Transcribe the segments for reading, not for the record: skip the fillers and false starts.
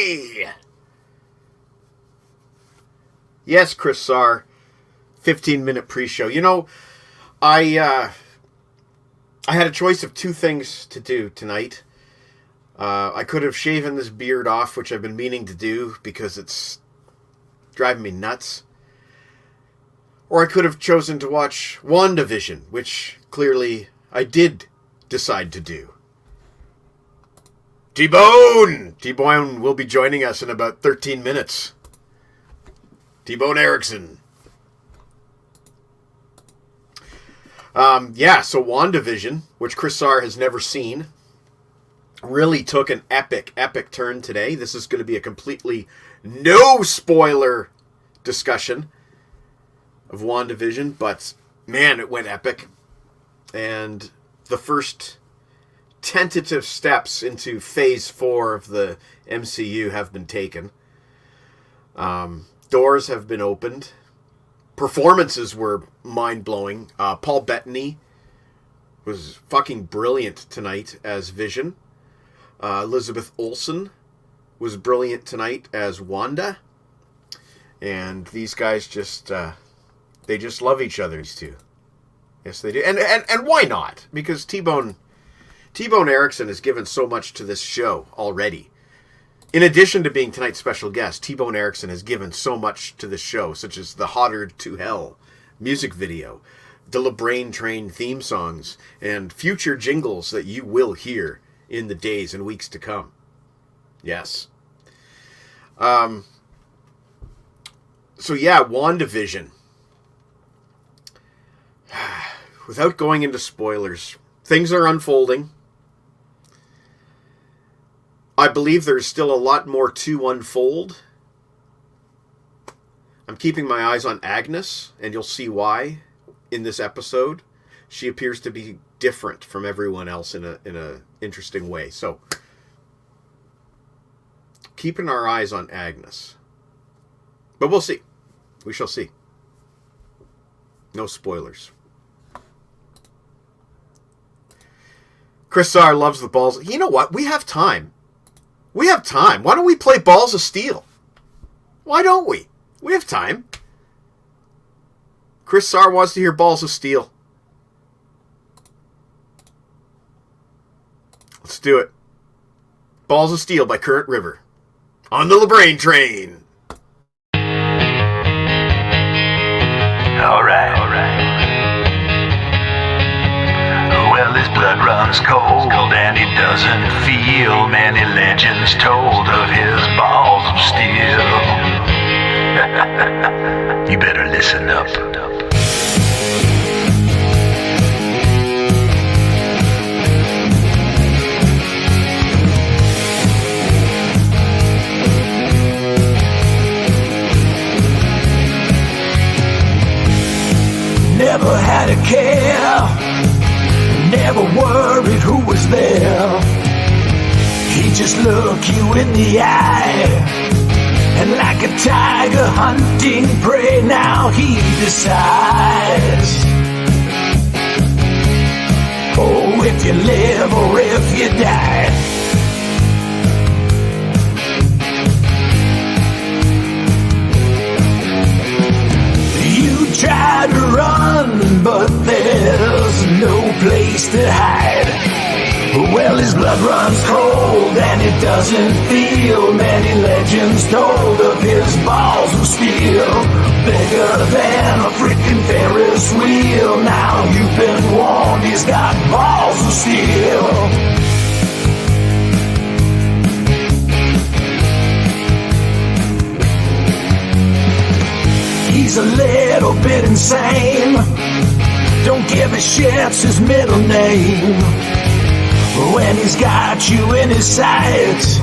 Monday! Yes, Chris Sarr, 15-minute pre-show. You know, I had a choice of two things to do tonight. I could have shaven this beard off, which I've been meaning to do because it's driving me nuts. Or I could have chosen to watch WandaVision, which clearly I did decide to do. T-Bone! T-Bone will be joining us in about 13 minutes. T-Bone Erickson. So WandaVision, which Chris Sarr has never seen, really took an epic turn today. This is going to be a completely no-spoiler discussion of WandaVision, but man, it went epic. And the first tentative steps into Phase 4 of the MCU have been taken. Doors have been opened. Performances were mind-blowing. Paul Bettany was fucking brilliant tonight as Vision. Elizabeth Olsen was brilliant tonight as Wanda. And these guys just, they just love each other, these two. Yes, they do. And why not? Because T-Bone Erickson has given so much to this show already. In addition to being tonight's special guest, T-Bone Erickson has given so much to this show, such as the Hotter to Hell music video, the LeBrain Train theme songs, and future jingles that you will hear in the days and weeks to come. Yes. WandaVision. Without going into spoilers, things are unfolding. I believe there's still a lot more to unfold. I'm keeping my eyes on Agnes, and you'll see why in this episode. She appears to be different from everyone else in a interesting way. So, keeping our eyes on Agnes. But we'll see. We shall see. No spoilers. Chris Sarr loves the balls. You know what? We have time. We have time. Why don't we play Balls of Steel? Why don't we? We have time. Chris Sarr wants to hear Balls of Steel. Let's do it. Balls of Steel by Current River. On the LeBrain Train. All right. Well, his blood runs cold, and he doesn't feel many legends told of his balls of steel. You better listen up. Never had a care, never worried who was there. He just looked you in the eye, and like a tiger hunting prey, now he decides, oh, if you live or if you die. Try to run, but there's no place to hide. Well, his blood runs cold, and it doesn't feel many legends told of his balls of steel. Bigger than a freaking Ferris wheel. Now you've been warned, he's got balls of steel. He's a little bit insane. Don't give a shit's his middle name. When he's got you in his sights,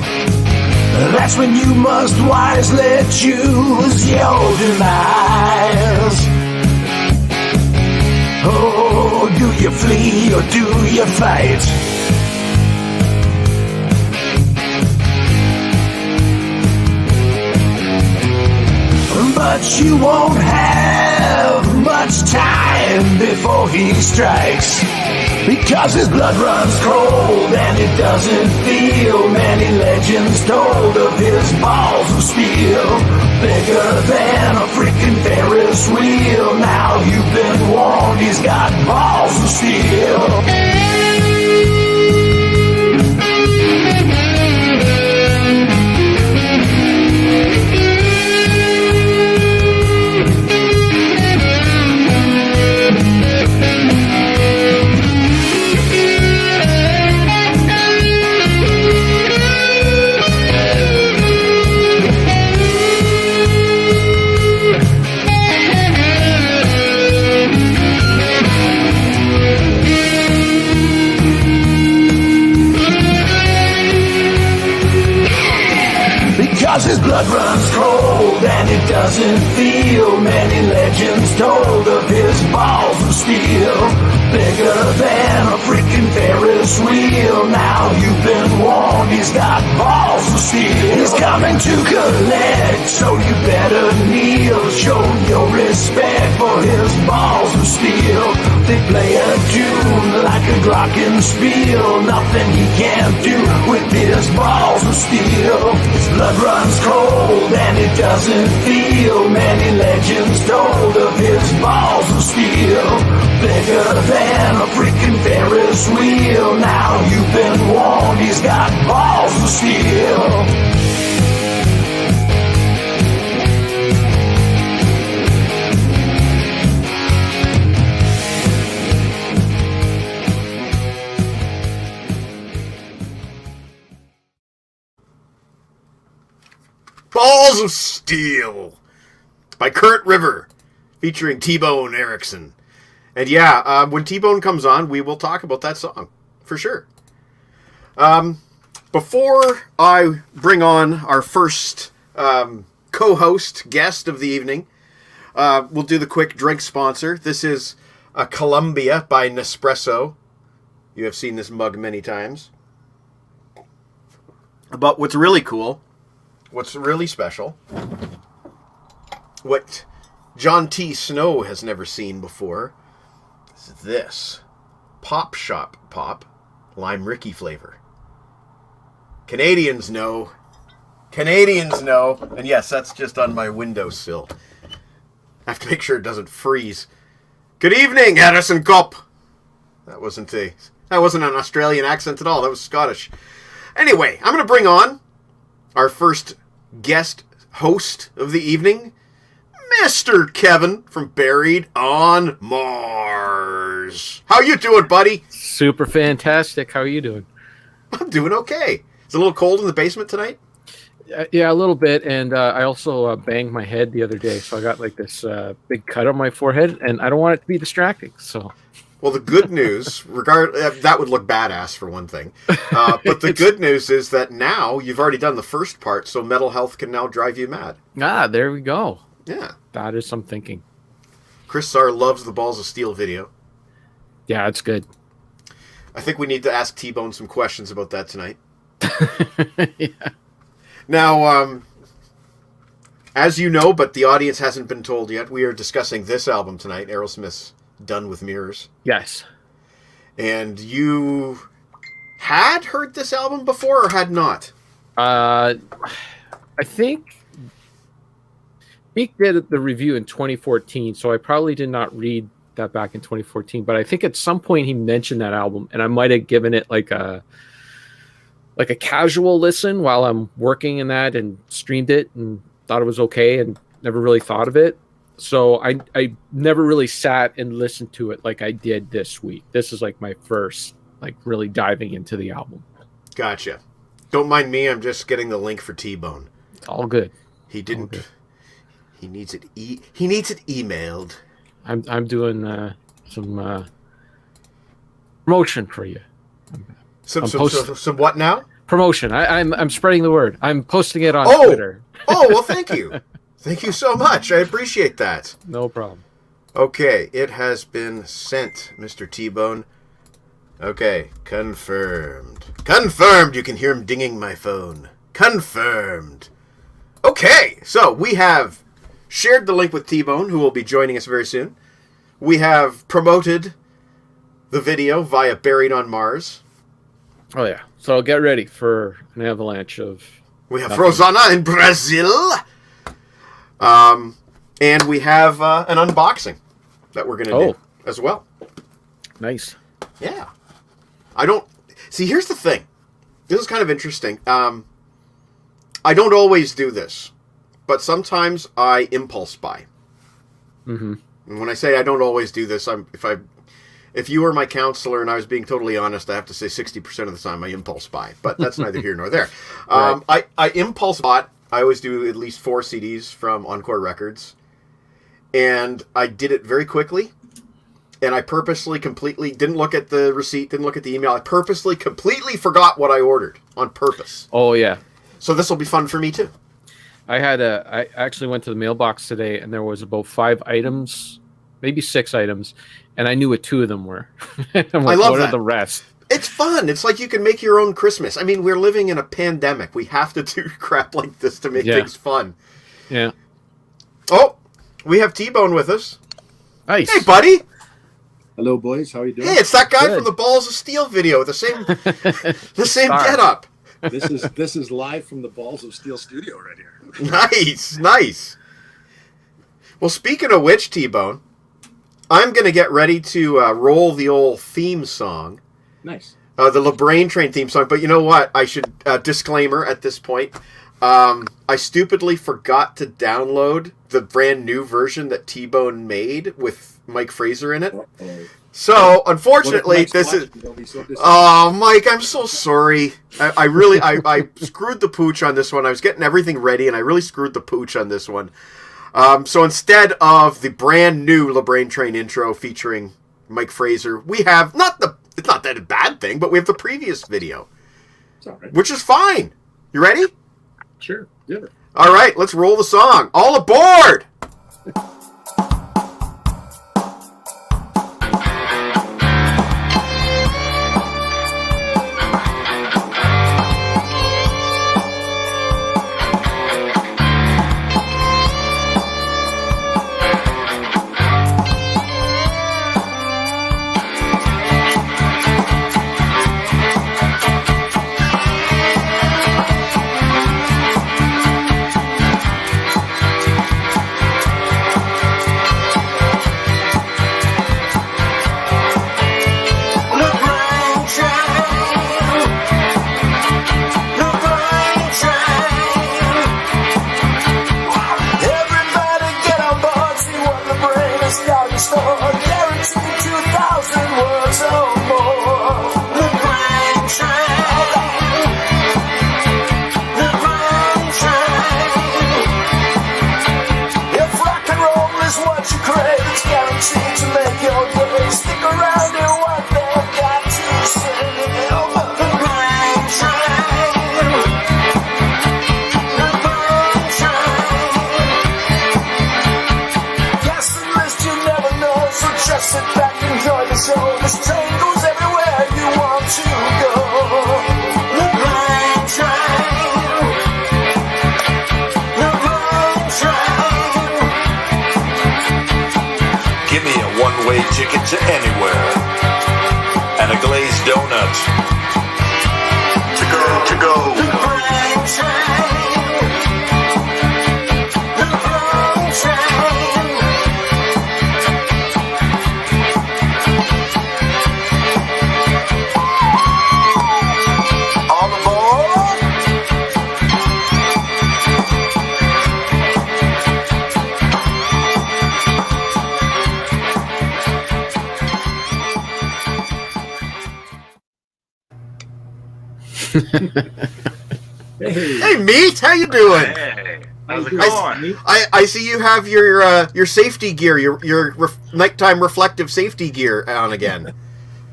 that's when you must wisely choose your demise. Oh, do you flee or do you fight? But you won't have much time before he strikes. Because his blood runs cold and it doesn't feel. Many legends told of his balls of steel, bigger than a freaking Ferris wheel. Now you've been warned, he's got balls of steel. Because his blood runs cold and it doesn't feel. Many legends told of his balls of steel, bigger than a freaking Ferris wheel. Now you've been warned, he's got balls of steel. He's coming to collect, so you better kneel. Show your respect for his balls of steel. They play a tune like a glockenspiel. Nothing he can't do with his balls of steel. His blood runs cold and it doesn't feel. Many legends told of his balls of steel, bigger than a freaking Ferris wheel. Now you've been warned, he's got balls of steel. Balls of Steel by Kurt River, featuring T-Bone Erickson. And yeah, when T-Bone comes on, we will talk about that song, for sure. Before I bring on our first co-host, guest of the evening, we'll do the quick drink sponsor. This is a Columbia by Nespresso. You have seen this mug many times. But what's really cool, what's really special, what John T. Snow has never seen before, is this Pop Shop Pop Lime Ricky flavor. Canadians know. Canadians know. And yes, that's just on my windowsill. I have to make sure it doesn't freeze. Good evening, Addison Cop. That wasn't an Australian accent at all. That was Scottish. Anyway, I'm going to bring on our first guest host of the evening, Mr. Kevin from Buried on Mars. How you doing, buddy? Super fantastic. How are you doing? I'm doing okay. It's a little cold in the basement tonight. Yeah, a little bit. And I also banged my head the other day, so I got like this big cut on my forehead, and I don't want it to be distracting. So, well, the good news, that would look badass for one thing. But the good news is that now you've already done the first part, so mental health can now drive you mad. Ah, there we go. Yeah, that is some thinking. Chris Sarr loves the Balls of Steel video. Yeah, it's good. I think we need to ask T-Bone some questions about that tonight. Yeah. Now, as you know, but the audience hasn't been told yet, we are discussing this album tonight, Aerosmith's Done with Mirrors. Yes. And you had heard this album before or had not? I think Meek did the review in 2014, so I probably did not read that back in 2014, but I think at some point he mentioned that album, and I might have given it like a casual listen while I'm working in that and streamed it and thought it was okay and never really thought of it. So I never really sat and listened to it like I did this week. This is like my first like really diving into the album. Gotcha. Don't mind me. I'm just getting the link for T-Bone. All good. He didn't. Good. He needs it. He needs it emailed. I'm doing some promotion for you. Some what now? Promotion. I'm spreading the word. I'm posting it on Twitter. Oh, well, thank you. Thank you so much. I appreciate that. No problem. Okay, it has been sent, Mr. T-Bone. Okay, confirmed. Confirmed! You can hear him dinging my phone. Confirmed. Okay, so we have shared the link with T-Bone, who will be joining us very soon. We have promoted the video via Buried on Mars. Oh yeah. So get ready for an avalanche of. We have Rosana in Brazil. And we have an unboxing that we're going to do as well. Nice. Yeah. I don't... See, here's the thing. This is kind of interesting. I don't always do this, but sometimes I impulse buy. Mm-hmm. And when I say I don't always do this, if you were my counselor and I was being totally honest, I have to say 60% of the time I impulse buy. But that's neither here nor there. Right. I impulse bought. I always do at least 4 CDs from Encore Records. And I did it very quickly. And I purposely completely didn't look at the receipt, didn't look at the email. I purposely completely forgot what I ordered on purpose. Oh, yeah. So this will be fun for me, too. I actually went to the mailbox today, and there was about 5 items, maybe 6 items, and I knew what 2 of them were. I'm like, I love what that. are the rest? It's fun. It's like you can make your own Christmas. I mean, we're living in a pandemic. We have to do crap like this to make things fun. Yeah. Oh, we have T-Bone with us. Nice. Hey, buddy. Hello, boys. How are you doing? Hey, it's that guy Good. from the Balls of Steel video. The same get-up. This is live from the Balls of Steel studio right here. Nice. Well, speaking of which, T-Bone, I'm going to get ready to roll the old theme song. Nice. The LeBrain Train theme song. But you know what? I should, disclaimer at this point, I stupidly forgot to download the brand new version that T-Bone made with Mike Fraser in it. Uh-oh. So, unfortunately, this is... Oh, Mike, I'm so sorry. I really screwed the pooch on this one. I was getting everything ready, and I really screwed the pooch on this one. So instead of the brand new LeBrain Train intro featuring Mike Fraser, we have it's not that a bad thing, but we have the previous video, It's all right. which is fine. You ready? Sure. Yeah. All right, let's roll the song. All aboard! Ticket to anywhere and a glazed donut to go. All aboard. Hey, Meat, how you doing? Hey, how's it How's going? I see you have your safety gear, your nighttime reflective safety gear on again.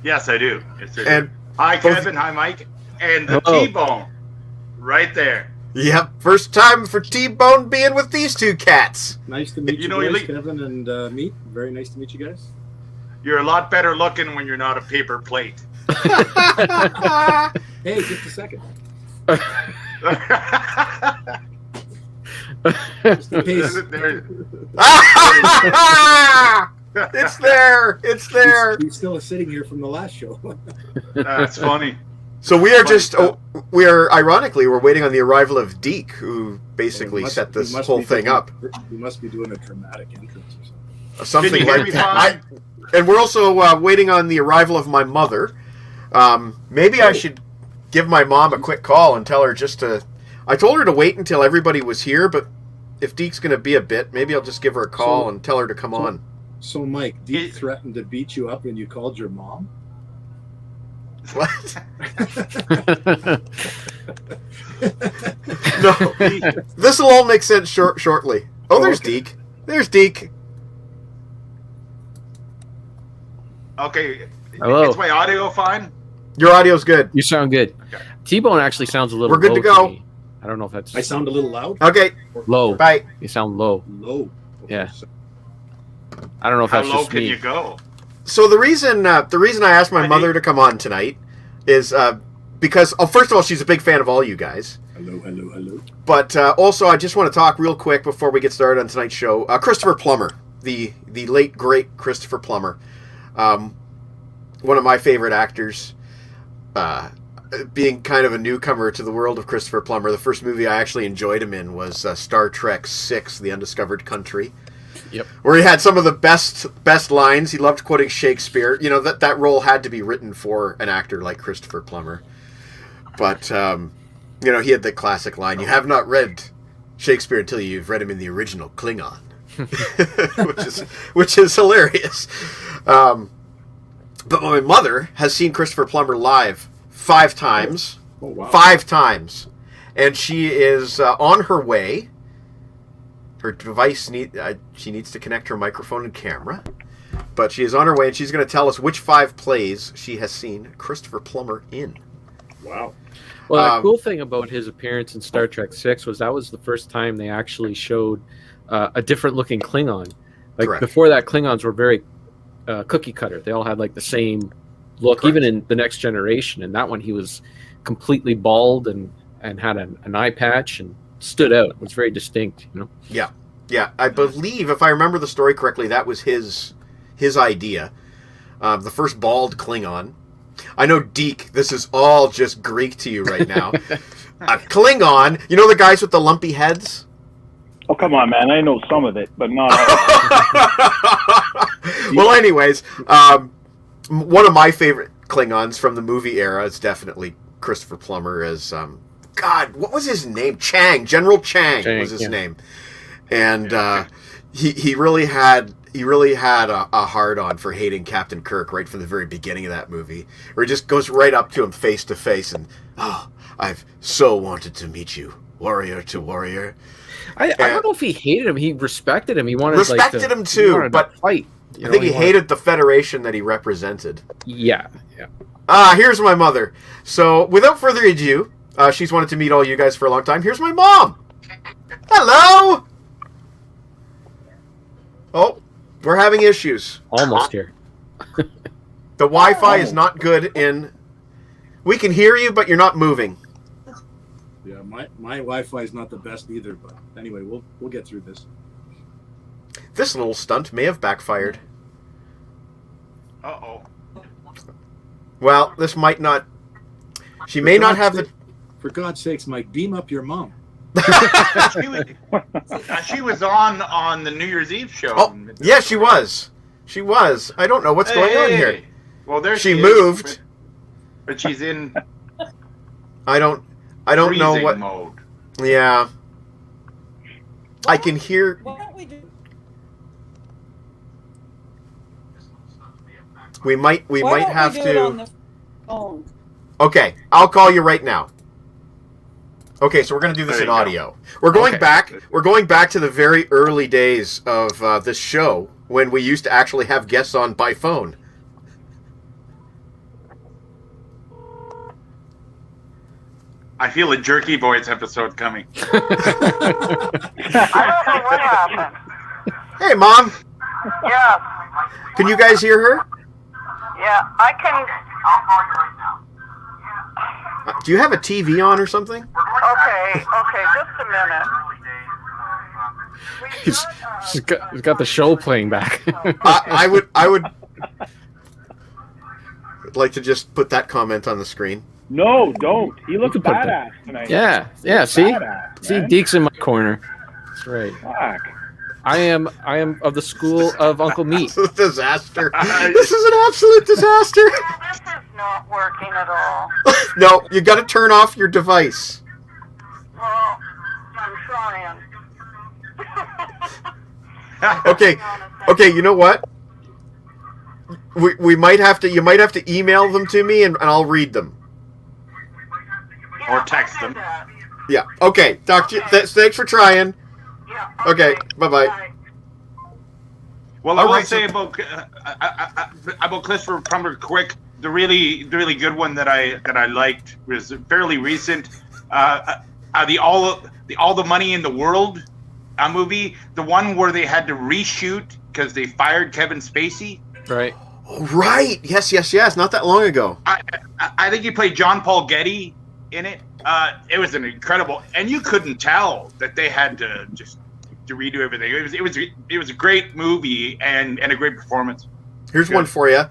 Yes, I do. Yes, I do. And Hi, both- Kevin. Hi, Mike. And the Hello. T-Bone, right there. Yep, first time for T-Bone being with these 2 cats. Nice to meet You you, know, you boys, li- Kevin and Meat. Very nice to meet you guys. You're a lot better looking when you're not a paper plate. Hey, just a second. Just in case. There- It's there. It's there. He's still sitting here from the last show. That's funny. So we are just, ironically, we're waiting on the arrival of Deke, who basically set this whole thing up. He must be doing a dramatic entrance or something. Something Can you hear like me that. fine? And we're also waiting on the arrival of my mother. Maybe I should give my mom a quick call and tell her I told her to wait until everybody was here, but if Deke's going to be a bit, maybe I'll just give her a call and tell her to come on. So, Mike, Deke threatened to beat you up when you called your mom? What? No. This will all make sense shortly. Oh, there's okay. Deke. There's Deke. Okay. Hello. Is my audio fine? Your audio's good. You sound good. Okay. T-Bone actually sounds a little. We're good low to go. me. I don't know if that's I sound a little loud? Okay, low. bye. You sound low. Low. Okay, Yeah. so- I don't know if How that's low just can me. you go? So the reason I asked my mother to come on tonight is because, first of all, she's a big fan of all you guys. Hello. But also, I just want to talk real quick before we get started on tonight's show. Christopher Plummer, the late great Christopher Plummer, one of my favorite actors. Being kind of a newcomer to the world of Christopher Plummer, the first movie I actually enjoyed him in was Star Trek VI: The Undiscovered Country. Yep. Where he had some of the best lines. He loved quoting Shakespeare. You know, that role had to be written for an actor like Christopher Plummer. But he had the classic line, "You have not read Shakespeare until you've read him in the original Klingon," which is hilarious. But my mother has seen Christopher Plummer live 5 times. Oh, wow. 5 times. And she is on her way. Her device she needs to connect her microphone and camera. But she is on her way, and she's going to tell us which 5 plays she has seen Christopher Plummer in. Wow. Well, the cool thing about his appearance in Star Trek VI was that was the first time they actually showed a different looking Klingon. Like Correct. before that, Klingons were very cookie cutter. They all had like the same look, Correct. even in The Next Generation. And that one, he was completely bald and had an eye patch and stood out. It was very distinct, you know. Yeah. I believe, if I remember the story correctly, that was his idea. The first bald Klingon. I know, Deke, this is all just Greek to you right now. A Klingon, you know the guys with the lumpy heads? Oh, come on, man. I know some of it, but not all. Well, anyways, one of my favorite Klingons from the movie era is definitely Christopher Plummer as, God, what was his name? General Chang was his name. And he really had a hard-on for hating Captain Kirk right from the very beginning of that movie, where he just goes right up to him face to face and, I've so wanted to meet you, warrior to warrior. I don't know if he hated him. He respected him. He wanted Respected him too, but fight. I think he hated the Federation that he represented. Yeah. Here's my mother. So, without further ado, she's wanted to meet all you guys for a long time. Here's my mom. Hello. Oh, we're having issues. Almost here. The Wi-Fi is not good in... We can hear you, but you're not moving. Yeah, my Wi-Fi is not the best either, but anyway, we'll get through this. This little stunt may have backfired. Uh-oh. Well, this might not... She may not have the... For God's sakes, Mike, beam up your mom. She was on the New Year's Eve show. Oh, yeah, she was. She was. I don't know what's going on here. Well, there She is, moved. but she's in I don't know freezing what... mode. Yeah. I can hear... Why don't we do? We might have do it on to... the phone? Okay, I'll call you right now. Okay, so we're going to do this There in you go. audio. We're going Okay. back. We're going back to the very early days of this show when we used to actually have guests on by phone. I feel a Jerky Boys episode coming. I don't know what happened. Hey, Mom. Yeah, Can you guys hear her? yeah, I can. Do you have a TV on or something? Okay, just a minute. He's got the show playing back. I would like to just put that comment on the screen. No, don't. He looks You can put badass tonight. Yeah. See, Badass, see, man. Deke's in my corner. That's right. Fuck. I am of the school of Uncle Meat. This is a disaster. This is an absolute disaster. This is not working at all. No, you got to turn off your device. Well, I'm trying. Okay, you know what? We might have to. You might have to email them to me, and I'll read them. Yeah, Or text I'll do them. that. Yeah. Okay. Talk to you. Thanks for trying. Yeah, Okay. Bye-bye. Well, All I will right, say about Christopher Plummer quick. The really good one that I liked was fairly recent. The All the Money in the World movie, the one where they had to reshoot because they fired Kevin Spacey. Right. Oh, right. Yes. Not that long ago. I think he played John Paul Getty in it. It was an incredible, and you couldn't tell that they had to redo everything. It was a great movie and a great performance. Here's Good. one for you.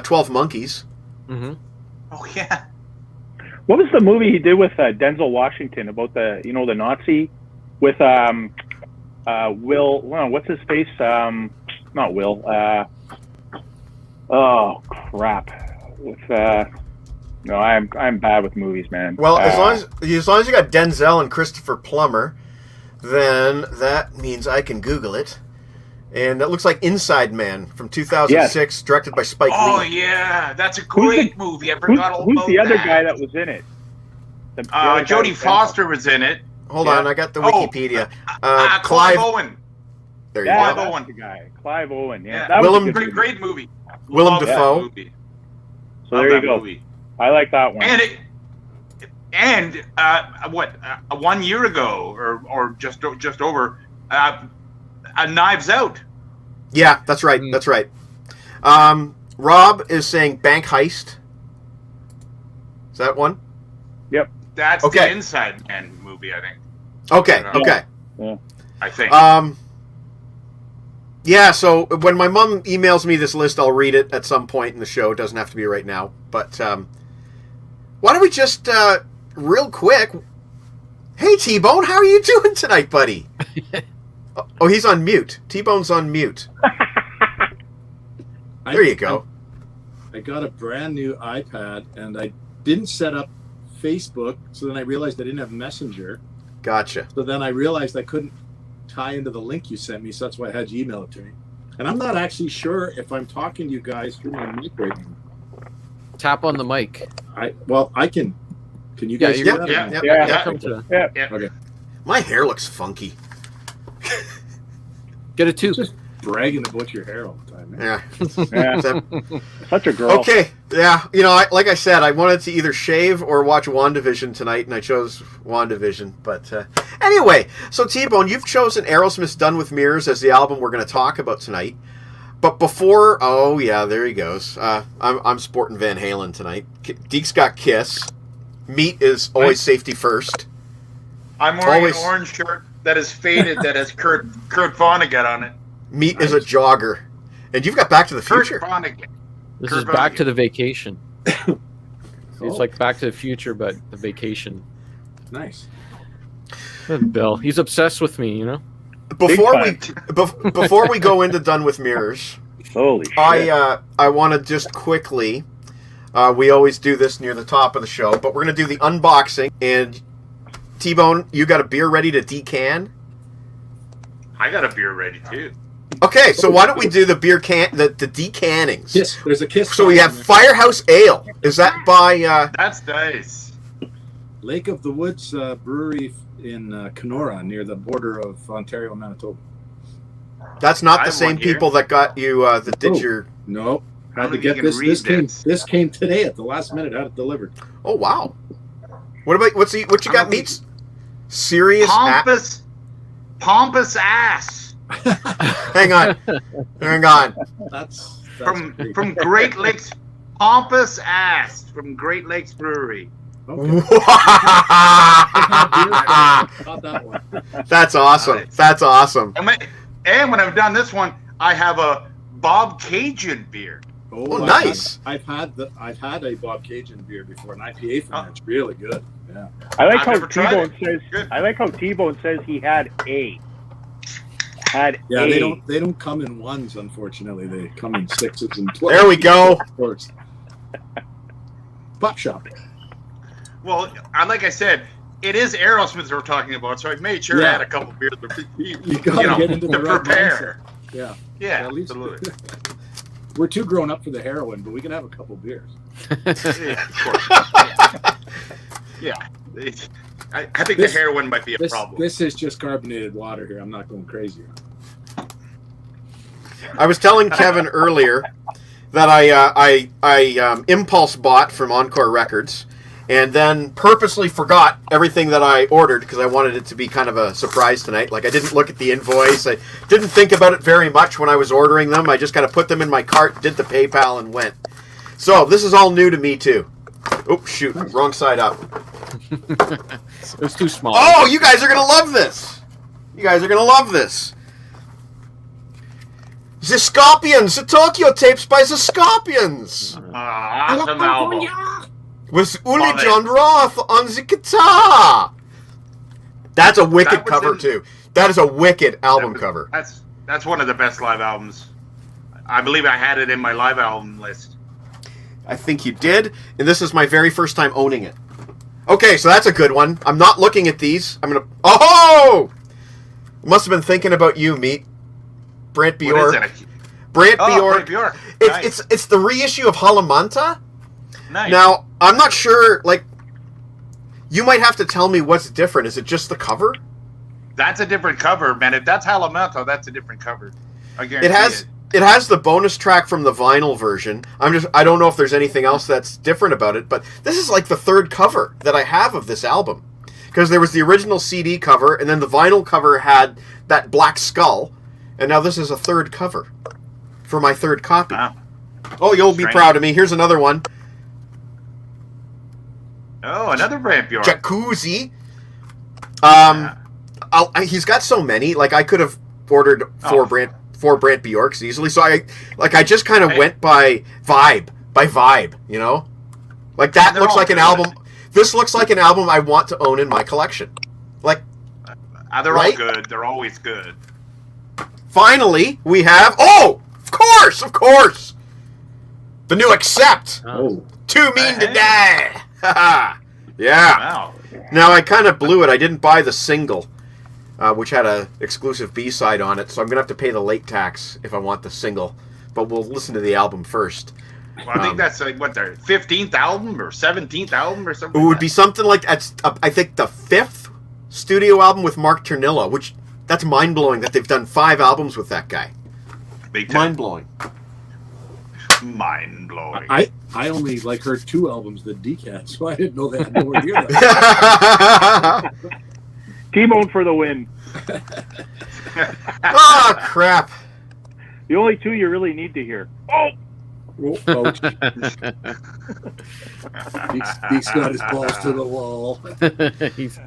12 Monkeys. Mm-hmm. Oh yeah. What was the movie he did with Denzel Washington about the Nazi with Will? Well, what's his face? Not Will. Oh crap! With no, I'm bad with movies, man. Well, as long as you got Denzel and Christopher Plummer, then that means I can Google it. And it looks like Inside Man from 2006, directed by Spike Oh Lee. yeah, that's a great movie. I forgot all Who's about the other that. guy that was in it? The other guy Jodie was Foster was in it. Hold Yeah. on, I got the Oh, Wikipedia. Clive Owen. There you Yeah, go. Clive that's Owen. the guy. Clive Owen. Yeah, Yeah. that was Willem- a good movie. Great movie. Willem Love that Dafoe. movie. So Love there you that go. movie. I like that one. And 1 year ago or just over, Knives Out. Yeah, that's right. That's right. Rob is saying Bank Heist. Is that one? That's Okay. the Inside Man movie, I think. Okay. Yeah. Okay. I think. Yeah, so when my mom emails me this list, I'll read it at some point in the show. It doesn't have to be right now. But why don't we just, real quick... Hey, T-Bone, how are you doing tonight, buddy? Oh, he's on mute. T-Bone's on mute. There you go. I got a brand new iPad, and I didn't set up Facebook, so then I realized I didn't have Messenger. Gotcha. So then I realized I couldn't tie into the link you sent me, so that's why I had you email it to me. And I'm not actually sure if I'm talking to you guys through my mic right now. Tap on the mic. I can. Can you guys Yeah, hear that? yeah. Yeah. Yeah, come to Yeah. Okay. My hair looks funky. Get a tooth. Just bragging about your hair all the time, man. Yeah. Yeah. That- Such a girl. Okay, yeah. Like I said, I wanted to either shave or watch WandaVision tonight, and I chose WandaVision. But anyway, so T-Bone, you've chosen Aerosmith's Done With Mirrors as the album we're going to talk about tonight. But before, oh yeah, there he goes. I'm sporting Van Halen tonight. Deke's got Kiss. Meat is always safety first. I'm wearing always- an orange shirt that is faded that has Kurt Vonnegut on it. Meat is a jogger, and you've got Back to the Future. Kurt Vonnegut. This Kurt is Back Vonnegut. to the Vacation. It's Oh. like Back to the Future, but the vacation. Nice. Bill, he's obsessed with me, you know? Before we go into Done With Mirrors, Holy shit. I want to just quickly. We always do this near the top of the show, but we're going to do the unboxing. And T-Bone, you got a beer ready to decan? I got a beer ready too. Okay, so why don't we do the beer the decannings? Kiss. There's a Kiss. So we have Firehouse Ale. Is that by? That's nice. Lake of the Woods Brewery in Kenora, near the border of Ontario and Manitoba. That's not I the have same one here. people that got you. That did Oh. your. No, I had don't to think get you this. can This read came. this. This came today at the last minute. Had it delivered. Oh wow! What about what you got? Meats? Serious. Pompous ass Hang on. That's from great. Great Lakes. Pompous ass from Great Lakes Brewery. Okay. Not that one. That's awesome. That's awesome. And when I've done this one, I have a Bob Cajun beer. Oh, nice. I've had a Bob Cajun beer before, an IPA from It's really good. Yeah. I like I've how never tried T-Bone it. says. Good. I like how T-Bone says he had a. Yeah, they don't come in ones, unfortunately. They come in 6s and 12s. There we go. Of course. Pop shop. Well, like I said, it is Aerosmith we're talking about, so I made sure I had a couple beers You gotta get into the to right prepare. mindset. Yeah. Yeah, At least absolutely. we're too grown up for the heroin, but we can have a couple beers. Yeah, of course. Yeah. I think the heroin might be a problem. This is just carbonated water here. I'm not going crazy. I was telling Kevin earlier that I impulse bought from Encore Records, and then purposely forgot everything that I ordered because I wanted it to be kind of a surprise tonight. Like, I didn't look at the invoice. I didn't think about it very much when I was ordering them. I just kind of put them in my cart, did the PayPal, and went. So this is all new to me too. Oh shoot, wrong side up. It was too small. Oh, you guys are gonna love this. You guys are gonna love this. The Scorpions, the Tokyo tapes by the Scorpions. Awesome album. With Uli Love it. John Roth on the guitar. That's a wicked That was cover in- too. That is a wicked album cover. That's one of the best live albums. I believe I had it in my live album list. I think you did, and this is my very first time owning it. Okay, so that's a good one. I'm not looking at these. I'm gonna. Oh! Must have been thinking about you, Meat. Brant Bjork. What is it? Brant Oh, Bjork. Brant Bjork. It's it's the reissue of Halamanta. Nice. Now, I'm not sure, like, you might have to tell me what's different. Is it just the cover? That's a different cover, man. If that's Halamento, that's a different cover. I guarantee It has the bonus track from the vinyl version. I don't know if there's anything else that's different about it, but this is like the third cover that I have of this album. Because there was the original CD cover, and then the vinyl cover had that black skull, and now this is a third cover for my third copy. Wow. Oh, you'll be Strange. proud of me. Here's another one. Oh, another Brant Bjork. Jacuzzi. He's got so many. Like, I could have ordered four Brant Bjorks easily. So I just kind of went by vibe, you know? Like, that looks like an album. This looks like an album I want to own in my collection. Like, They're right? all good. They're always good. finally, we have, of course, the new Accept. Oh. Too Mean to Die. Yeah. Wow. Now, I kind of blew it. I didn't buy the single, which had a exclusive B-side on it, so I'm going to have to pay the late tax if I want the single. But we'll listen to the album first. Well, I think that's like, what, their 15th album or 17th album or something? It would be something like, I think, the 5th studio album with Mark Ternillo, which, that's mind-blowing that they've done 5 albums with that guy. Big time. Mind-blowing. Mind-blowing. I only heard 2 albums, the Decad, so I didn't know they had nowhere near that. T-Bone for the win. Oh, crap. The only 2 you really need to hear. Oh! Beak's got his balls to the wall.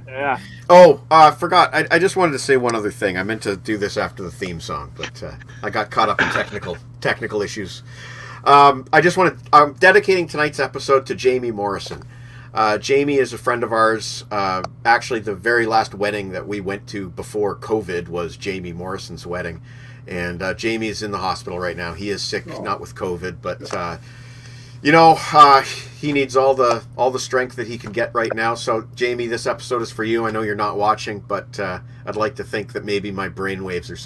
Yeah. Oh, I forgot. I just wanted to say one other thing. I meant to do this after the theme song, but I got caught up in technical issues. I'm dedicating tonight's episode to Jamie Morrison. Jamie is a friend of ours. Actually, the very last wedding that we went to before COVID was Jamie Morrison's wedding. And Jamie is in the hospital right now. He is sick, not with COVID, but he needs all the strength that he can get right now. So, Jamie, this episode is for you. I know you're not watching, but I'd like to think that maybe my brainwaves are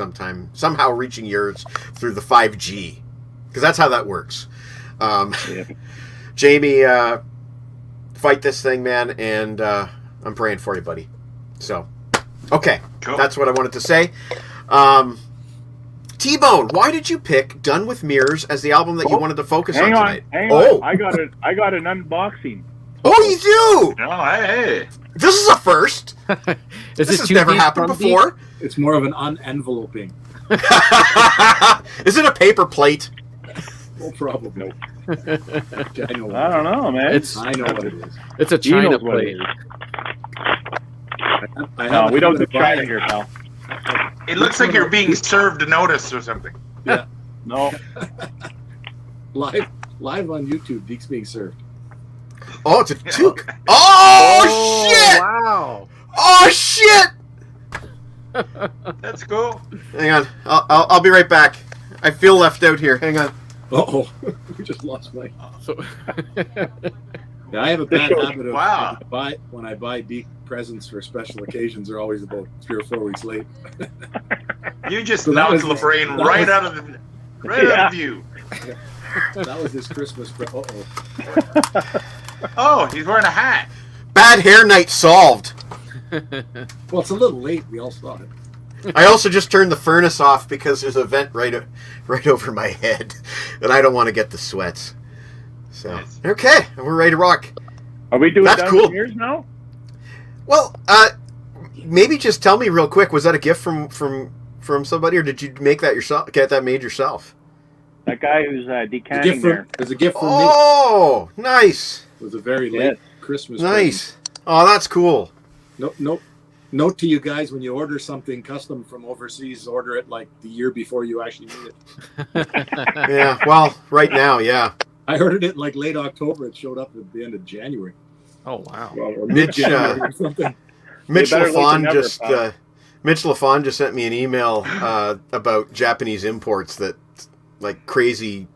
somehow reaching yours through the 5G, because that's how that works. Jamie, fight this thing, man, and I'm praying for you, buddy. So, okay, Cool. That's what I wanted to say. T-Bone, why did you pick Done with Mirrors as the album that you wanted to focus on tonight? Hang on. I got an unboxing. Oh, you do? Oh, hey. This is a first. This has never happened before. It's more of an unenveloping. Is it a paper plate? Oh, probably. I know. What I don't know, man. I know what it is. It's a He China knows what it plate. is. I No, have we a don't do habit of buying- China here, pal. It looks like you're being served a notice or something. No. live on YouTube. Deke's being served. Oh, it's a toque. Oh, shit! Wow. Oh, shit! That's cool. Hang on. I'll be right back. I feel left out here. Hang on. Oh, we just lost Mike. So, Yeah, I have a bad shows- habit of Wow. when I buy Deke presents for special occasions, they're always about 3 or 4 weeks late. You just So that knocked was- LaFrain that right was- out of the out of view. That was this Christmas. Uh-oh. Oh, he's wearing a hat. Bad hair night solved. Well, it's a little late. We all saw it. I also just turned the furnace off because there's a vent right over my head, and I don't want to get the sweats. So Yes. okay, we're ready to rock. Are we doing That's Done cool. for Years now? Well, maybe just tell me real quick. Was that a gift from somebody, or did you make that yourself? Get that made yourself? That guy who's It decanting there. was a gift from me. Oh, nice, It was a very late Yes. Christmas. nice. Oh, that's cool. Note to you guys: when you order something custom from overseas, order it like the year before you actually need it. Yeah. Well, right now, yeah. I ordered it like late October. It showed up at the end of January. oh wow. Or Mitch, mid-January or something. Mitch better late than LaFawn never, just pal. Mitch LaFawn just sent me an email about Japanese imports that like crazy.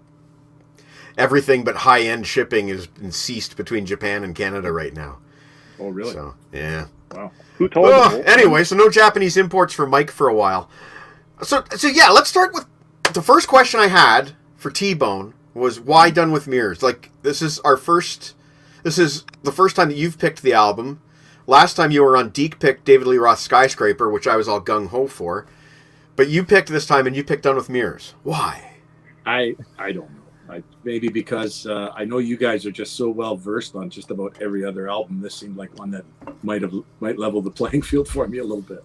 Everything but high end shipping has been ceased between Japan and Canada right now. Oh, really? So yeah. Wow. Who told Well, you? anyway, so no Japanese imports for Mike for a while. So yeah, let's start with the first question I had for T-Bone was why Done with Mirrors? Like this is the first time that you've picked the album. Last time you were on Deke picked David Lee Roth's Skyscraper, which I was all gung ho for. But you picked this time and you picked Done with Mirrors. Why? I don't know. Maybe because I know you guys are just so well versed on just about every other album. This seemed like one that might level the playing field for me a little bit.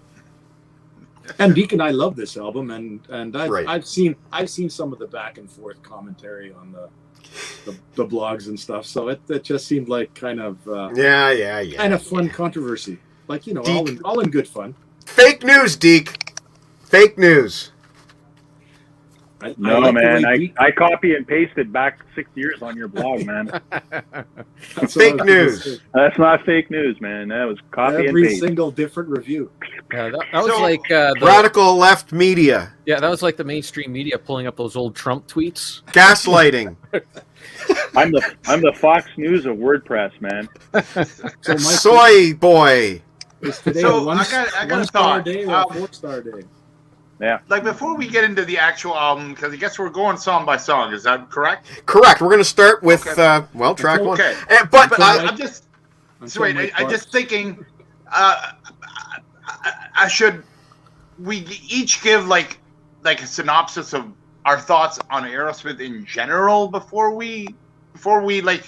And Deke and I love this album, and Right. I've seen some of the back and forth commentary on the blogs and stuff. So it just seemed like kind of Yeah. kind of fun controversy, like Deke. all in good fun. Fake news, Deke. Fake news. I No, like the man. way Deke- I copy and pasted back 6 years on your blog, man. that's what Fake I was gonna news. say. That's not fake news, man. That was copy and Every paste. single different review. Yeah, that was So- like Radical left media. that was like the mainstream media pulling up those old Trump tweets. Gaslighting. I'm the Fox News of WordPress, man. So Mike, Soy boy. is today So, a one, I got a 1-star thought. day or a 4-star day? Like before we get into the actual album, because I guess we're going song by song. Is that correct? Correct. We're going to start with Okay. track one. Okay. But But Mike- I'm just Until wait. Mike I'm barks. just thinking. We each give like a synopsis of our thoughts on Aerosmith in general before we like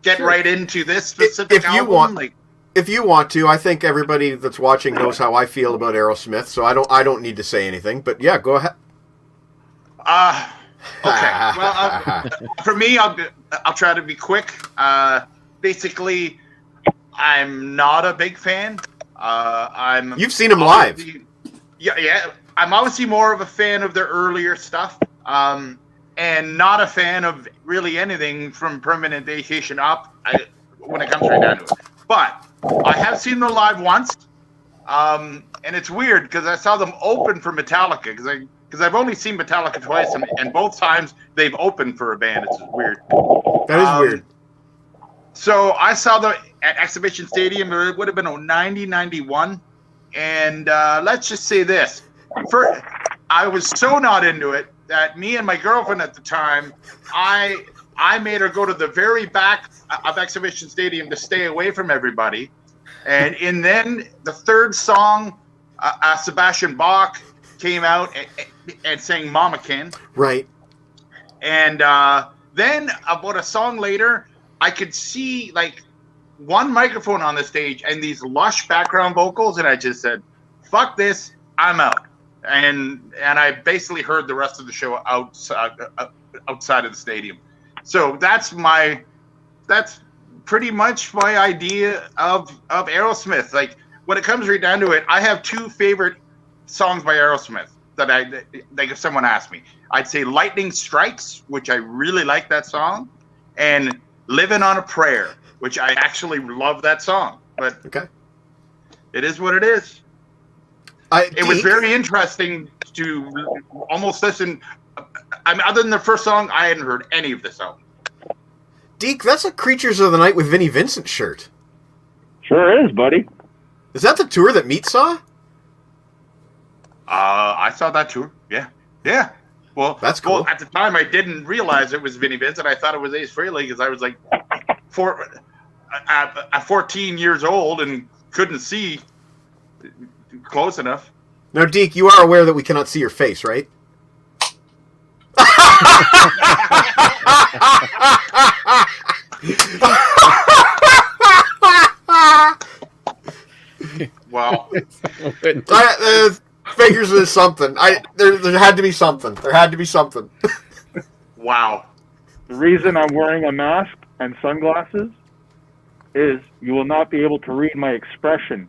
get Sure. right into this specific if you album? want- like, if you want to, I think everybody that's watching knows how I feel about Aerosmith, so I don't need to say anything. But yeah, go ahead. okay. Well, for me, I'll try to be quick. Basically, I'm not a big fan. I'm. You've seen him live. Yeah. I'm obviously more of a fan of their earlier stuff, and not a fan of really anything from Permanent Vacation up when it comes right down to it. But I have seen them live once, and it's weird because I saw them open for Metallica because I've only seen Metallica twice, and both times they've opened for a band. It's weird. That is weird. So I saw them at Exhibition Stadium. It would have been 90, 91. And let's just say this. I was so not into it that me and my girlfriend at the time, I made her go to the very back of Exhibition Stadium to stay away from everybody. And then the third song, Sebastian Bach came out and sang Mama Ken. Right. And then about a song later, I could see like one microphone on the stage and these lush background vocals, and I just said, "Fuck this, I'm out." And I basically heard the rest of the show outside of the stadium. So that's pretty much my idea of Aerosmith. Like when it comes right down to it, I have two favorite songs by Aerosmith that like if someone asked me, I'd say Lightning Strikes, which I really like that song, and Living on a Prayer, which I actually love that song. But Okay. it is what it is. It was very interesting to almost listen. I mean, other than the first song, I hadn't heard any of the song. Deke, that's a Creatures of the Night with Vinnie Vincent shirt. Sure is, buddy. Is that the tour that Meat saw? I saw that too. Yeah. Well, That's cool. Well, at the time, I didn't realize it was Vinnie Vincent. I thought it was Ace Frehley because I was like 14 years old and couldn't see close enough. Now, Deke, you are aware that we cannot see your face, right? Wow. Figures is something. There had to be something. There had to be something. Wow. The reason I'm wearing a mask and sunglasses is you will not be able to read my expression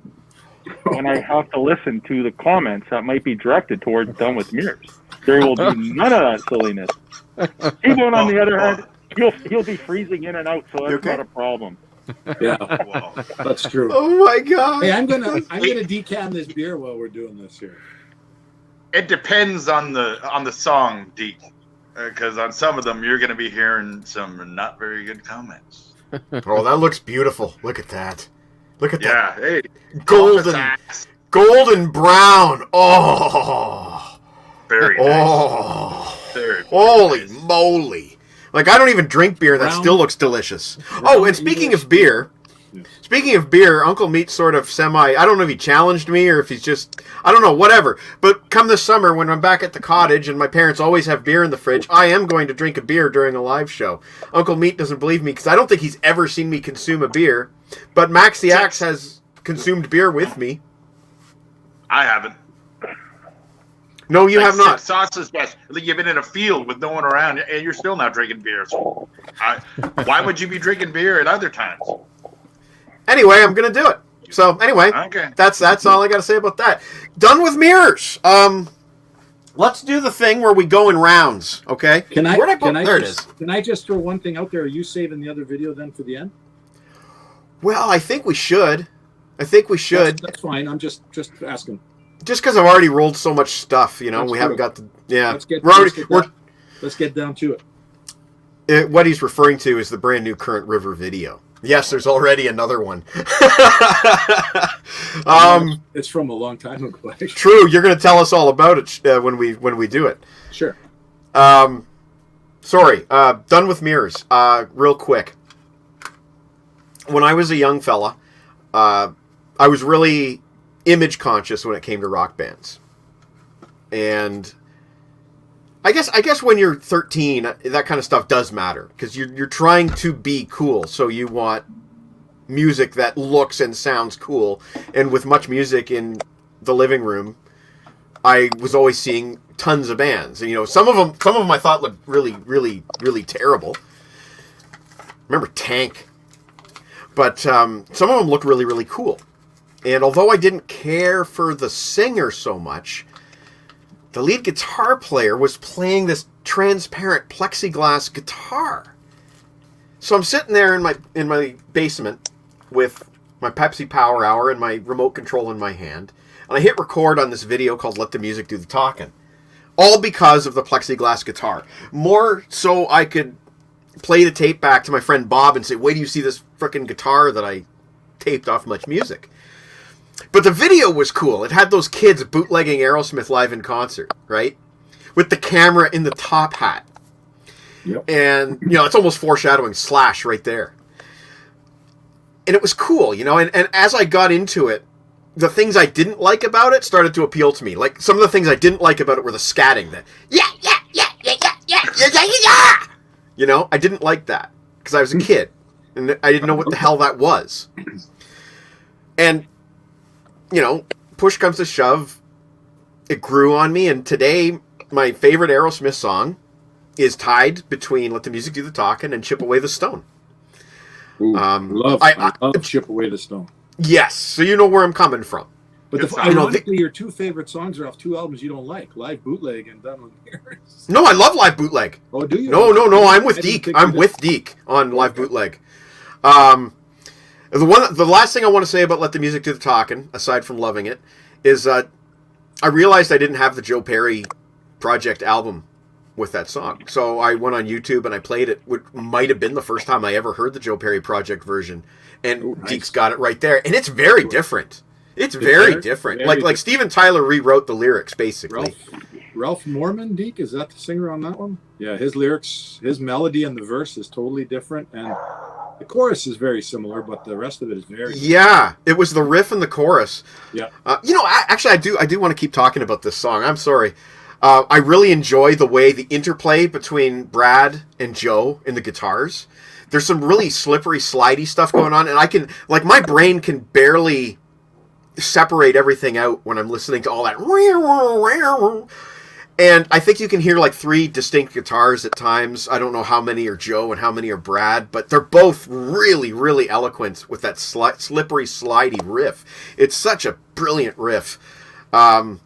when I have to listen to the comments that might be directed towards Done with Mirrors. There will be none of that silliness. T-Bone, on the other hand, he'll be freezing in and out, so that's not a problem. Yeah, Wow. that's true. Oh my god! Hey, I'm gonna decant this beer while we're doing this here. It depends on the song, Deke, because on some of them you're going to be hearing some not very good comments. Oh, that looks beautiful. Look at that. Look at Yeah. that. Hey. Golden brown. Oh. Very nice. Oh. Very Holy nice. moly. Like, I don't even drink beer. That Brown- still looks delicious. Oh, and speaking of beer, Uncle Meat sort of I don't know if he challenged me or if he's just, I don't know, whatever. But come this summer when I'm back at the cottage and my parents always have beer in the fridge, I am going to drink a beer during a live show. Uncle Meat doesn't believe me because I don't think he's ever seen me consume a beer. But Max the Axe has consumed beer with me. I haven't. No, you have not. Sauce is best. You've been in a field with no one around, and you're still not drinking beer. So why would you be drinking beer at other times? Anyway, I'm going to do it. So, anyway, Okay. that's all I got to say about that. Done with mirrors. Let's do the thing where we go in rounds, okay? Can I? Where'd I put, Can I there just, it is. Can I just throw one thing out there? Are you saving the other video then for the end? Well, I think we should. That's fine. I'm just asking. Just because I've already rolled so much stuff, you know, That's we haven't true. got to. Yeah, Let's get down to we're it. what he's referring to is the brand new Current River video. Yes, there's already another one. It's from a long time ago. Actually. True. You're going to tell us all about it when we do it. Sure. Sorry. Done with mirrors. Real quick. When I was a young fella, I was really image conscious when it came to rock bands, and I guess when you're 13, that kind of stuff does matter because you're trying to be cool, so you want music that looks and sounds cool. And with much music in the living room, I was always seeing tons of bands, and some of them I thought looked really, really, really terrible. Remember Tank, but some of them looked really, really cool. And although I didn't care for the singer so much, the lead guitar player was playing this transparent plexiglass guitar. So I'm sitting there in my basement with my Pepsi Power Hour and my remote control in my hand, and I hit record on this video called Let the Music Do the Talking. All because of the plexiglass guitar. More so I could play the tape back to my friend Bob and say, wait till you see this frickin' guitar that I taped off Much Music. But the video was cool. It had those kids bootlegging Aerosmith live in concert, right? With the camera in the top hat. Yep. And, it's almost foreshadowing Slash right there. And it was cool, and as I got into it, the things I didn't like about it started to appeal to me. Like, some of the things I didn't like about it were the scatting. I didn't like that because I was a kid. And I didn't know what the hell that was. And push comes to shove, it grew on me, and today my favorite Aerosmith song is tied between Let the Music Do the Talking and Chip Away the Stone. Ooh, I love Chip Away the Stone. Yes, so you know where I'm coming from. But ironically, your two favorite songs are off two albums you don't like, Live Bootleg and Done with Mirrors. No, I love Live Bootleg. Oh, do you? No, I'm with Deke. I'm with Deke on Live Bootleg. The last thing I want to say about Let the Music Do the Talking, aside from loving it, is I realized I didn't have the Joe Perry Project album with that song. So I went on YouTube and I played it, which might have been the first time I ever heard the Joe Perry Project version. And nice. Deke's got it right there. And it's very different. It's very different. Like Steven Tyler rewrote the lyrics, basically. Ralph Mormon, Deke, is that the singer on that one? Yeah, his lyrics, his melody and the verse is totally different. And the chorus is very similar, but the rest of it is very different. Yeah, it was the riff and the chorus. Yeah. I do want to keep talking about this song. I'm sorry. I really enjoy the way the interplay between Brad and Joe in the guitars. There's some really slippery, slidey stuff going on, and my brain can barely separate everything out when I'm listening to all that. And I think you can hear like three distinct guitars at times. I don't know how many are Joe and how many are Brad, but they're both really, really eloquent with that slippery, slidey riff. It's such a brilliant riff. Yeah,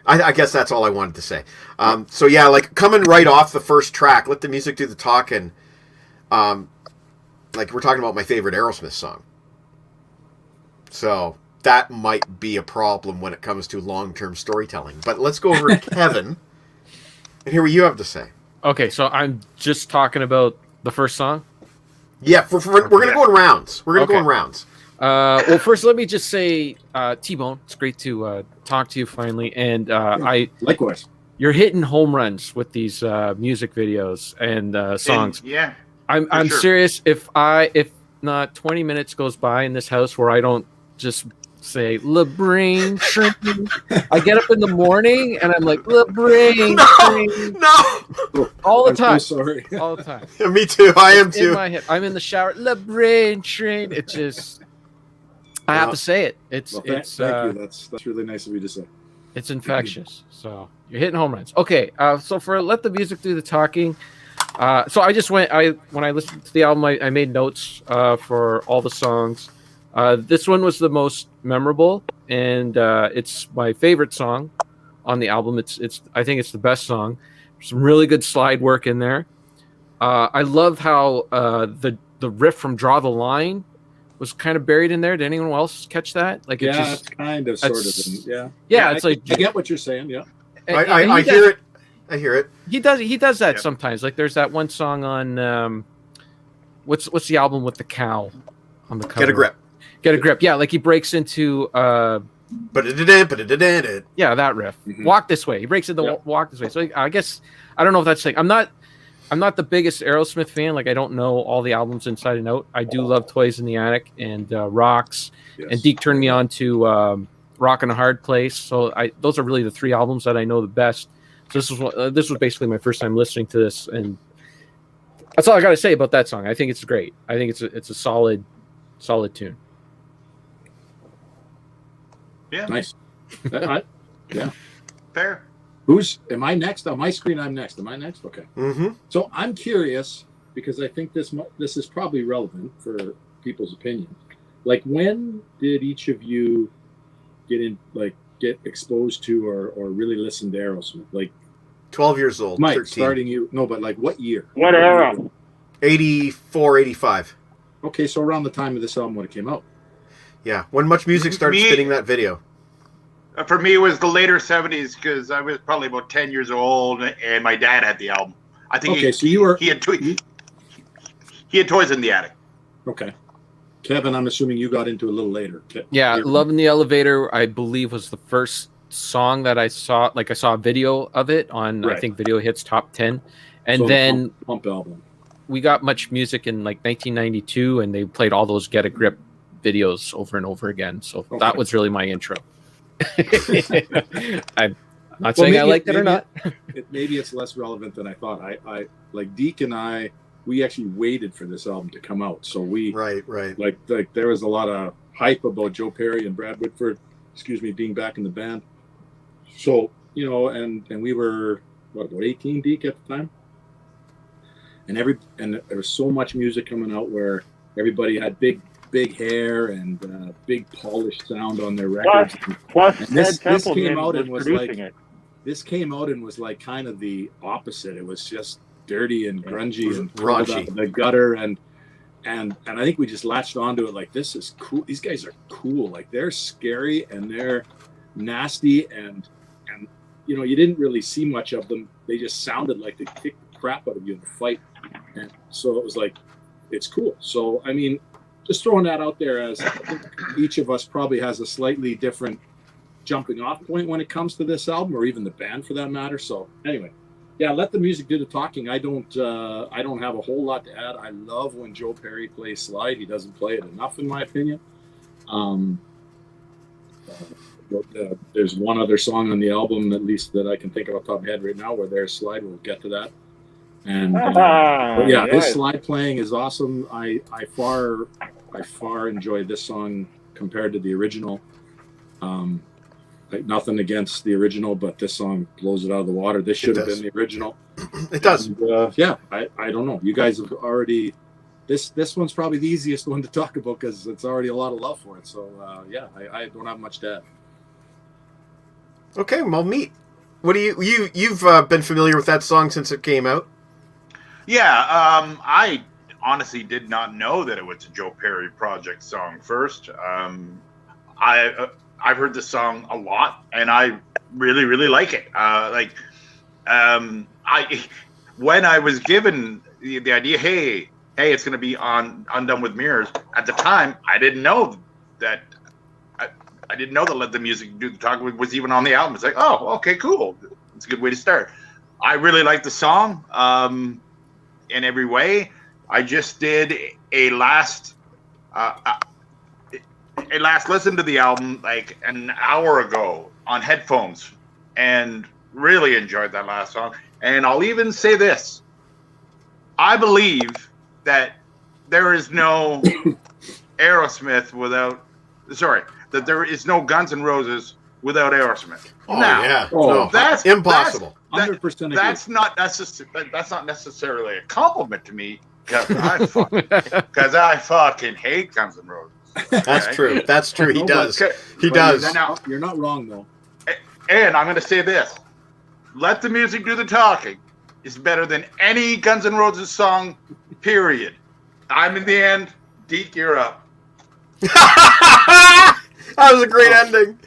I guess that's all I wanted to say. So yeah, like coming right off the first track, Let the Music Do the Talking. Like we're talking about my favorite Aerosmith song. So that might be a problem when it comes to long-term storytelling. But let's go over to Kevin and hear what you have to say. Okay, so I'm just talking about the first song? Yeah, we're going to go in rounds. We're going to go in rounds. Well, first, let me just say, T-Bone, it's great to talk to you finally. And likewise. You're hitting home runs with these music videos and songs. Yeah. I'm sure. serious. If not 20 minutes goes by in this house where I don't just say LeBrain shrinking, I get up in the morning and I'm like LeBrain shrinking. No, all the time. I'm so sorry. All the time. Yeah, me too. I am too. In my head. I'm in the shower. LeBrain shrinking. It just. I have to say it. Thank you. That's really nice of you to say. It's infectious. So you're hitting home runs. Okay. So for Let the Music Do the Talking. So I just when I listened to the album, I made notes for all the songs. This one was the most memorable, and it's my favorite song on the album. I think it's the best song. Some really good slide work in there. I love how the riff from Draw the Line was kind of buried in there. Did anyone else catch that? Like, it's kind of sort of. Yeah, it's like I get what you're saying. Yeah, I hear it. I hear it. He does that sometimes. Like there's that one song on what's the album with the cow on the cover? Get a grip. Yeah, like he breaks into yeah, that riff. Mm-hmm. Walk This Way. He breaks into Walk This Way. So I guess I don't know if that's like I'm not the biggest Aerosmith fan. Like I don't know all the albums inside and out. I do love Toys in the Attic and Rocks. Yes. And Deke turned me on to Rockin' a Hard Place. So those are really the three albums that I know the best. So this was basically my first time listening to this, and that's all I got to say about that song. I think it's great. I think it's a solid tune. Yeah. Nice. Yeah. Fair. Am I next? On my screen, I'm next. Am I next? Okay. Mm-hmm. So I'm curious because I think this is probably relevant for people's opinion. Like, when did each of you get exposed to or really listen to Aerosmith? Like 12 years old. Mike, 13. starting you. No, but like what year? What era? 84, 85. Okay, so around the time of this album when it came out. Yeah, when Much Music started spinning that video. For me, it was the later 70s because I was probably about 10 years old, and my dad had the album. I think he had Toys in the Attic. Okay. Kevin, I'm assuming you got into a little later. Yeah, Love in the Elevator, I believe, was the first song that I saw. Like I saw a video of it on, I think, Video Hits Top 10. And then Pump album. We got Much Music in like 1992, and they played all those Get a Grip videos over and over again. So that was really my intro. I'm not saying I liked it or not. Maybe it's less relevant than I thought. I like Deke and I. We actually waited for this album to come out, so we right. Like there was a lot of hype about Joe Perry and Brad Whitford, being back in the band. So and we were about 18 Deke at the time, and there was so much music coming out where everybody had big hair and big polished sound on their records. Plus and Ed this Templeman came out was and was producing like it. this came out and was like kind of the opposite. It was just dirty and grungy and Raunchy. pulled out of the gutter, and I think we just latched onto it like, this is cool. These guys are cool. Like, they're scary and they're nasty, and you know, you didn't really see much of them. They just sounded like they kicked the crap out of you in a fight, and so it was like, it's cool. So I mean, just throwing that out there, as I think each of us probably has a slightly different jumping off point when it comes to this album, or even the band for that matter. So anyway, yeah, let the music do the talking. I don't have a whole lot to add. I love when Joe Perry plays slide. He doesn't play it enough, in my opinion. There's one other song on the album, at least that I can think of off the top of my head right now, where there's slide. We'll get to that. And but yeah, his slide playing is awesome. I far enjoy this song compared to the original. Like, nothing against the original, but this song blows it out of the water. This should have been the original. It does. And, yeah, I don't know. You guys have already. This one's probably the easiest one to talk about because it's already a lot of love for it. So yeah, I don't have much to add. Okay, well, meet. What do you've been familiar with that song since it came out? Yeah, I honestly did not know that it was a Joe Perry project song first. I've heard this song a lot, and I really, really like it. When I was given the idea, hey, it's going to be on Undone with Mirrors. At the time, I didn't know that. I didn't know that Let the Music Do the Talking was even on the album. It's like, oh, okay, cool. It's a good way to start. I really like the song in every way. I just did a last listen to the album like an hour ago on headphones, and really enjoyed that last song. And I'll even say this: I believe that there is no Aerosmith without. Sorry, that there is no Guns N' Roses without Aerosmith. Oh now, yeah, no, that's impossible. 100%. That's not necessarily a compliment to me, because I fucking hate Guns N' Roses. That's true. That's true. He does. He But does. You're not wrong though. And I'm going to say this: Let the Music Do the Talking is better than any Guns N' Roses song, period. I'm in the end. Deke, you're up. That was a great ending.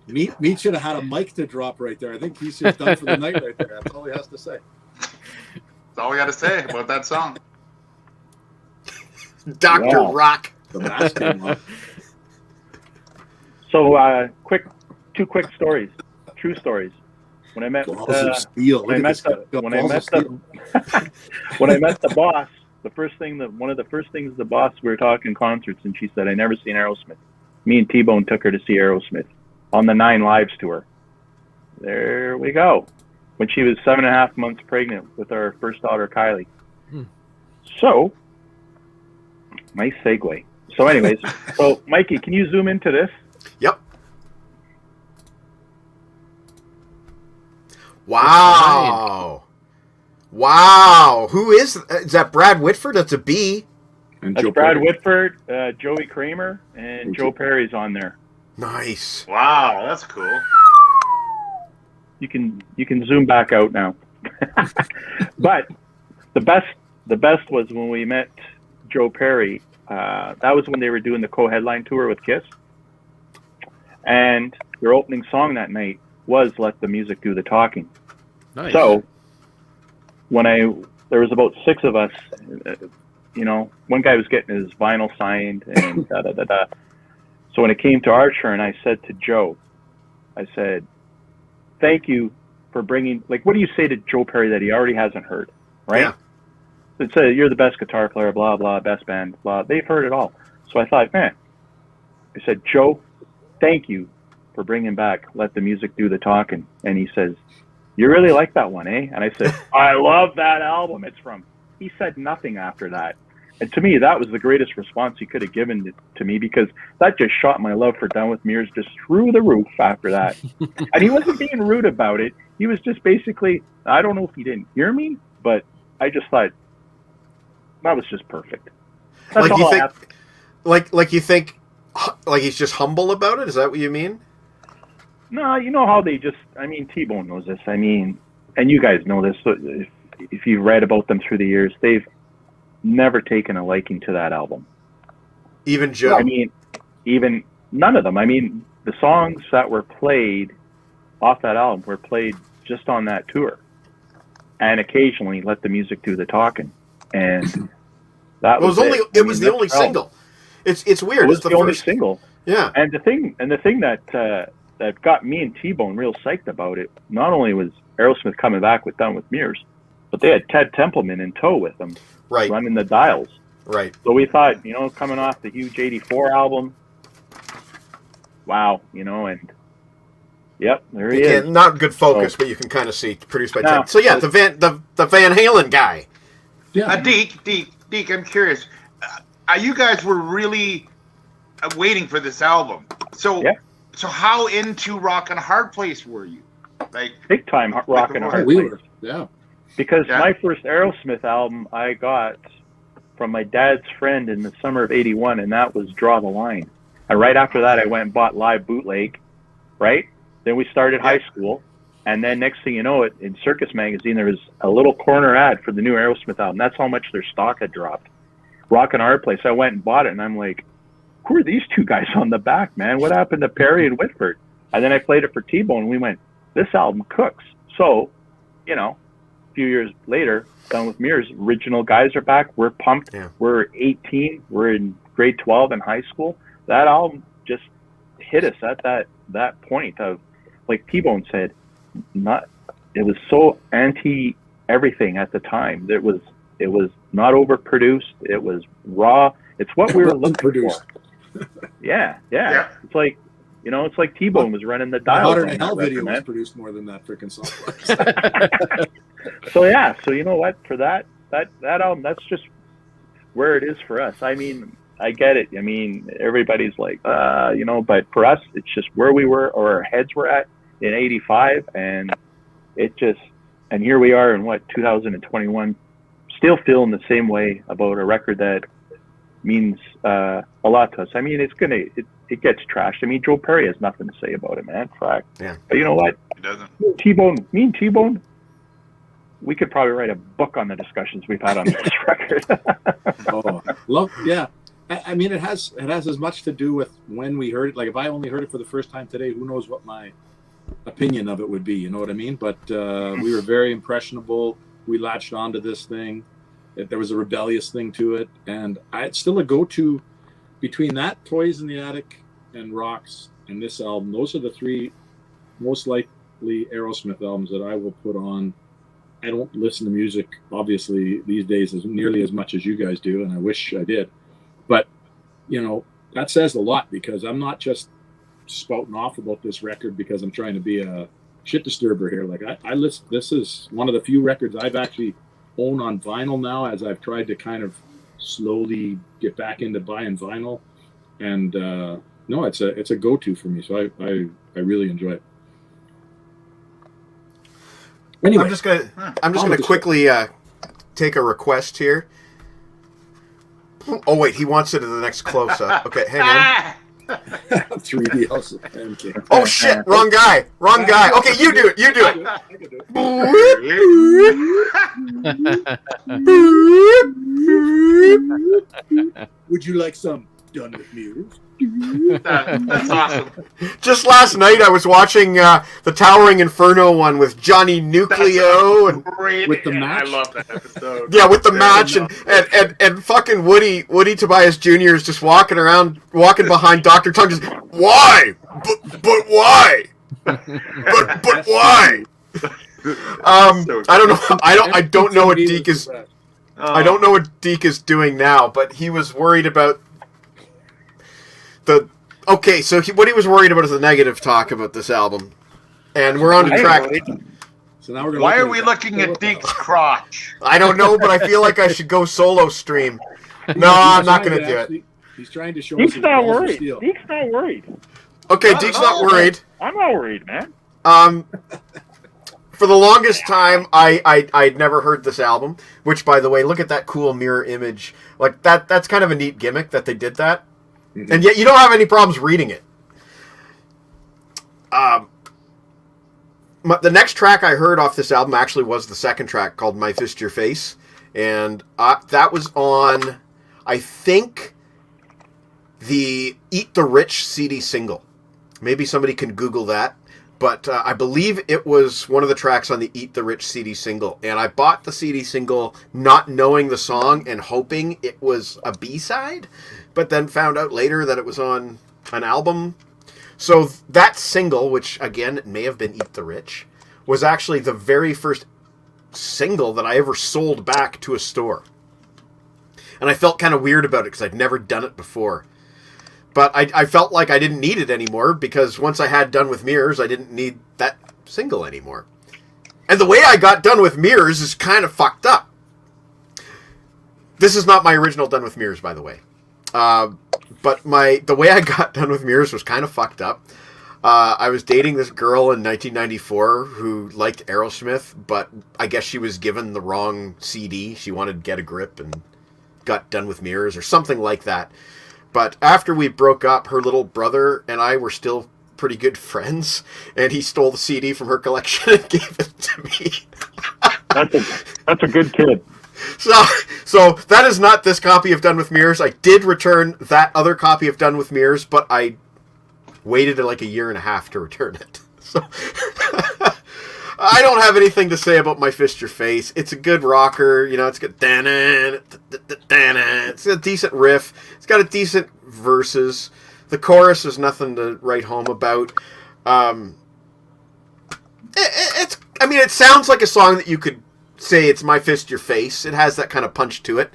Meat should have had a mic to drop right there. I think he's just done for the night right there. That's all he has to say. That's all we got to say about that song. Dr. Wow. Rock. The mask came off. So, two quick stories, true stories. When I met Balls of steel. when I met the boss, one of the first things the boss, we were talking concerts, and she said, "I never seen Aerosmith." Me and T-Bone took her to see Aerosmith on the 9 Lives tour. There we go. When she was 7.5 months pregnant with our first daughter, Kylie. So, nice segue. So anyways, so Mikey, can you zoom into this? Yep. Wow. Wow. Who is that? Brad Whitford? That's a B. And That's Joe Brad Perry. Whitford, Joey Kramer, and Joe Perry's on there. Nice. Wow, that's cool. You can zoom back out now. But the best was when we met Joe Perry. That was when they were doing the co-headline tour with Kiss, and their opening song that night was "Let the Music Do the Talking." Nice. So there was about 6 of us. One guy was getting his vinyl signed and da da da da. So when it came to our turn, I said to Joe, I said, "Thank you for bringing, like, what do you say to Joe Perry that he already hasn't heard, right?" Yeah. It said, "You're the best guitar player, blah, blah, best band, blah." They've heard it all. So I thought, man, I said, "Joe, thank you for bringing back Let the Music Do the Talking." And he says, "You really like that one, eh?" And I said, "I love that album it's from." He said nothing after that. And to me, that was the greatest response he could have given to me, because that just shot my love for Down With Mirrors just through the roof after that. And he wasn't being rude about it. He was just basically, I don't know if he didn't hear me, but I just thought that was just perfect. That's Like all you I think, have. like you think, like he's just humble about it? Is that what you mean? No, you know how they just, I mean, T-Bone knows this. I mean, and you guys know this, so if you've read about them through the years, they've never taken a liking to that album. Even Joe. I mean, even none of them. I mean, the songs that were played off that album were played just on that tour, and occasionally let the music do the talking. And that it was was only it. it was the only single. It's weird. It was It's the only first single. Yeah. And the thing that got me and T-Bone real psyched about it, not only was Aerosmith coming back with Down With Mirrors, but they had Ted Templeman in tow with them, Right. running the dials. Right. So we thought, you know, coming off the huge '84 album, wow, you know, and yep, there he is. Not good focus, but you can kind of see produced by No. Ted. So yeah, the Van Halen guy. Yeah. Deke, I'm curious. You guys were really waiting for this album. So, Yeah. so how into Rock and a Hard Place were you? Like, Big time rock and a hard we place. were. Yeah. Because Yeah. my first Aerosmith album I got from my dad's friend in the summer of '81, and that was Draw the Line. And right after that, I went and bought Live Bootleg, right? Then we started high school, and then next thing you know, in Circus Magazine, there was a little corner ad for the new Aerosmith album. That's how much their stock had dropped. Rock and Hard Place, I went and bought it, and I'm like, who are these two guys on the back, man? What happened to Perry and Whitford? And then I played it for T-Bone, and we went, this album cooks. So, you know, a few years later, Down With Mirrors, original guys are back. We're pumped. Yeah. We're 18. We're in grade 12 in high school. That album just hit us at that point of, like T-Bone said, it was so anti everything at the time. It was not overproduced. It was raw. It's what we were looking Produced. for. Yeah. Yeah. It's like, you know, it's like T-Bone was running the The dials. Hotter on Than that Hell record, video was man. produced more than that freaking song. So yeah, so you know what? For that album, that's just where it is for us. I mean, I get it. I mean, everybody's like, you know, but for us, it's just where we were, or our heads were at in '85, and it just, and here we are in 2021, still feeling the same way about a record that means a lot to us. I mean, it gets trashed. I mean, Joe Perry has nothing to say about it, man. Fact. Yeah. But you know what? it doesn't. Me and T-Bone, we could probably write a book on the discussions we've had on this record. Oh, love, yeah. I mean, it has as much to do with when we heard it. Like, if I only heard it for the first time today, who knows what my opinion of it would be? You know what I mean? But we were very impressionable. We latched onto this thing. There was a rebellious thing to it, and it's still a go-to between that, Toys in the Attic, and Rocks, and this album. Those are the three most likely Aerosmith albums that I will put on. I don't listen to music, obviously, these days as nearly as much as you guys do, and I wish I did. But, you know, that says a lot, because I'm not just spouting off about this record because I'm trying to be a shit disturber here. Like, I listen. This is one of the few records I've actually owned on vinyl now, as I've tried to kind of slowly get back into buying vinyl. And no, it's a go-to for me. So I really enjoy it. Anyway, I'm just gonna quickly take a request here. Oh wait, he wants it in the next close-up. Okay, hang on. 3D also. Okay. Oh shit, wrong guy. Okay, you do it. I can do it. Would you like some Done With Mirrors? That's awesome. Just last night I was watching the Towering Inferno one with Johnny Nucleo and Great. With the match? I love that episode. yeah, with the Very match enough. and fucking Woody Tobias Jr. is just walking behind Dr. Tongue just why? But why? but why? I don't know. I don't know what Deke is. I don't know what Deke is doing now, but he was worried about the. Okay, so what he was worried about is the negative talk about this album, and we're on the track. So now we're gonna Why are we looking at Deke's crotch? I don't know, but I feel like I should go solo stream. No, I'm not going to do it. He's trying to show us Deke's his not balls of worried. steel. Deke's not worried. Okay, Deke's not worried. I'm not worried, man. For the longest time, I'd never heard this album. Which, by the way, look at that cool mirror image. Like that's kind of a neat gimmick that they did that. Mm-hmm. And yet you don't have any problems reading it. The next track I heard off this album actually was the second track called "My Fist Your Face," and that was on, I think, the Eat the Rich CD single. Maybe somebody can Google that. But I believe it was one of the tracks on the Eat the Rich CD single. And I bought the CD single not knowing the song and hoping it was a B-side, but then found out later that it was on an album. So that single, which again, it may have been Eat the Rich, was actually the very first single that I ever sold back to a store. And I felt kind of weird about it because I'd never done it before. But I felt like I didn't need it anymore because once I had Done With Mirrors, I didn't need that single anymore. And the way I got Done With Mirrors is kind of fucked up. This is not my original Done With Mirrors, by the way. But the way I got Done With Mirrors was kind of fucked up. I was dating this girl in 1994 who liked Aerosmith, but I guess she was given the wrong CD. She wanted to Get a Grip and got Done With Mirrors or something like that. But after we broke up, her little brother and I were still pretty good friends, and he stole the CD from her collection and gave it to me. That's a good kid. So that is not this copy of Done With Mirrors. I did return that other copy of Done With Mirrors, but I waited like a year and a half to return it. So I don't have anything to say about My Fist Your Face. It's a good rocker, it's got it's a decent riff. It's got a decent verses. The chorus is nothing to write home about. It sounds like a song that you could say it's My Fist Your Face. It has that kind of punch to it.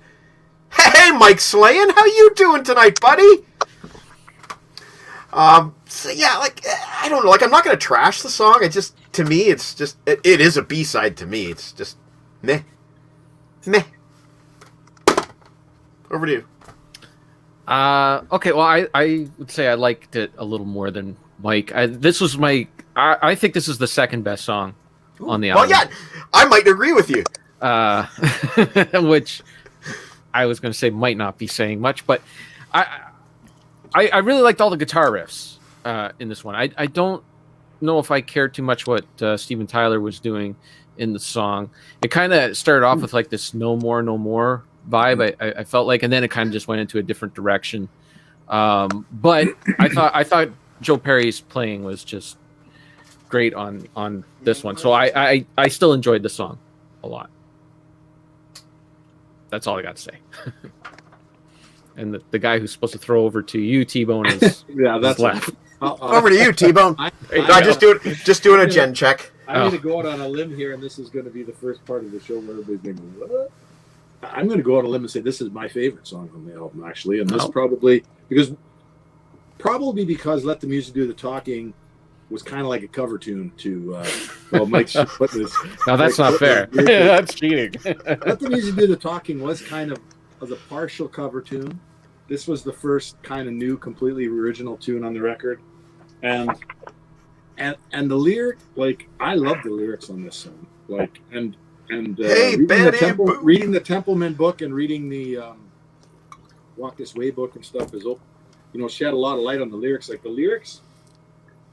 Hey, Mike Slayan, how you doing tonight, buddy? So yeah, I don't know, I'm not gonna trash the song. To me, it's just it is a B-side to me. It's just meh. Over to you. Okay, well, I would say I liked it a little more than Mike. I think this is the second best song on the album. Well, yeah, I might agree with you. Which I was going to say might not be saying much, but I really liked all the guitar riffs in this one. I don't know if I cared too much what Steven Tyler was doing in the song. It kind of started off with like this no more vibe. I felt like, and then it kind of just went into a different direction. But I thought Joe Perry's playing was just great on this one. So I still enjoyed the song a lot. That's all I got to say. And the guy who's supposed to throw over to you, T-Bone, is that's left. Over to you, T-Bone. Just doing a gen check. I'm going to go out on a limb here, and this is going to be the first part of the show where everybody's thinking, what? I'm going to go out on a limb and say this is my favorite song from the album, actually. And this probably because Let the Music Do the Talking was kind of like a cover tune to Mike's putting this. No, that's not fair. That's cheating. Let the Music Do the Talking was kind of a partial cover tune. This was the first kind of new, completely original tune on the record. And the lyric, I love the lyrics on this song. Hey, reading the Templeman book and reading the Walk This Way book and stuff shed a lot of light on the lyrics. The lyrics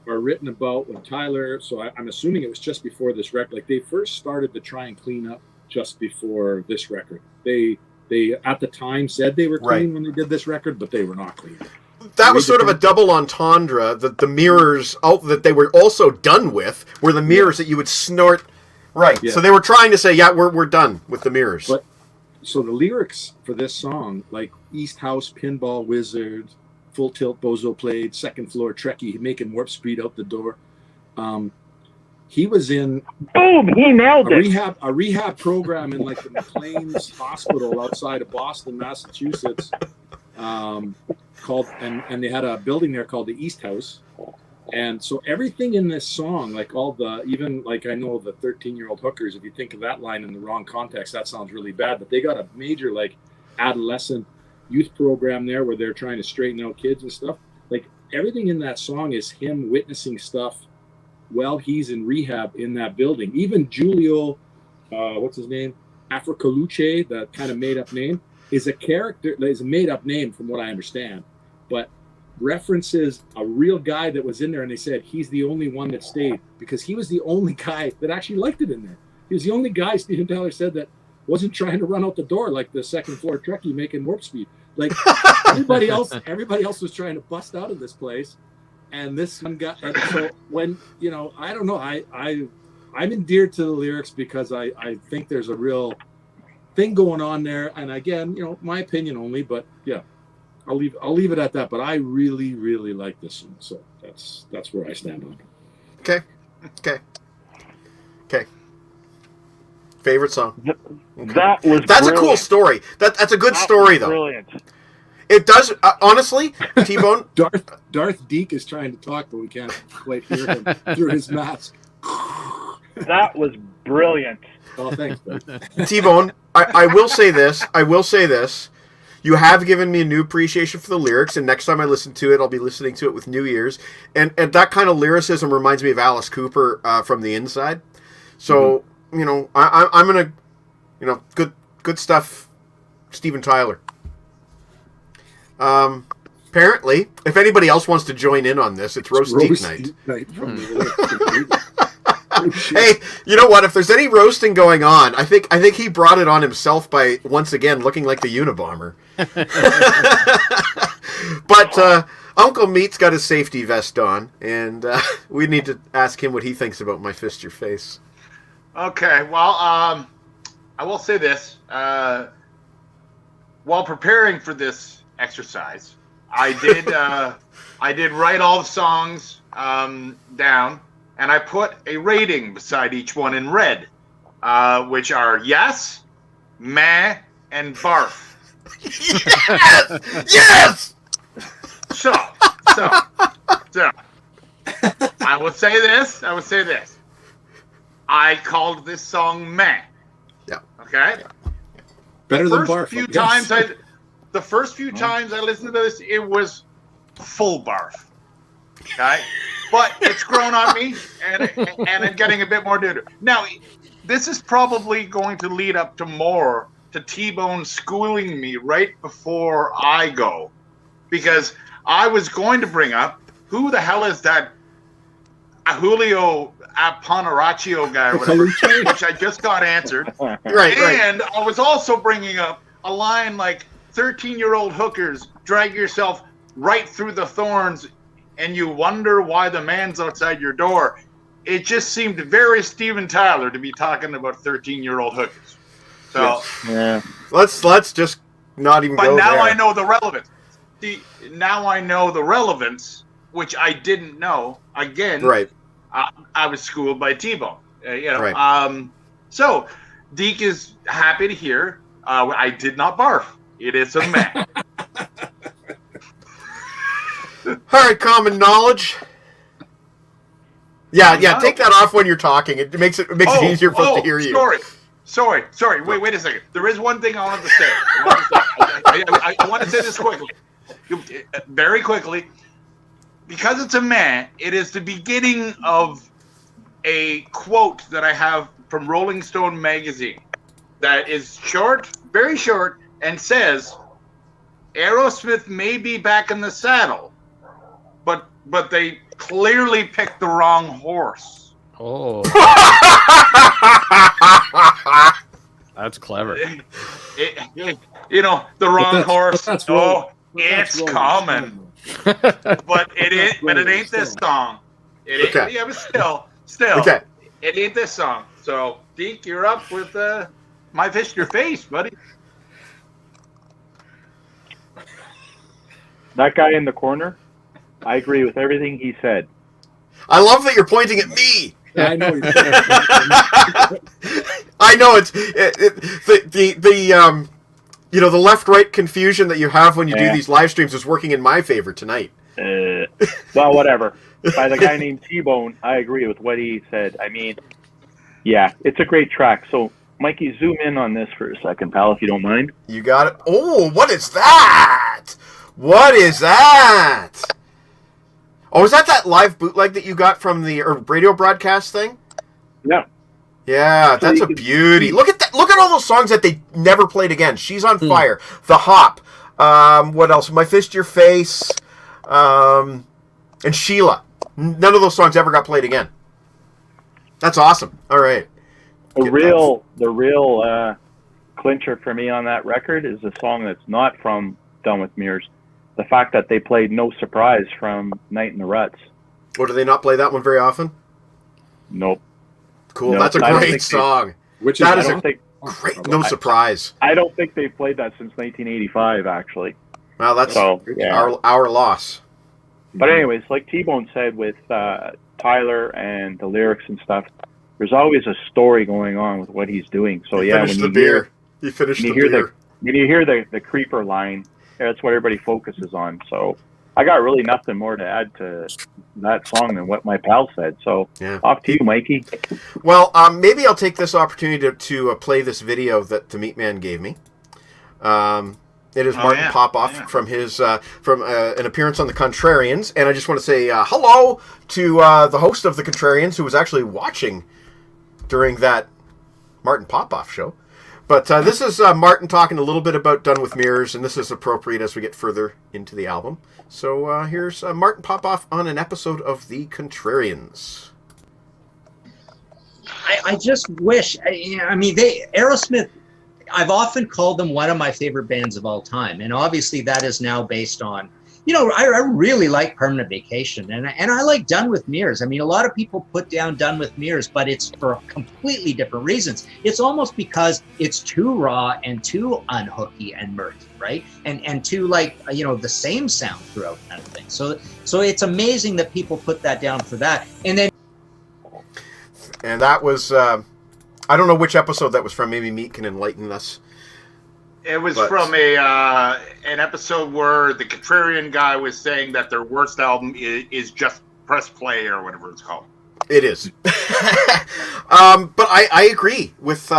are written about when Tyler, so I'm assuming it was just before this record. They first started to try and clean up just before this record. They at the time said they were clean when they did this record, but they were not clean. That was sort of a double entendre, that the mirrors that they were also done with were the mirrors that you would snort. Right. Yeah. So they were trying to say, yeah, we're done with the mirrors. But so the lyrics for this song, like East House, Pinball Wizard, Full Tilt Bozo Played, Second Floor Trekkie, making warp speed out the door. He was in boom. He nailed it. A rehab program in the McLean's Hospital outside of Boston, Massachusetts. Called and they had a building there called the East House. And so everything in this song, I know the 13-year-old hookers, if you think of that line in the wrong context, that sounds really bad. But they got a major adolescent youth program there where they're trying to straighten out kids and stuff. Like everything in that song is him witnessing stuff while he's in rehab in that building. Even Giulio, what's his name? Africaluce, that kind of made up name, is a character, is a made up name from what I understand, but references a real guy that was in there, and they said he's the only one that stayed because he was the only guy that actually liked it in there. He was the only guy, Steven Tyler said, that wasn't trying to run out the door like the second floor Trekkie making warp speed. Like everybody else was trying to bust out of this place, and this one got. And so when I don't know, I'm endeared to the lyrics because I think there's a real thing going on there. And again, my opinion only, but yeah, I'll leave it at that. But I really, really like this song, so that's where I stand on it. Okay. Favorite song? That's a cool story. That's a good story, though. Brilliant. It does, honestly, T-Bone. Darth Deke is trying to talk, but we can't quite hear him through his mask. That was brilliant. Oh, thanks, buddy. T-Bone, I will say this. You have given me a new appreciation for the lyrics, and next time I listen to it, I'll be listening to it with new ears. And that kind of lyricism reminds me of Alice Cooper from The Inside. So, I'm going to, good stuff, Steven Tyler. Apparently, if anybody else wants to join in on this, it's Roast Geek Night. Hey, you know what? If there's any roasting going on, I think he brought it on himself by once again looking like the Unabomber. But Uncle Meat's got his safety vest on, and we need to ask him what he thinks about My Fist Your Face. Okay, well, I will say this. While preparing for this exercise, I did write all the songs down, and I put a rating beside each one in red, which are yes, meh, and barf. Yes! So, I would say this. I called this song meh. Yeah. Okay? Better than barf. The first few times I listened to this, it was full barf. Okay? But it's grown on me, and I'm getting a bit more doo-doo. Now, this is probably going to lead up to T-Bone schooling me right before I go. Because I was going to bring up, who the hell is that Julio Aponaraccio guy, or whatever, which I just got answered. Right. And I was also bringing up a line like, 13-year-old hookers, drag yourself right through the thorns, and you wonder why the man's outside your door. It just seemed very Steven Tyler to be talking about 13-year-old hookers. So, yeah. Let's just not even go there. But now I know the relevance. Now I know the relevance, which I didn't know. Again, right. I was schooled by T-Bone. Right. So, Deke is happy to hear I did not barf. It is a meh. All right, common knowledge. Yeah. Take that off when you're talking. It makes it easier for us to hear you. Sorry. Wait a second. There is one thing I wanted to say. I want to say this quickly, very quickly, because it's a meh. It is the beginning of a quote that I have from Rolling Stone magazine that is short, very short, and says, Aerosmith may be back in the saddle, but they clearly picked the wrong horse. Oh. That's clever. The wrong horse. It's coming. But it ain't this song. It ain't, okay. Yeah, but still. Okay. It ain't this song. So, Deke, you're up with My Fist Your Face, buddy. That guy in the corner, I agree with everything he said. I love that you're pointing at me. I know. I know it's the left-right confusion that you have when you do these live streams is working in my favor tonight. Well, whatever. By the guy named T-Bone, I agree with what he said. I mean, yeah, it's a great track. So Mikey, zoom in on this for a second, pal, if you don't mind. You got it. Oh, what is that? What is that? Oh, is that live bootleg that you got from the radio broadcast thing? Yeah. Yeah, So that's a beauty. Look at that! Look at all those songs that they never played again. She's on Fire, The Hop. What else? My Fist, Your Face, and Sheila. None of those songs ever got played again. That's awesome. All right. The real clincher for me on that record is a song that's not from Done with Mirrors. The fact that they played No Surprise from Night in the Ruts. Or do they not play that one very often? Nope. Cool. No, That's a great song. Which That is is a great No Surprise. I don't think they've played that since 1985, actually. Well, that's yeah. our loss. But anyways, like T-Bone said with Tyler and the lyrics and stuff, there's always a story going on with what he's doing. So He yeah, finished the beer. He finished the beer. When you hear the creeper line, that's what everybody focuses on. So I got really nothing more to add to that song than what my pal said. So off to you, Mikey. Well, maybe I'll take this opportunity to play this video that the Meat Man gave me. It is Martin Popoff from his from an appearance on the Contrarians, and I just want to say hello to the host of the Contrarians, who was actually watching during that Martin Popoff show. But this is Martin talking a little bit about Done with Mirrors, and this is appropriate as we get further into the album. So here's Martin Popoff on an episode of the Contrarians. I just wish, Aerosmith, I've often called them one of my favorite bands of all time. And obviously that is now based on, I really like Permanent Vacation and I like Done with Mirrors. I mean, a lot of people put down Done with Mirrors, but it's for completely different reasons. It's almost because it's too raw and too unhooky and murky, right? And too the same sound throughout kind of thing. So it's amazing that people put that down for that. And that was, I don't know which episode that was from. Maybe Meat can enlighten us. It was from an episode where the Contrarian guy was saying that their worst album is just Press Play or whatever it's called. It is. But I agree with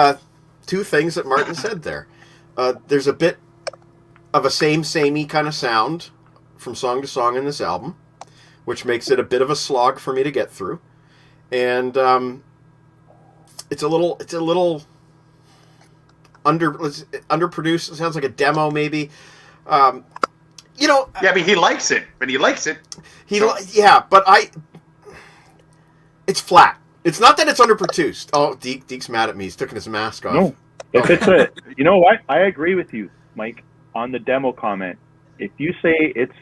two things that Martin said there. There's a bit of a samey kind of sound from song to song in this album, which makes it a bit of a slog for me to get through. And it's a little underproduced. It sounds like a demo, maybe. Yeah, but he likes it. But it's flat. It's not that it's underproduced. Oh, Deke's mad at me. He's taking his mask off. No, if it's you know what? I agree with you, Mike, on the demo comment. If you say it's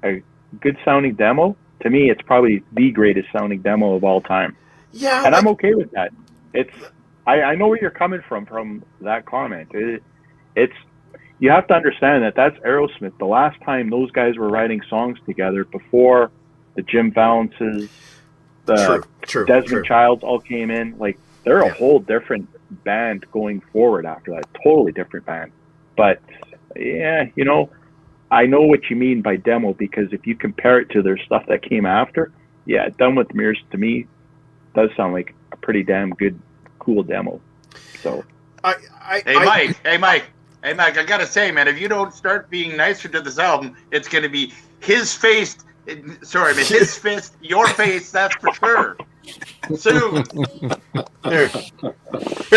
a good sounding demo, to me, it's probably the greatest sounding demo of all time. Yeah, and I'm okay with that. I know where you're coming from that comment. It's you have to understand that's Aerosmith. The last time those guys were writing songs together before the Jim Valances, the Desmond Childs all came in. Like they're a whole different band going forward after that. Totally different band. But yeah, I know what you mean by demo because if you compare it to their stuff that came after, yeah, Done with Mirrors to me does sound like a pretty damn good, cool demo. So, Mike, I gotta say, man, if you don't start being nicer to this album, it's gonna be his face. Sorry, man, his fist, your face. That's for sure. Soon. Here,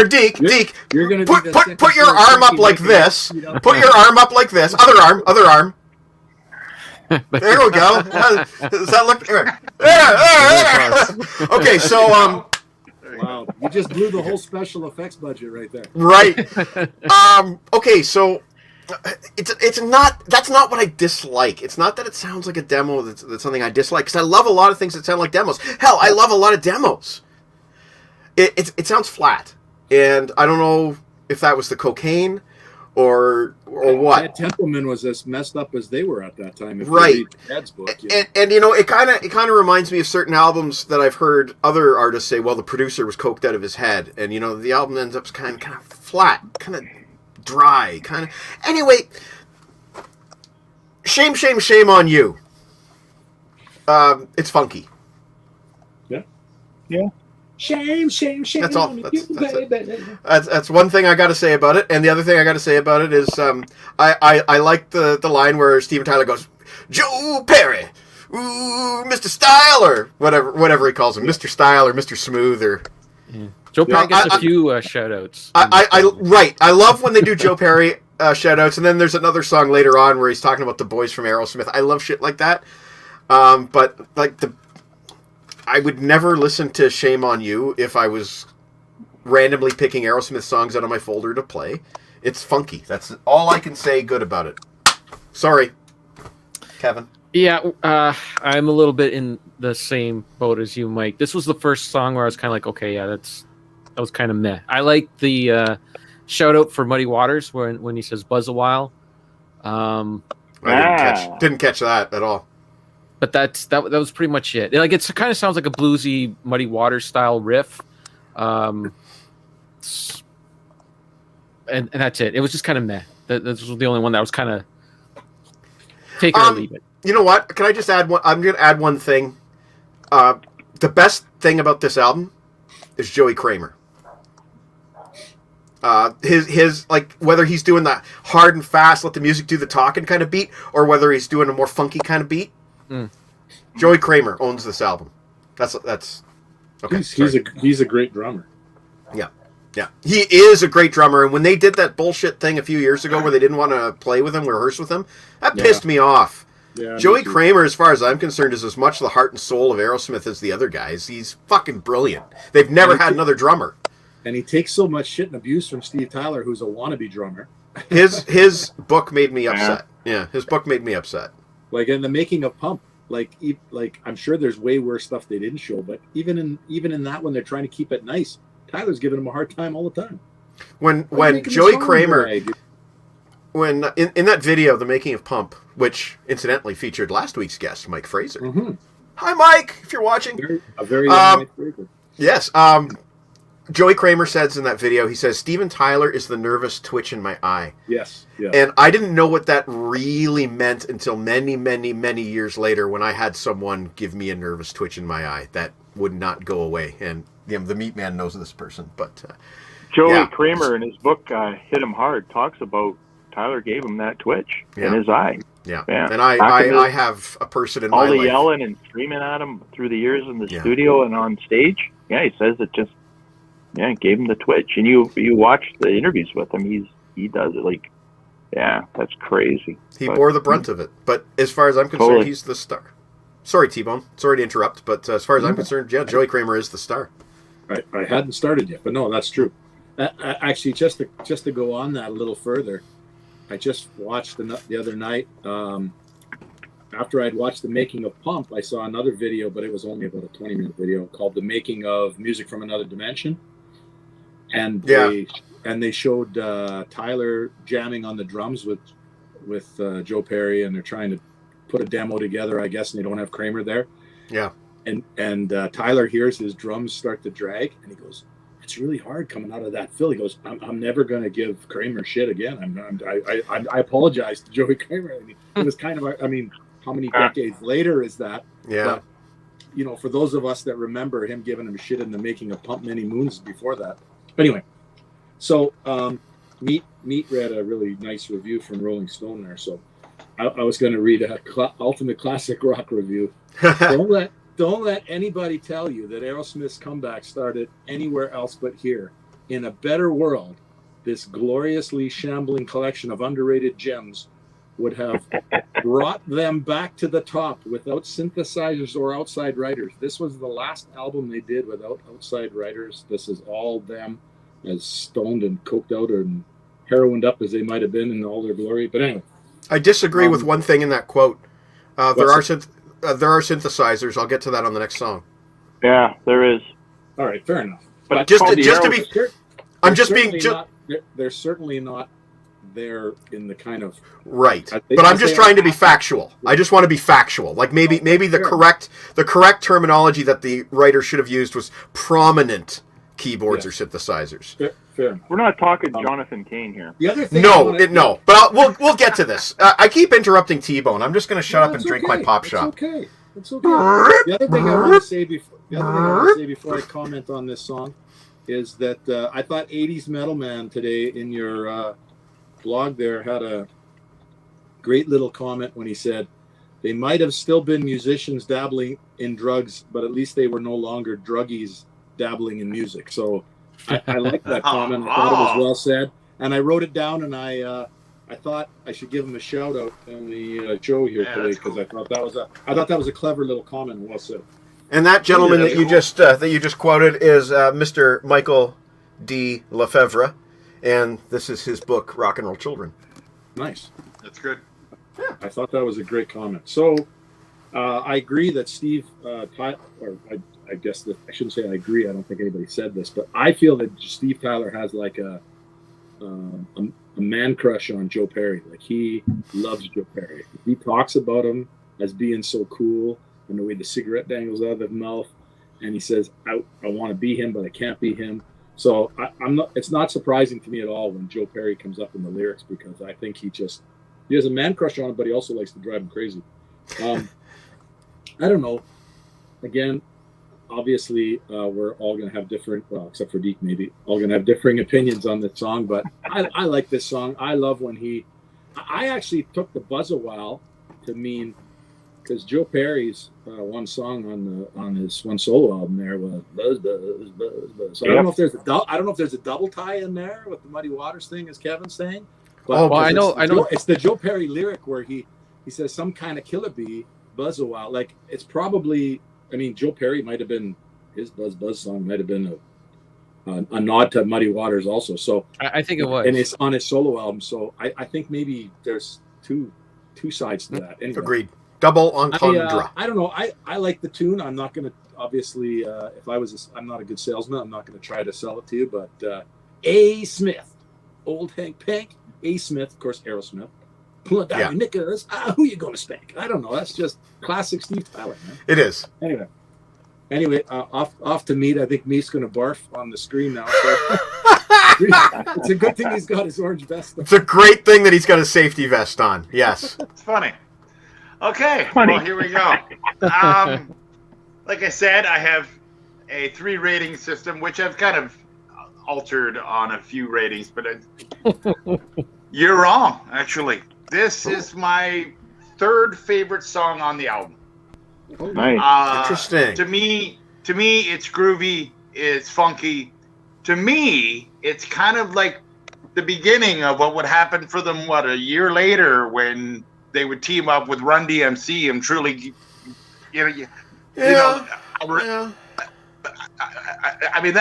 Deke. You're gonna put your arm up like this. Put your arm up like this. Other arm. There we go. Does that look? Okay, so wow, you just blew the whole special effects budget right there. Right. Okay, so it's not. That's not what I dislike. It's not that it sounds like a demo. That's something I dislike because I love a lot of things that sound like demos. Hell, I love a lot of demos. It sounds flat, and I don't know if that was the cocaine or what. Ted Templeman was as messed up as they were at that time. Right. Ted's book, yeah. And it kind of reminds me of certain albums that I've heard other artists say, well, the producer was coked out of his head, and the album ends up kind of flat, kind of dry, kind of. Anyway, shame on you. It's funky. Yeah. Shame That's all. on you, That's it. baby. That's one thing I got to say about it, and the other thing I got to say about it is I like the line where Steven Tyler goes, Joe Perry, ooh, Mr. Style, or whatever he calls him, Mr. Style or Mr. Smooth or. Joe Perry gets a few shout-outs. I love when they do Joe Perry shout-outs, and then there's another song later on where he's talking about the boys from Aerosmith. I love shit like that. But like I would never listen to Shame on You if I was randomly picking Aerosmith songs out of my folder to play. It's funky. That's all I can say good about it. Sorry, Kevin. Yeah, I'm a little bit in the same boat as you, Mike. This was the first song where I was kind of like, okay, yeah, that was kind of meh. I like the shout out for Muddy Waters when he says "buzz a while." I didn't catch that at all. But that was pretty much it. Like it kind of sounds like a bluesy Muddy Waters style riff, and that's it. It was just kind of meh. This was the only one that was kind of take it or leave it. You know what? Can I just add one? I'm going to add one thing. The best thing about this album is Joey Kramer. His like whether he's doing that hard and fast, let the music do the talking kind of beat, or whether he's doing a more funky kind of beat. Joey Kramer owns this album. That's okay. He's a great drummer. Yeah, he is a great drummer. And when they did that bullshit thing a few years ago where they didn't want to play with him, rehearse with him, that pissed me off. Yeah, Joey Kramer, as far as I'm concerned, is as much the heart and soul of Aerosmith as the other guys. He's fucking brilliant. They've never had another drummer. And he takes so much shit and abuse from Steve Tyler, who's a wannabe drummer. His book made me upset. Yeah, his book made me upset. Like in the making of Pump, like I'm sure there's way worse stuff they didn't show, but even in that one, they're trying to keep it nice. Tyler's giving him a hard time all the time. When Joey Kramer, when in that video, the making of Pump, which incidentally featured last week's guest, Mike Fraser. Mm-hmm. Hi, Mike, if you're watching. A very young Mike Fraser. Yes. Joey Kramer says in that video, he says, Steven Tyler is the nervous twitch in my eye. Yes. Yeah. And I didn't know what that really meant until many, many, many years later when I had someone give me a nervous twitch in my eye that would not go away. And the Meat Man knows this person. But Joey Kramer in his book, Hit 'Em Hard, talks about Tyler gave him that twitch in his eye. Yeah. And I have a person in my life. All the yelling and screaming at him through the years in the studio and on stage. Yeah, he says it just gave him the twitch. And you watch the interviews with him, he does it like, that's crazy. He bore the brunt of it. But as far as I'm concerned, he's the star. Sorry, T-Bone. Sorry to interrupt, but as far as I'm concerned, Joey Kramer is the star. I hadn't started yet, but no, that's true. Actually, just to go on that a little further, I just watched the other night. After I'd watched the making of Pump, I saw another video, but it was only about a 20-minute video called "The Making of Music from Another Dimension," and they showed Tyler jamming on the drums with Joe Perry, and they're trying to put a demo together, I guess, and they don't have Kramer there. Yeah. And Tyler hears his drums start to drag, and he goes, "It's really hard coming out of that fill." He goes, "I'm never going to give Kramer shit again. I apologize to Joey Kramer." I mean, it was kind of, I mean, how many decades later is that? Yeah. But, for those of us that remember him giving him shit in the making of Pump many moons before that. But anyway, so Meat read a really nice review from Rolling Stone there. So I was going to read a Ultimate Classic Rock review. Don't let anybody tell you that Aerosmith's comeback started anywhere else but here. In a better world, this gloriously shambling collection of underrated gems would have brought them back to the top without synthesizers or outside writers. This was the last album they did without outside writers. This is all them, as stoned and coked out and heroined up as they might have been in all their glory. But anyway. I disagree with one thing in that quote. There are synthesizers. I'll get to that on the next song. Yeah, there is. All right, fair enough. But just to be, I'm just being. They're certainly not there in the kind of right. But I'm just trying to be factual. I just want to be factual. Like maybe the correct terminology that the writer should have used was prominent keyboards or synthesizers. Fair enough. We're not talking Jonathan Cain here. The other thing, no. But we'll get to this. I keep interrupting T-Bone. I'm just going to shut up and drink my pop shop. It's okay. The other thing I want to say The other thing I want to say before I comment on this song is that I thought 80s Metal Man today in your blog there had a great little comment when he said, they might have still been musicians dabbling in drugs, but at least they were no longer druggies dabbling in music. So I like that comment. I thought it was well said. And I wrote it down, and I thought I should give him a shout out on the show here today because I thought that was a clever little comment and well said. And that gentleman that you just quoted is Mr. Michael D. Lefebvre, and this is his book, Rock and Roll Children. Nice. That's good. Yeah, I thought that was a great comment. So I agree that Steve Tyler, or I guess that I shouldn't say I agree. I don't think anybody said this, but I feel that Steve Tyler has like a man crush on Joe Perry. Like he loves Joe Perry. He talks about him as being so cool, and the way the cigarette dangles out of his mouth, and he says, "I want to be him, but I can't be him." So I'm not. It's not surprising to me at all when Joe Perry comes up in the lyrics because I think he has a man crush on him, but he also likes to drive him crazy. I don't know. Again, obviously, we're all going to have different, well, except for Deke, maybe, all going to have differing opinions on the song, but I like this song. I love when I actually took the Buzz a While to mean, because Joe Perry's one song on his one solo album there was Buzz, Buzz, Buzz, Buzz. So I don't know if there's a double tie in there with the Muddy Waters thing, as Kevin's saying. But I know. It's the Joe Perry lyric where he says some kind of killer bee buzz a while. Like it's probably. I mean, Joe Perry might have been his Buzz song might have been a nod to Muddy Waters also. So I think it was, and it's on his solo album. So I think maybe there's two sides to that. Anyway, agreed. Double entendre. I don't know. I like the tune. I'm not going to obviously. I'm not a good salesman. I'm not going to try to sell it to you. But A. Smith, old Hank Pank. A. Smith, of course, Aerosmith. Pull it down, Nicholas. Who you going to spank? I don't know. That's just classic Steve Tyler, man. It is. Anyway, off to Meat. I think Meat's going to barf on the screen now. So. It's a good thing he's got his orange vest on. It's a great thing that he's got a safety vest on. Yes. It's funny. Okay, well, here we go. Like I said, I have a 3 rating system, which I've kind of altered on a few ratings, but you're wrong, actually. This is my 3rd favorite song on the album. Nice. Interesting. To me, it's groovy, it's funky. To me, it's kind of like the beginning of what would happen for them, a year later when they would team up with Run DMC and truly, I mean,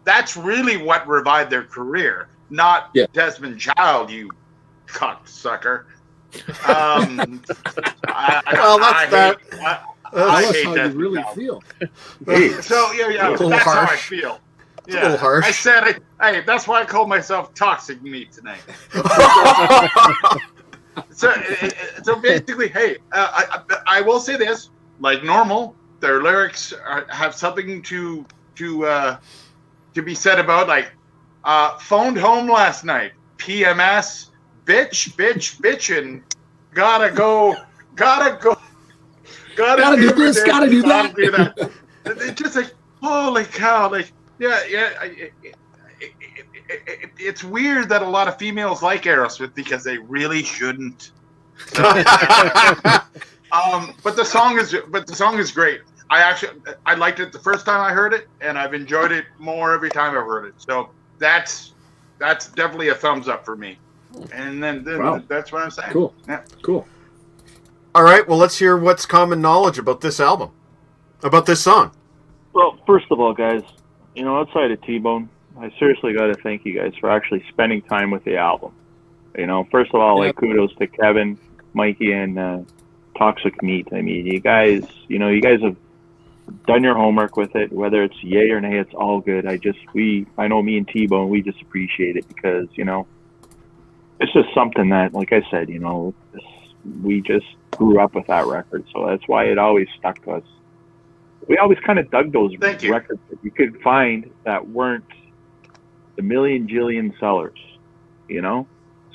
that's really what revived their career, not Desmond Child, you cocksucker. I hate how that. you really feel. So that's how I feel. It's a little harsh. I said, hey, that's why I call myself Toxic Meat tonight. So basically, hey, I will say this: like normal, their lyrics have something to be said about. Like, phoned home last night, PMS, bitchin', gotta do this, gotta do that. It's just like, holy cow, like, it's weird that a lot of females like Aerosmith because they really shouldn't. But the song is great. I liked it the first time I heard it, and I've enjoyed it more every time I've heard it. So that's definitely a thumbs up for me. And then that's what I'm saying. Cool. Yeah. Cool. All right, well, let's hear what's common knowledge about this album, about this song. Well, first of all, guys, outside of T-Bone, I seriously got to thank you guys for actually spending time with the album. First of all, kudos to Kevin, Mikey, and Toxic Meat. I mean, you guys have done your homework with it. Whether it's yay or nay, it's all good. I know me and T-Bone, we just appreciate it because, it's just something that, like I said, we just grew up with that record. So that's why it always stuck to us. We always kind of dug those records that you could find that weren't the million jillion sellers,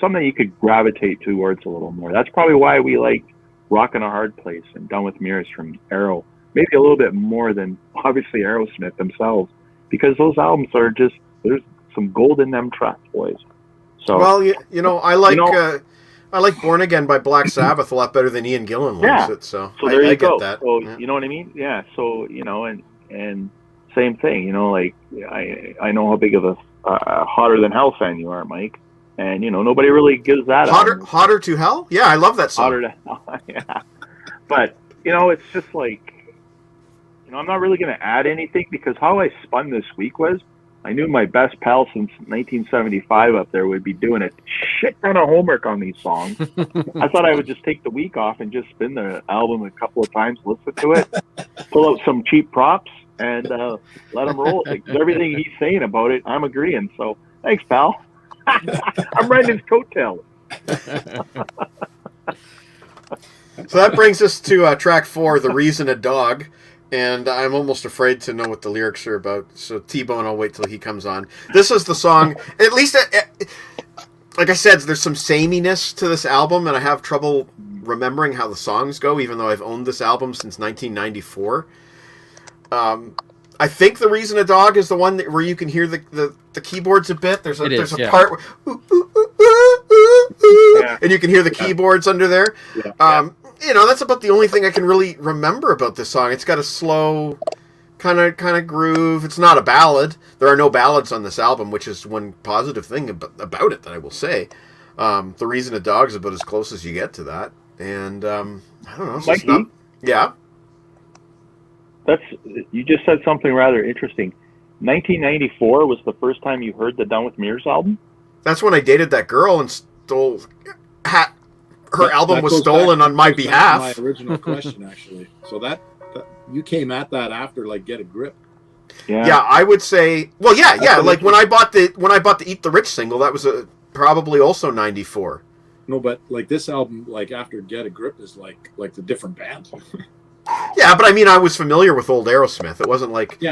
something you could gravitate towards a little more. That's probably why we like Rockin' a Hard Place and Done with Mirrors from Arrow, maybe a little bit more than obviously Aerosmith themselves, because those albums are just, there's some gold in them tracks, boys. So Well, I like Born Again by Black Sabbath a lot better than Ian Gillan likes it. So there you I go. get that. So Yeah. you know what I mean? Yeah. So and same thing. Like I know how big of a Hotter Than Hell fan you are, Mike, and nobody really gives that Hotter to Hell. Yeah, I love that song. Hotter Than Hell. Yeah. But it's just like I'm not really going to add anything, because how I spun this week was, I knew my best pal since 1975 up there would be doing a shit ton of homework on these songs. I thought I would just take the week off and just spin the album a couple of times, listen to it, pull out some cheap props, and let him roll. Like, everything he's saying about it, I'm agreeing. So thanks, pal. I'm riding his coattails. So that brings us to track 4, The Reason a Dog. And I'm almost afraid to know what the lyrics are about. So T-Bone, I'll wait till he comes on. This is the song. At least, like I said, there's some sameness to this album, and I have trouble remembering how the songs go, even though I've owned this album since 1994. I think The Reason a Dog is the one where you can hear the keyboards a bit. There's a part where, and you can hear the keyboards under there. Yeah. That's about the only thing I can really remember about this song. It's got a slow kind of groove. It's not a ballad. There are no ballads on this album, which is one positive thing about it that I will say. The Reason a Dog is about as close as you get to that. And I don't know. Mikey? Yeah. You just said something rather interesting. 1994 was the first time you heard the Done With Mirrors album? That's when I dated that girl and stole... Her album was stolen on my behalf. My original question, actually. So that you came at that after Get a Grip. Yeah, I would say. Well, yeah. Like when I bought the Eat the Rich single, that was probably also 94. No, but this album, after Get a Grip, is like the different band. Yeah, but I mean, I was familiar with old Aerosmith. It wasn't like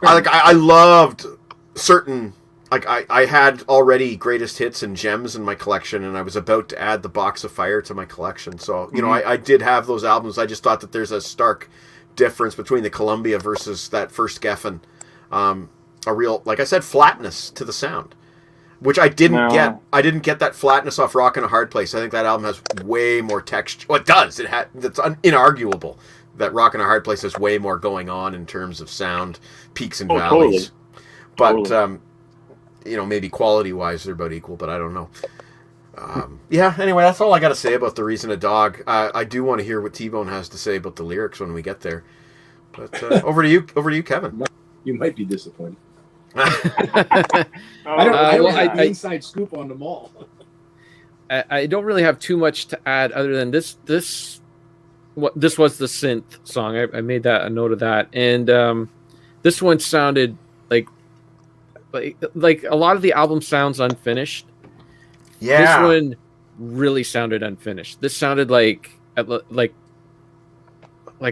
I loved certain. I had already greatest hits and gems in my collection, and I was about to add the Box of Fire to my collection. So, I did have those albums. I just thought that there's a stark difference between the Columbia versus that first Geffen. A real, like I said, flatness to the sound, which I didn't get. I didn't get that flatness off Rockin' a Hard Place. I think that album has way more texture. Well, it does. That's inarguable that Rockin' a Hard Place has way more going on in terms of sound, peaks and valleys. Totally. But, maybe quality-wise they're about equal, but I don't know. Anyway, that's all I got to say about The Reason a Dog. I do want to hear what T-Bone has to say about the lyrics when we get there. But over to you, Kevin. You might be disappointed. I don't have the inside scoop on them all. I don't really have too much to add other than this was the synth song. I made a note of that. And this one sounded like a lot of the album sounds unfinished. Yeah. This one really sounded unfinished. This sounded like a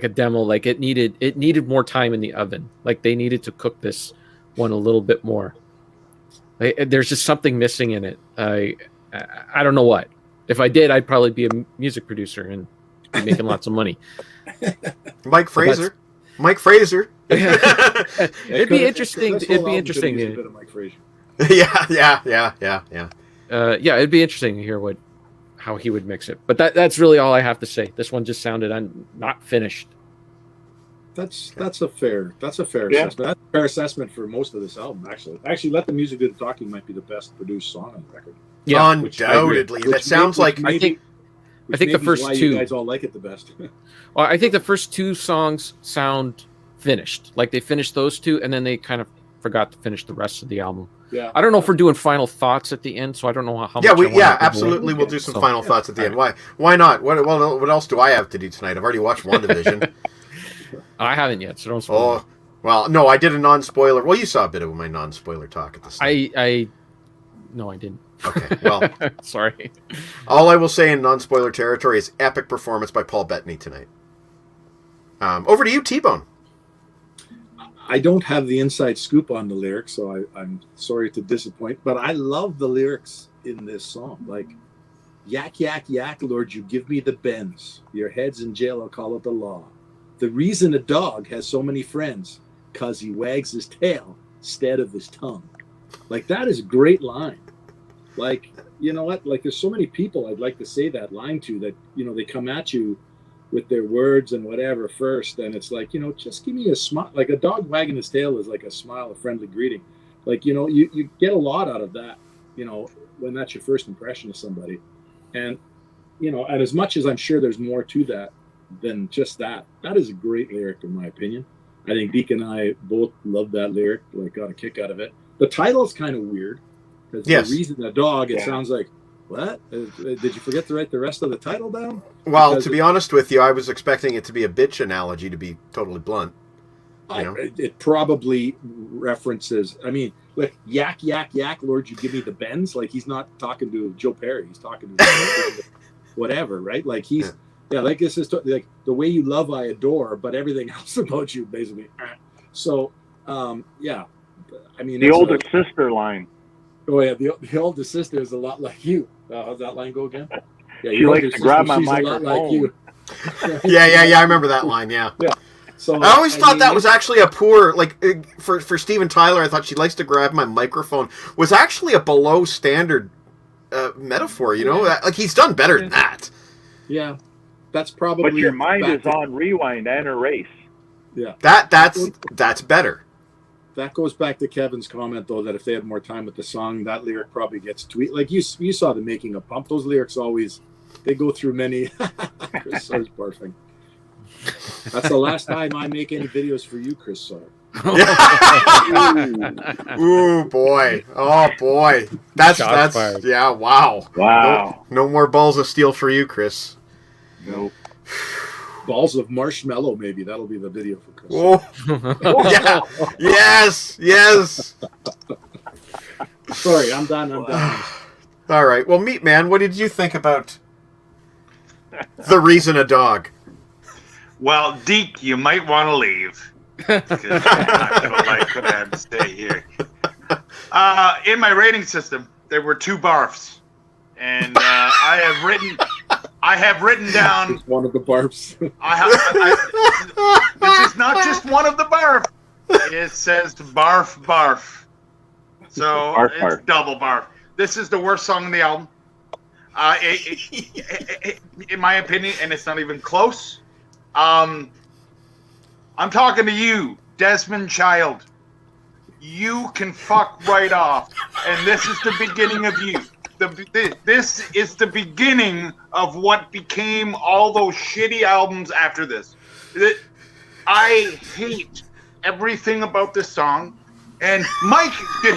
demo. Like it needed more time in the oven. Like they needed to cook this one a little bit more. There's just something missing in it. I don't know what. If I did, I'd probably be a music producer and be making lots of money. Mike Fraser. It'd be interesting. It'd be interesting. A bit of Mike Fraser. Yeah. It'd be interesting to hear how he would mix it. But that's really all I have to say. This one just sounded not finished. That's a fair assessment. That's a fair assessment for most of this album. Actually, Let the Music Do the Talking might be the best produced song on the record. Yeah, undoubtedly. That sounds like I think the first two. You guys all like it the best. Well, I think the first two songs sound finished. Like they finished those two, and then they kind of forgot to finish the rest of the album. Yeah. I don't know if we're doing final thoughts at the end, so I don't know how. Yeah, absolutely. We'll do some final thoughts at the end. Why not? What else do I have to do tonight? I've already watched WandaVision. I haven't yet, so don't spoil. Oh, well, no, I did a non-spoiler. Well, you saw a bit of my non-spoiler talk at the start. No, I didn't. Okay, well, sorry. All I will say in non-spoiler territory is epic performance by Paul Bettany tonight. Over to you, T-Bone. I don't have the inside scoop on the lyrics, so I'm sorry to disappoint, but I love the lyrics in this song. Like, yak, yak, yak, Lord, you give me the bends. Your head's in jail, I'll call it the law. The reason a dog has so many friends, 'cause he wags his tail instead of his tongue. Like, that is a great line. Like, you know what? Like, there's so many people I'd like to say that line to that, you know, they come at you with their words and whatever first. And it's like, you know, just give me a smile. Like, a dog wagging his tail is like a smile, a friendly greeting. Like, you know, you get a lot out of that, you know, when that's your first impression of somebody. And, you know, and as much as I'm sure there's more to that than just that, that is a great lyric in my opinion. I think Deke and I both love that lyric, like got a kick out of it. The title is kind of weird. Yes. The reason a dog, it sounds like, what? Did you forget to write the rest of the title down? Well, Because to be honest with you, I was expecting it to be a bitch analogy, to be totally blunt. You know? It probably references, I mean, like, yak, yak, yak, Lord, you give me the bends. Like, he's not talking to Joe Perry. He's talking to whatever, right? Like, he's, like, this is like the way you love, I adore, but everything else about you, basically. So, yeah. I mean, The older sister line. Oh, yeah. The older sister is a lot like you. How's that line go again? Yeah, She likes to grab my she's a lot microphone. like you. Yeah, I remember that line, yeah. Yeah. So I always thought mean, that was actually a poor, like, for Steven Tyler, I thought she likes to grab my microphone, was actually a below standard metaphor, you know? Like, he's done better than that. Yeah. That's probably. But your mind back is on rewind and erase. Yeah. That's better. That goes back to Kevin's comment, though, that if they had more time with the song, that lyric probably gets tweet. Like, you saw the making of Pump. Those lyrics always, they go through many. Chris Sar's barfing. That's the last time I make any videos for you, Chris Sar. Ooh, boy. Oh, boy. That's fired. yeah, wow. Wow. No more balls of steel for you, Chris. Nope. Balls of marshmallow, maybe. That'll be the video for Chris. Oh, yeah. Yes. Sorry, I'm done. All right. Well, Meat Man, what did you think about The Reason a Dog? Well, Deke, you might want to leave. Because I don't like what I have to say here. In my rating system, there were 2 barfs. And I have written down. It's one of the barfs. This is not just one of the barf. It says barf barf. So Barf, it's barf. double barf. This is the worst song on the album. In my opinion, and it's not even close. I'm talking to you, Desmond Child. You can fuck right off, and this is the beginning of you. This is the beginning of what became all those shitty albums after this. I hate everything about this song, and Mike should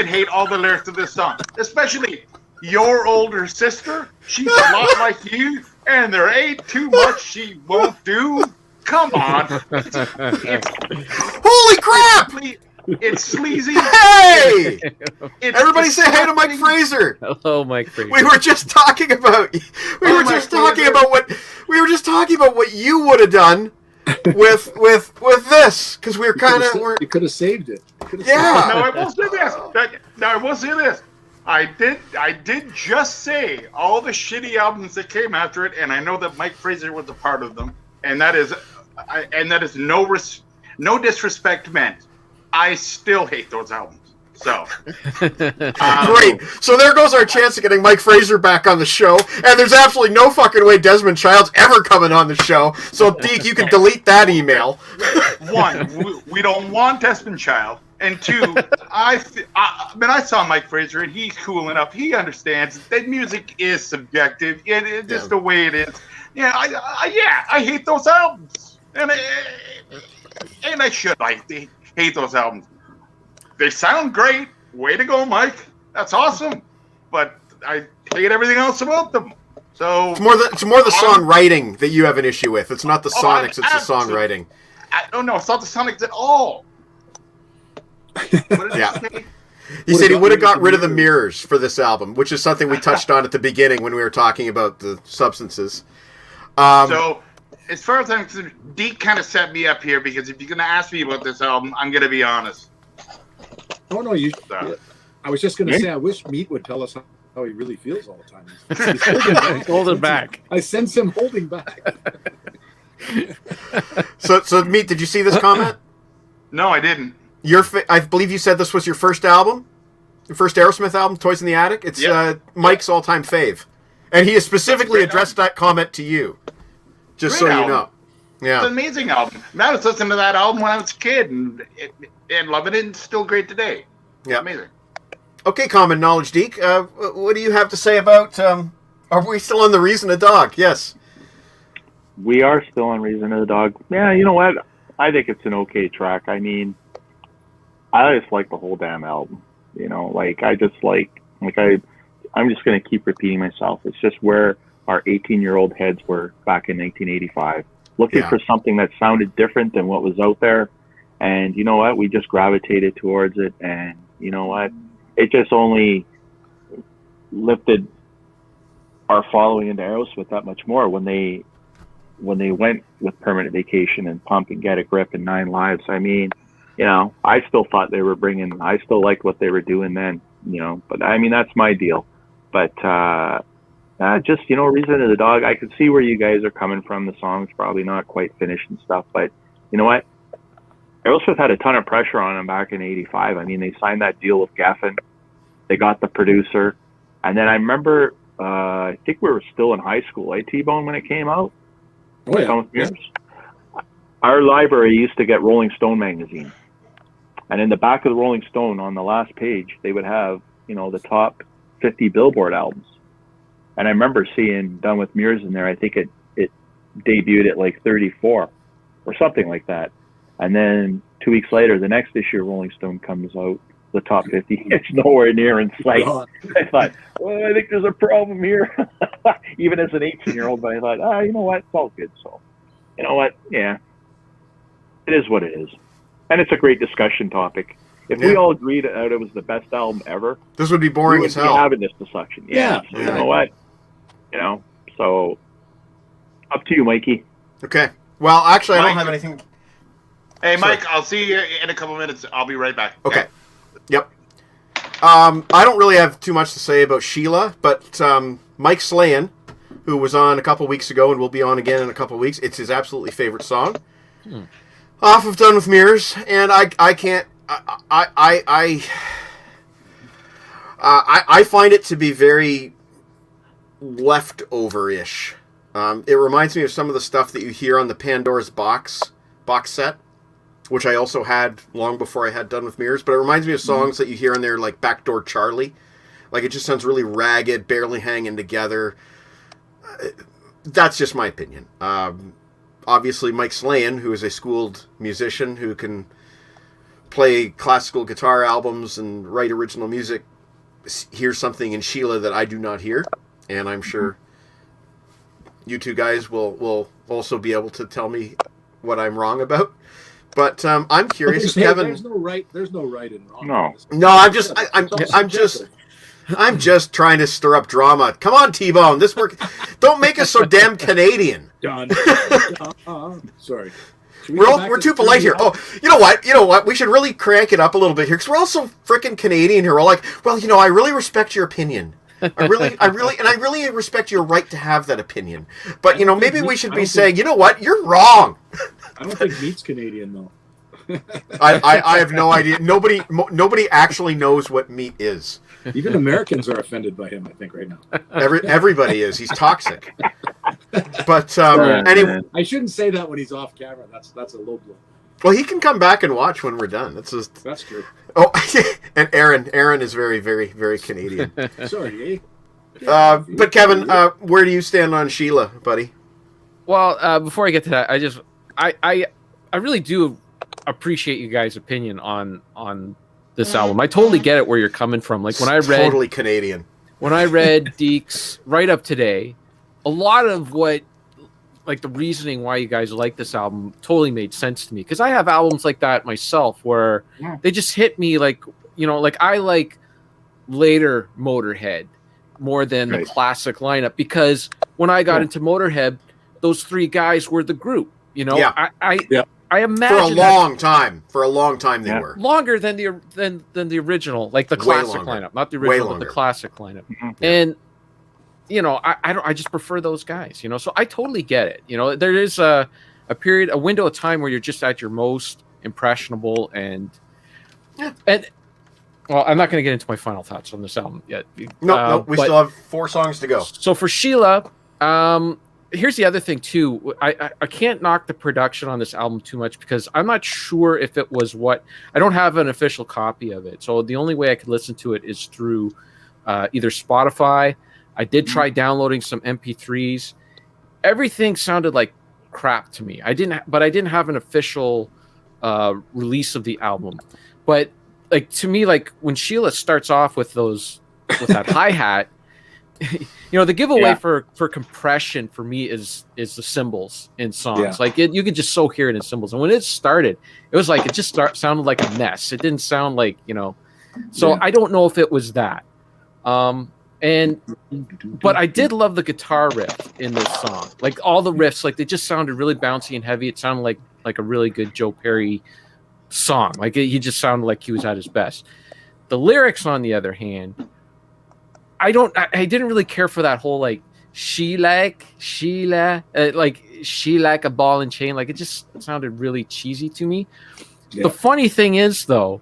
hate all the lyrics of this song, especially your older sister. She's a lot like you, and there ain't too much she won't do. Come on. Holy crap! It's sleazy. Hey! It's Everybody say hey to Mike disgusting. Fraser. Hello, Mike Fraser. We were just talking about what you would have done with this, because we were kind of You could have saved it. yeah. No, I will say this. I will say this. I did just say all the shitty albums that came after it, and I know that Mike Fraser was a part of them, and that is no disrespect meant. I still hate those albums. So Great. So there goes our chance of getting Mike Fraser back on the show, and there's absolutely no fucking way Desmond Child's ever coming on the show. So Deke, you can delete that email. 1, we don't want Desmond Child, and 2, I saw Mike Fraser, and he's cool enough. He understands that music is subjective. It's just the way it is. Yeah, I hate those albums, and I should hate those albums. They sound great. Way to go, Mike. That's awesome. But I hate everything else about them. So It's more the songwriting that you have an issue with. It's not the sonics, it's the songwriting. No, it's not the sonics at all. What did Yeah. I say? He said he would have got rid of the mirrors for this album, which is something we touched on at the beginning when we were talking about the substances. So, as far as I'm concerned, Deke kind of set me up here, because if you're going to ask me about this album, I'm going to be honest. Oh, no, I was just going to say, I wish Meat would tell us how he really feels all the time. He's Hold it back. I sense him holding back. So Meat, did you see this comment? No, I didn't. I believe you said this was your first album, your first Aerosmith album, Toys in the Attic. It's Mike's all-time fave, and he has specifically addressed that comment to you. Just Great so you album. know. Yeah. It's an amazing album. I was listening to that album when I was a kid and loving it. And it's still great today. Yeah. Amazing. Okay, Common Knowledge Deke. What do you have to say about? Are we still on the Reason a Dog? Yes. We are still on Reason of the Dog. Yeah, you know what? I think it's an okay track. I mean, I just like the whole damn album. You know, like I'm just gonna keep repeating myself. It's just where our 18-year-old heads were back in 1985, looking for something that sounded different than what was out there. And you know what? We just gravitated towards it. And you know what? It just only lifted our following into Aerosmith that much more when they went with Permanent Vacation and Pump and Get a Grip and 9 Lives. I mean, you know, I still thought I still liked what they were doing then, you know, but I mean, that's my deal. But, just, you know, Reason of the Dog, I could see where you guys are coming from. The song's probably not quite finished and stuff, but you know what? Aerosmith had a ton of pressure on them back in 85. I mean, they signed that deal with Geffen. They got the producer. And then I remember, I think we were still in high school, T-Bone, when it came out. Oh, yeah. Our library used to get Rolling Stone magazine. And in the back of the Rolling Stone, on the last page, they would have, you know, the top 50 Billboard albums. And I remember seeing Done with Mirrors in there. I think it debuted at like 34 or something like that. And then 2 weeks later, the next issue of Rolling Stone comes out, the top 50. It's nowhere near in sight. I thought, well, I think there's a problem here. Even as an 18-year-old, but I thought, you know what? It's all good. So, you know what? Yeah. It is what it is. And it's a great discussion topic. If we all agreed that it was the best album ever, this would be boring as hell. We would be having this discussion. Yeah. So, you know what? You know, so up to you, Mikey. Okay. Well, actually, I Mike. don't have anything. Hey, Mike, I'll see you in a couple minutes. I'll be right back. Okay. Yep. I don't really have too much to say about Sheila, but Mike Slayan, who was on a couple weeks ago and will be on again in a couple weeks, it's his absolutely favorite song. Off of Done with Mirrors, and I can't. I find it to be very leftover-ish. It reminds me of some of the stuff that you hear on the Pandora's box set, which I also had long before I had Done with Mirrors. But it reminds me of songs that you hear on there, like Backdoor Charlie. Like, it just sounds really ragged, barely hanging together. That's just my opinion. Obviously, Mike Slayan, who is a schooled musician who can play classical guitar albums and write original music, hears something in Sheila that I do not hear. And I'm sure you two guys will also be able to tell me what I'm wrong about. But I'm curious, Kevin. There's no right and wrong. No, I'm just trying to stir up drama. Come on, T-Bone. Don't make us so damn Canadian. Done. Sorry. We're too polite here. Oh, you know what? We should really crank it up a little bit here because we're all so freaking Canadian here. We're all like, well, you know, I really respect your opinion. I really respect your right to have that opinion. But, you know, maybe we should be saying, you know what? You're wrong. I don't think Meat's Canadian, though. I have no idea. Nobody actually knows what Meat is. Even Americans are offended by him, I think, right now. Everybody is. He's toxic. But anyway, I shouldn't say that when he's off camera. That's a low blow. Well, he can come back and watch when we're done. That's true. Oh, and Aaron is very, very, very Canadian. Sorry, eh? But Kevin, where do you stand on Sheila, buddy? Well, before I get to that, I really do appreciate you guys' opinion on this album. I totally get it where you're coming from. Like when I read totally Canadian. When I read Deke's write up today, a lot of what, like the reasoning why you guys like this album totally made sense to me, because I have albums like that myself where they just hit me like, you know, like I like later Motorhead more than the classic lineup, because when I got into Motorhead, those three guys were the group, you know. I imagine for a long time they were longer than the original, like the classic lineup, not the original, but the classic lineup. And you know, I just prefer those guys, you know. So I totally get it. You know, there is a window of time where you're just at your most impressionable and well, I'm not going to get into my final thoughts on this album yet. No, we still have 4 songs to go. So for Sheila, here's the other thing too. I can't knock the production on this album too much because I'm not sure if it was I don't have an official copy of it. So the only way I could listen to it is through either Spotify. I did try downloading some MP3s. Everything sounded like crap to me. I didn't have an official release of the album. But like to me, like when Sheila starts off with that hi-hat, the giveaway for compression for me is the cymbals in songs. Yeah. Like you could just so hear it in cymbals. And when it started, it was like it just sounded like a mess. It didn't sound like, so I don't know if it was that. But I did love the guitar riff in this song. Like all the riffs, like they just sounded really bouncy and heavy. It sounded like a really good Joe Perry song. Like he just sounded like he was at his best. The lyrics, on the other hand, I didn't really care for that whole like she like a ball and chain. Like it just sounded really cheesy to me. Yeah. The funny thing is though,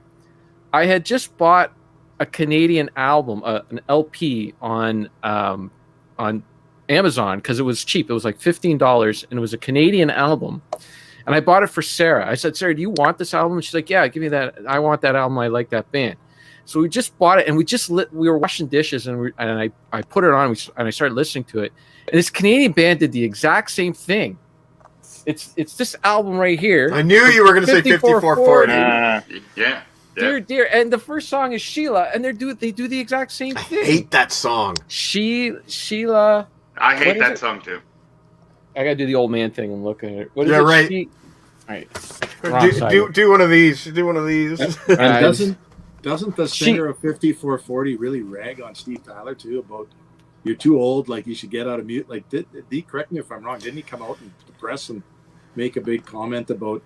I had just bought a Canadian album, an LP on Amazon because it was cheap. It was like $15 and it was a Canadian album. And I bought it for Sarah. I said, Sarah, do you want this album? And she's like, yeah, give me that. I want that album. I like that band. So we just bought it, and we were washing dishes, and I put it on, and I started listening to it. And this Canadian band did the exact same thing. It's this album right here. I knew you were going to say 5440. Yeah. Dear. And the first song is Sheila, and they do the exact same thing. I hate that song. Sheila. I hate that song too. I gotta do the old man thing and look at it. What is it? Right. All right. Do one of these. Do one of these. And doesn't the singer of 5440 really rag on Steve Tyler too about you're too old, like you should get out of mute? Like, did he, correct me if I'm wrong, didn't he come out in the press and make a big comment about,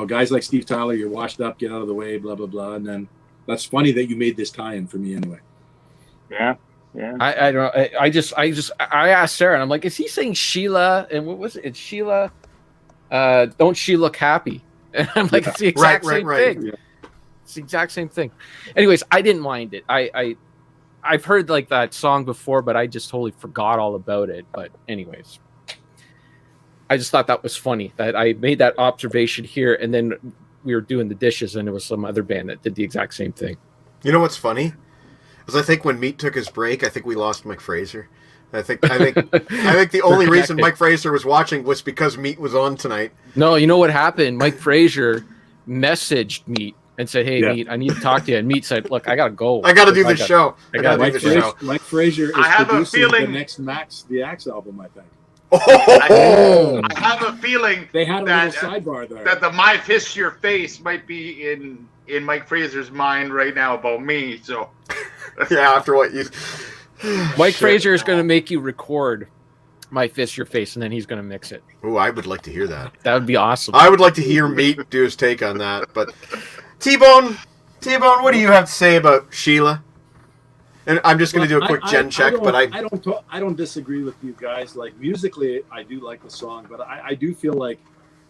guys like Steve Tyler, you're washed up, get out of the way, blah blah blah? And then that's funny that you made this tie-in for me anyway. Yeah. Yeah. I don't know. I asked Sarah, and I'm like, is he saying Sheila? And what was it? It's Sheila. Don't she look happy? And I'm like, it's the exact same thing. Yeah. It's the exact same thing. Anyways, I didn't mind it. I've heard like that song before, but I just totally forgot all about it. But anyways, I just thought that was funny that I made that observation here, and then we were doing the dishes, and it was some other band that did the exact same thing. You know what's funny? Because I think when Meat took his break, I think we lost Mike Fraser. I think the only reason Mike Fraser was watching was because Meat was on tonight. No, you know what happened? Mike Fraser messaged Meat and said, "Hey, Meat, I need to talk to you." And Meat said, "Look, I gotta go. I gotta do the show. Mike Fraser is producing the next Max the Axe album, I think. I have a feeling they had a little sidebar there. That the "My Fist Your Face" might be in Mike Fraser's mind right now about me. So yeah, after what you. Mike Fraser is going to make you record "My Fist Your Face," and then he's going to mix it. Oh, I would like to hear that. That would be awesome. I would like to hear Meat do his take on that. But T-Bone, what do you have to say about Sheila? And I'm just going to do a quick gen check, but I don't disagree with you guys. Like musically, I do like the song, but I do feel like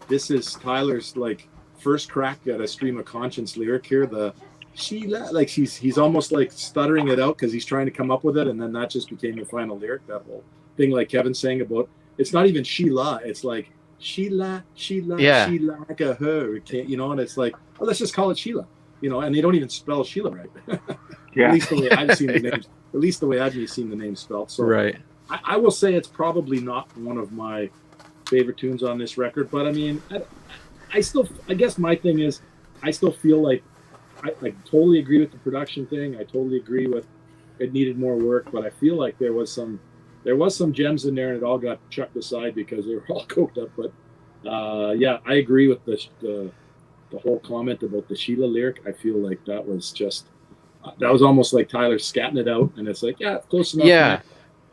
this is Tyler's like first crack at a stream of conscience lyric here. The Sheila, like he's almost like stuttering it out because he's trying to come up with it, and then that just became the final lyric. That whole thing, like Kevin's saying about, it's not even Sheila, it's like Sheila, yeah. Sheila like a her, and it's like, oh, let's just call it Sheila, and they don't even spell Sheila right. Yeah. At least the way I've seen the names. At least the way I've seen the name spelled. So right. I will say it's probably not one of my favorite tunes on this record, but I mean, I guess my thing is, I still feel like I totally agree with the production thing. I totally agree with it needed more work, but I feel like there was some gems in there, and it all got chucked aside because they were all coked up. But yeah, I agree with the whole comment about the Sheila lyric. I feel like that was just almost like Tyler scatting it out, and it's like, yeah, close enough. Yeah.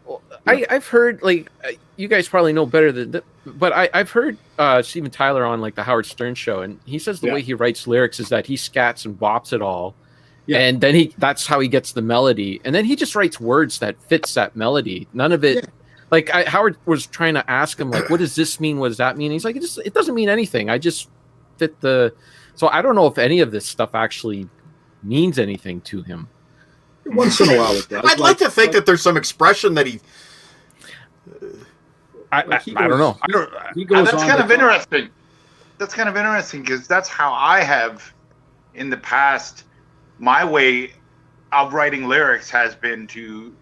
Well, I've heard, like, you guys probably know better than that, but I've heard Steven Tyler on like the Howard Stern show, and he says the way he writes lyrics is that he scats and bops it all, and then that's how he gets the melody, and then he just writes words that fits that melody. None of it, Like Howard was trying to ask him, like, what does this mean? What does that mean? He's like, it doesn't mean anything. I just fit the. So I don't know if any of this stuff actually means anything to him. Once in a while it does. I'd like to think that there's some expression that he. I don't know. He goes That's on kind to of talk- interesting. That's kind of interesting because that's how I have, in the past, my way of writing lyrics has been to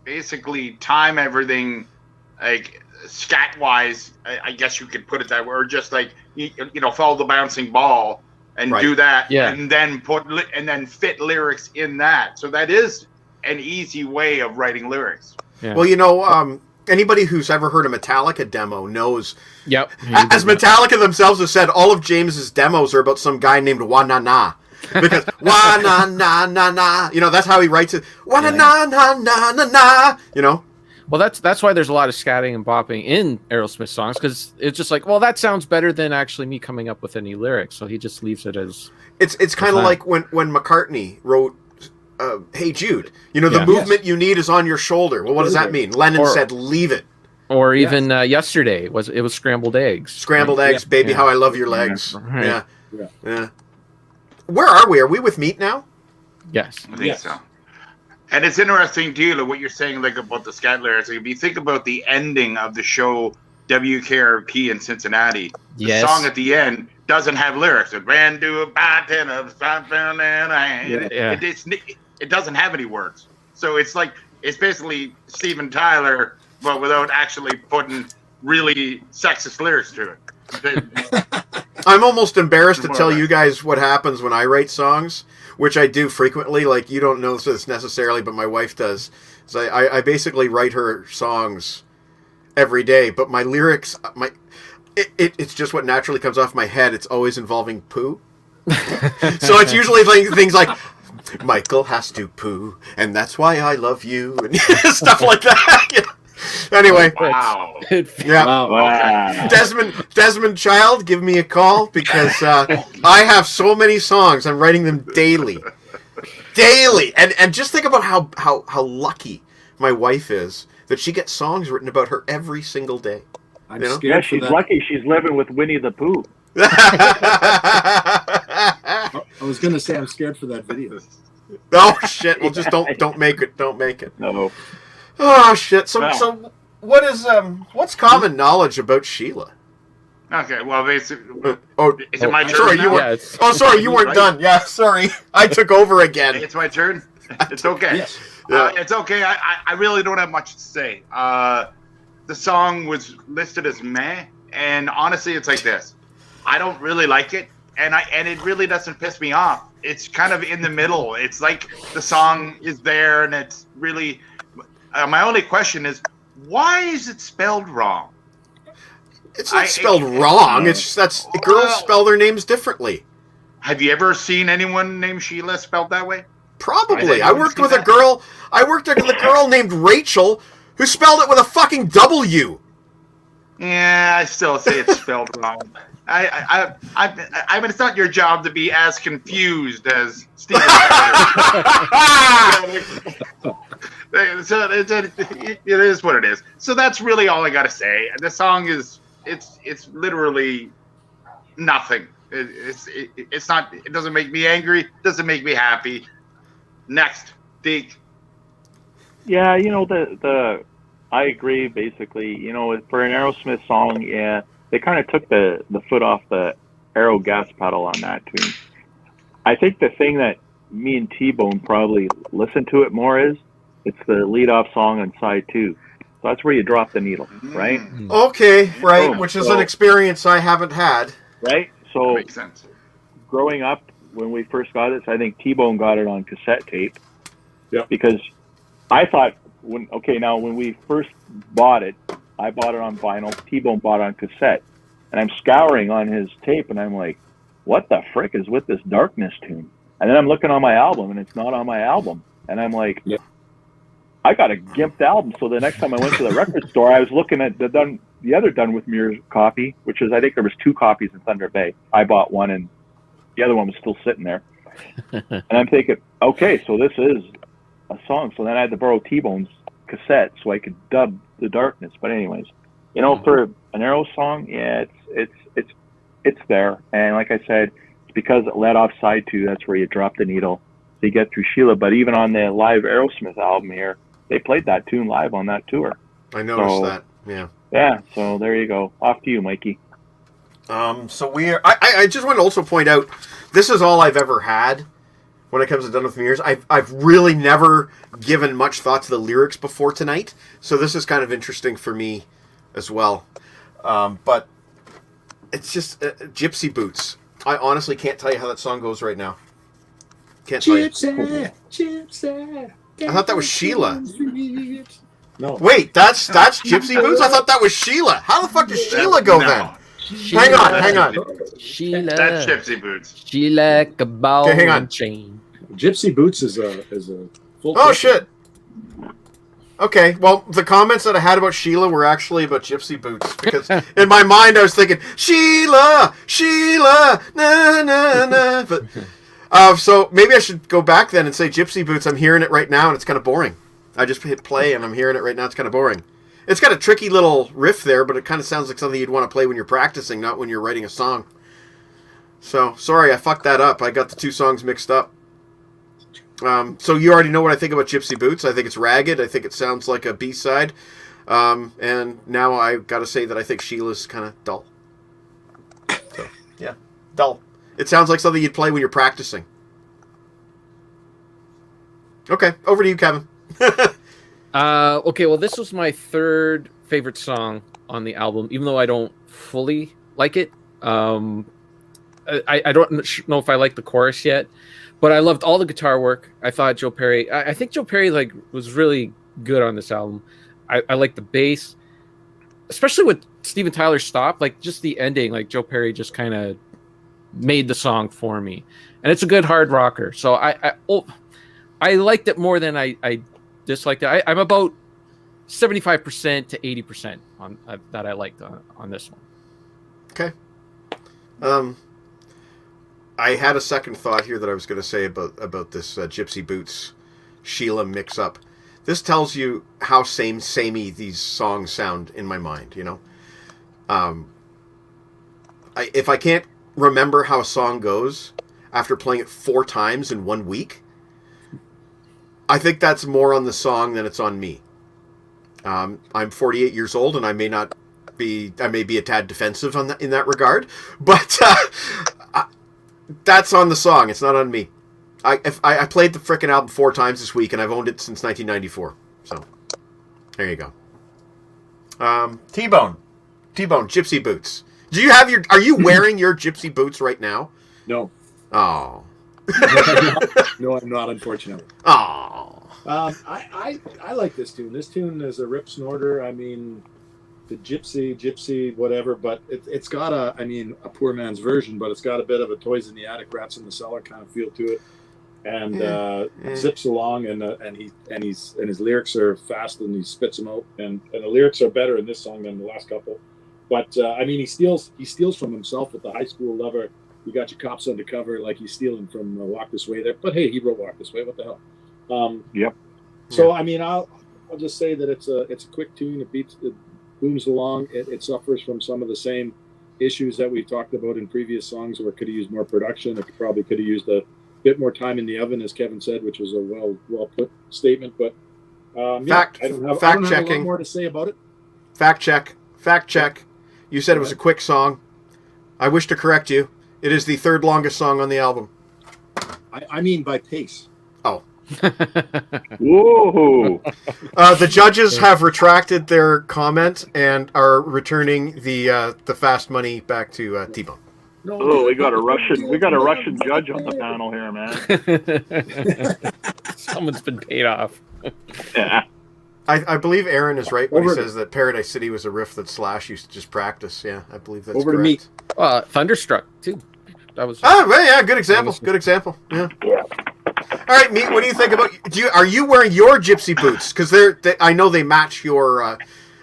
basically time everything, like scat wise. I guess you could put it that way, or just like you know, follow the bouncing ball and Right. do that, Yeah. and then fit lyrics in that. So that is an easy way of writing lyrics. Yeah. Well, you know, anybody who's ever heard a Metallica demo knows. Yep. As Metallica themselves have said, all of James's demos are about some guy named Wa-na-na. Because Wa-na-na-na-na, you know, that's how he writes it. Wa-na-na-na-na-na, you know. Well, that's why there's a lot of scatting and bopping in Aerosmith songs, because it's just like, well, that sounds better than actually me coming up with any lyrics. So he just leaves it as. It's kind of like when McCartney wrote Hey Jude. You know, the Yeah. movement you need is on your shoulder. Well, what does that mean? Lennon Or- said, leave it. Or even yesterday it was scrambled eggs. Scrambled eggs, baby, Yeah. how I love your legs. Right. Yeah. Yeah. Yeah. Where are we? Are we with Meat now? Yes. I think so. And it's interesting, too, what you're saying, like about the scat lyrics. Like, if you think about the ending of the show WKRP in Cincinnati, Yes. the song at the end doesn't have lyrics. A brand new bartender of something and Yeah. it doesn't have any words. So it's like it's basically Steven Tyler, but without actually putting really sexist lyrics to it. I'm almost embarrassed to More or tell less. you guys what happens when I write songs, which I do frequently. Like, you don't know this necessarily, but my wife does. So I basically write her songs every day, but my lyrics, it's just what naturally comes off my head. It's always involving poo. So it's usually things like, Michael has to poo, and that's why I love you, and stuff like that. Anyway, Wow. yeah. Wow. Desmond Child, give me a call, because I have so many songs. I'm writing them daily, and just think about how lucky my wife is that she gets songs written about her every single day. I'm You know? scared Yeah, for she's that. lucky she's living with Winnie the Pooh. I was going to say I'm scared for that video. Oh shit! Well, just don't make it. Don't make it. No. Oh shit! So Wow. so what is what's common knowledge about Sheila? Okay, well, basically, Oh, is it my turn sorry, now? you weren't. Oh, sorry, you weren't Right. done. Yeah, sorry, I took over again. It's my turn. It's okay. Yes. Yeah. It's okay. I really don't have much to say. The song was listed as meh, and honestly, it's like this. I don't really like it, and it really doesn't piss me off. It's kind of in the middle. It's like the song is there, and it's really. My only question is, why is it spelled wrong? It's not spelled wrong. It's just girls Well- spell their names differently. Have you ever seen anyone named Sheila spelled that way? Probably. I I worked see with a that. girl. I worked with a girl named Rachel who spelled it with a fucking W. Yeah, I still say it's spelled wrong. I mean, it's not your job to be as confused as Steven Tyler. So it is what it is. So that's really all I gotta say. The song is it's literally nothing. It's not. It doesn't make me angry. Doesn't make me happy. Next, Deke. Yeah, you know, the I agree basically. You know, for an Aerosmith song, yeah, they kind of took the foot off the aero gas pedal on that tune. I think the thing that me and T-Bone probably listen to it more is it's the lead-off song on side 2. So that's where you drop the needle, right? Okay, right, Boom. which is So- an experience I haven't had. Right? So Makes sense. growing up, when we first got this, I think T-Bone got it on cassette tape. Yeah. Because I thought when we first bought it, I bought it on vinyl. T-Bone bought it on cassette, and I'm scouring on his tape, and I'm like, "What the frick is with this Darkness tune?" And then I'm looking on my album, and it's not on my album, and I'm like, Yeah. "I got a gimped album." So the next time I went to the record store, I was looking at the other Done With Mirrors copy, which is I think there was 2 copies in Thunder Bay. I bought one, and the other one was still sitting there. And I'm thinking, okay, so this is a song. So then I had to borrow T-Bone's cassette so I could dub the darkness. But anyways, you know, for an Arrow song, yeah, it's there. And like I said, it's because it led off side 2. That's where you drop the needle to get through Sheila. But even on the live Aerosmith album here, they played that tune live on that tour. I noticed that. Yeah. Yeah. So there you go. Off to you, Mikey. So I just want to also point out, this is all I've ever had when it comes to Done With Mirrors. I've really never given much thought to the lyrics before tonight, so this is kind of interesting for me as well. But it's just Gypsy Boots. I honestly can't tell you how that song goes right now. Can't tell you. Gypsy. I thought that was Sheila. No. Wait, that's Gypsy Boots? I thought that was Sheila. How the fuck does Sheila go then? Hang on. Sheila. That's Gypsy Boots. She like a ball Okay, hang on. and chain. Gypsy Boots is a full. Oh shit. Okay, well, the comments that I had about Sheila were actually about Gypsy Boots, because in my mind I was thinking, Sheila, na na na. But so maybe I should go back then and say Gypsy Boots. I'm hearing it right now, and it's kind of boring. I just hit play, and I'm hearing it right now. It's kind of boring. It's got a tricky little riff there, but it kind of sounds like something you'd want to play when you're practicing, not when you're writing a song. So, sorry, I fucked that up. I got the two songs mixed up. So you already know what I think about Gypsy Boots. I think it's ragged. I think it sounds like a B-side. And now I got to say that I think Sheila's kind of dull. So, yeah, dull. It sounds like something you'd play when you're practicing. Okay, over to you, Kevin. Okay, well, this was my third favorite song on the album, even though I don't fully like it. I don't know if I like the chorus yet, but I loved all the guitar work. I thought Joe Perry, I think Joe Perry was really good on this album. I like the bass, especially with Steven Tyler Stop, just the ending, Joe Perry just kind of made the song for me. And it's a good hard rocker. So I liked it more than I disliked it. I'm about 75% to 80% on that I liked on this one. Okay. I had a second thought here that I was going to say about this Gypsy Boots Sheila mix-up. This tells you how samey these songs sound in my mind, you know? If I can't remember how a song goes after playing it 4 times in 1 week, I think that's more on the song than it's on me. I'm 48 years old, and I may be a tad defensive in that regard, but that's on the song. It's not on me. I played the frickin' album 4 times this week, and I've owned it since 1994. So there you go. T-Bone, Gypsy Boots. Do you have are you wearing your Gypsy Boots right now? No. Oh. No, I'm not, unfortunately. Oh. I like this tune. This tune is a rip snorter. I mean, the gypsy, whatever. But it's got a poor man's version, but it's got a bit of a Toys in the Attic, Rats in the Cellar kind of feel to it, and zips along. And his lyrics are fast, and he spits them out. And the lyrics are better in this song than the last couple. But he steals from himself with the high school lover. You got your cops undercover, like he's stealing from Walk This Way there. But hey, he wrote Walk This Way. What the hell? Yep. So I'll just say that it's a quick tune. It booms along. It suffers from some of the same issues that we've talked about in previous songs, where it could have used more production. It probably could have used a bit more time in the oven, as Kevin said, which was a well put statement. But I don't have a lot more to say about it. Fact check. You said it was a quick song. I wish to correct you. It is the 3rd longest song on the album. I mean by pace. Oh. Whoa! The judges have retracted their comment and are returning the fast money back to T-Bone. Oh, we got a Russian judge on the panel here, man. Someone's been paid off. Yeah. I believe Aaron is right when he says that Paradise City was a riff that Slash used to just practice. Yeah, I believe that's over correct. to me. Thunderstruck too. That was. Oh, well, yeah, good example. Good example. Yeah. All right, Meat. What do you think about? Are you wearing your Gypsy Boots? Because I know they match your.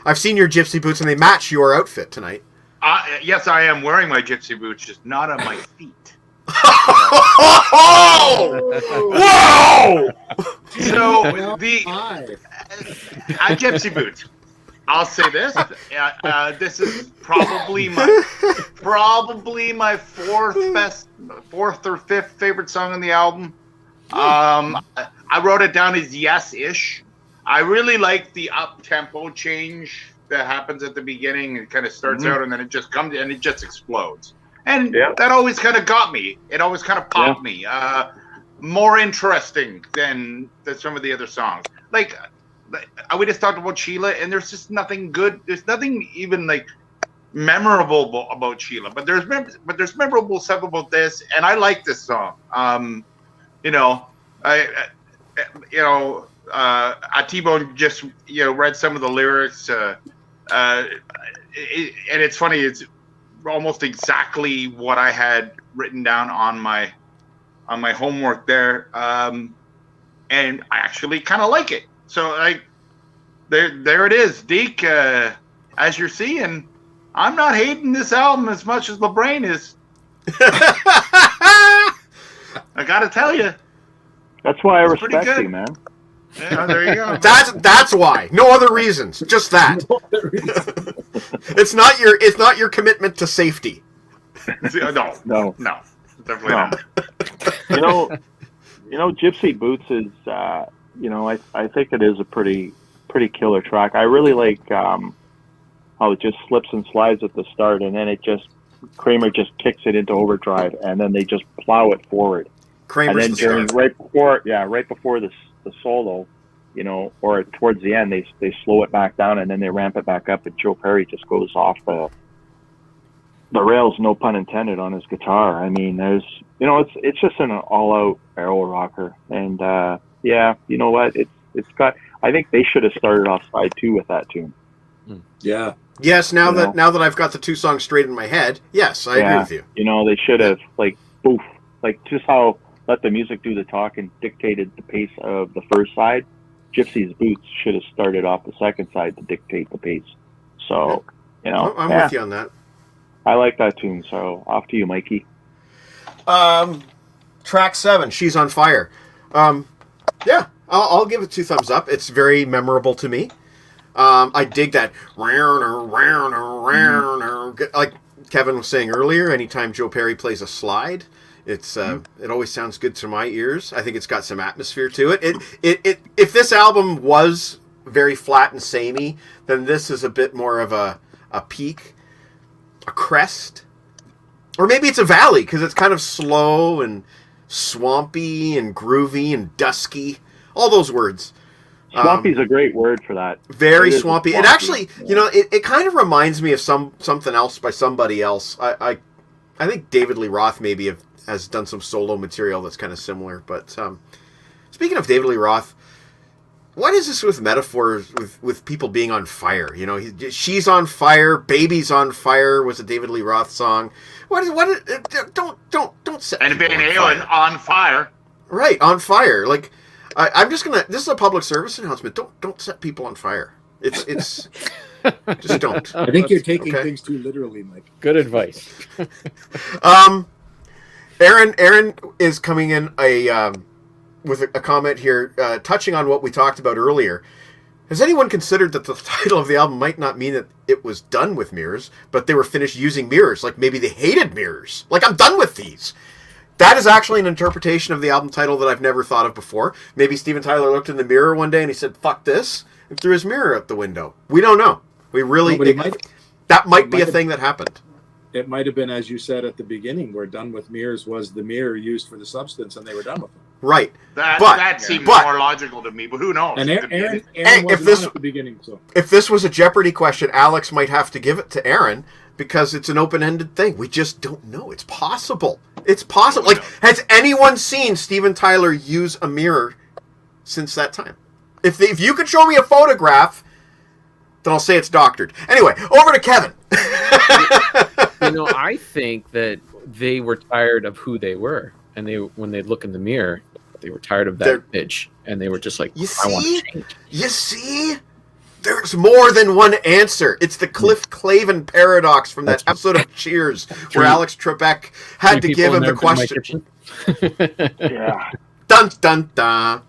I've seen your Gypsy Boots and they match your outfit tonight. Yes, I am wearing my Gypsy Boots, just not on my feet. Whoa! So Gypsy Boots. I'll say this. This is probably my fourth or fifth favorite song on the album. I wrote it down as yes-ish. I really like the up-tempo change that happens at the beginning. It kind of starts out and then it just comes and it just explodes. And that always kind of got me. It always kind of popped me. More interesting than some of the other songs. Like, we just talked about Sheila, and there's just nothing good. There's nothing even like memorable about Sheila. But there's memorable stuff about this, and I like this song. T-Bone just read some of the lyrics, and it's funny. It's almost exactly what I had written down on my homework there, and I actually kind of like it. So there it is, Deke. As you're seeing, I'm not hating this album as much as LeBrain is. I gotta tell you, that's why I respect you, man. Yeah, there you go. That's why. No other reasons. Just that. It's not your commitment to safety. No, definitely not. Gypsy Boots is. I think it is a pretty killer track. I really like how it just slips and slides at the start, and then Kramer just kicks it into overdrive, and then they just plow it forward. Kramer's and then right before the solo, or towards the end, they slow it back down, and then they ramp it back up, and Joe Perry just goes off the rails, no pun intended, on his guitar. I mean, there's it's just an all-out Aero rocker, and you know what? It's got. I think they should have started off side 2 with that tune. Yeah. Yes. Now that I've got the 2 songs straight in my head, yes, I agree with you. They should have just how let the music do the talk and dictated the pace of the first side. Gypsy's Boots should have started off the second side to dictate the pace. So I'm with you on that. I like that tune. So off to you, Mikey. Track 7, She's on Fire. Yeah, I'll give it 2 thumbs up. It's very memorable to me. I dig that. Like Kevin was saying earlier, anytime Joe Perry plays a slide, it always sounds good to my ears. I think it's got some atmosphere to it. If this album was very flat and samey, then this is a bit more of a peak, a crest, or maybe it's a valley because it's kind of slow and swampy and groovy and dusky. All those words. Swampy's a great word for that. Very swampy. It actually, it kind of reminds me of something else by somebody else. I think David Lee Roth maybe has done some solo material that's kind of similar. But speaking of David Lee Roth, what is this with metaphors with people being on fire? She's on fire, Baby's on fire was a David Lee Roth song. Don't set and people Van Halen on fire. Right, on fire. Like I'm just gonna. This is a public service announcement. Don't set people on fire. It's just don't. I think you're taking things too literally, Mike. Good advice. Aaron is coming in with a comment here, touching on what we talked about earlier. Has anyone considered that the title of the album might not mean that it was done with mirrors, but they were finished using mirrors? Like maybe they hated mirrors. Like, I'm done with these. That is actually an interpretation of the album title that I've never thought of before. Maybe Steven Tyler looked in the mirror one day and he said, "Fuck this," and threw his mirror out the window. We don't know. We really... that might be a thing that happened. It might have been, as you said at the beginning, where done with mirrors was the mirror used for the substance, and they were done with them. Right. That seems more logical to me, but who knows? And Aaron wasn't at the beginning. So if this was a Jeopardy question, Alex might have to give it to Aaron because it's an open-ended thing. We just don't know. It's possible. It's possible. Like, has anyone seen Steven Tyler use a mirror since that time? If you could show me a photograph, then I'll say it's doctored. Anyway, over to Kevin. I think that they were tired of who they were, and when they look in the mirror, they were tired of that bitch, and they were just like, I want to change. You see? There's more than one answer. It's the Cliff Clavin paradox from that episode of Cheers, where Alex Trebek had to give him the question. Yeah. Dun, dun, dun.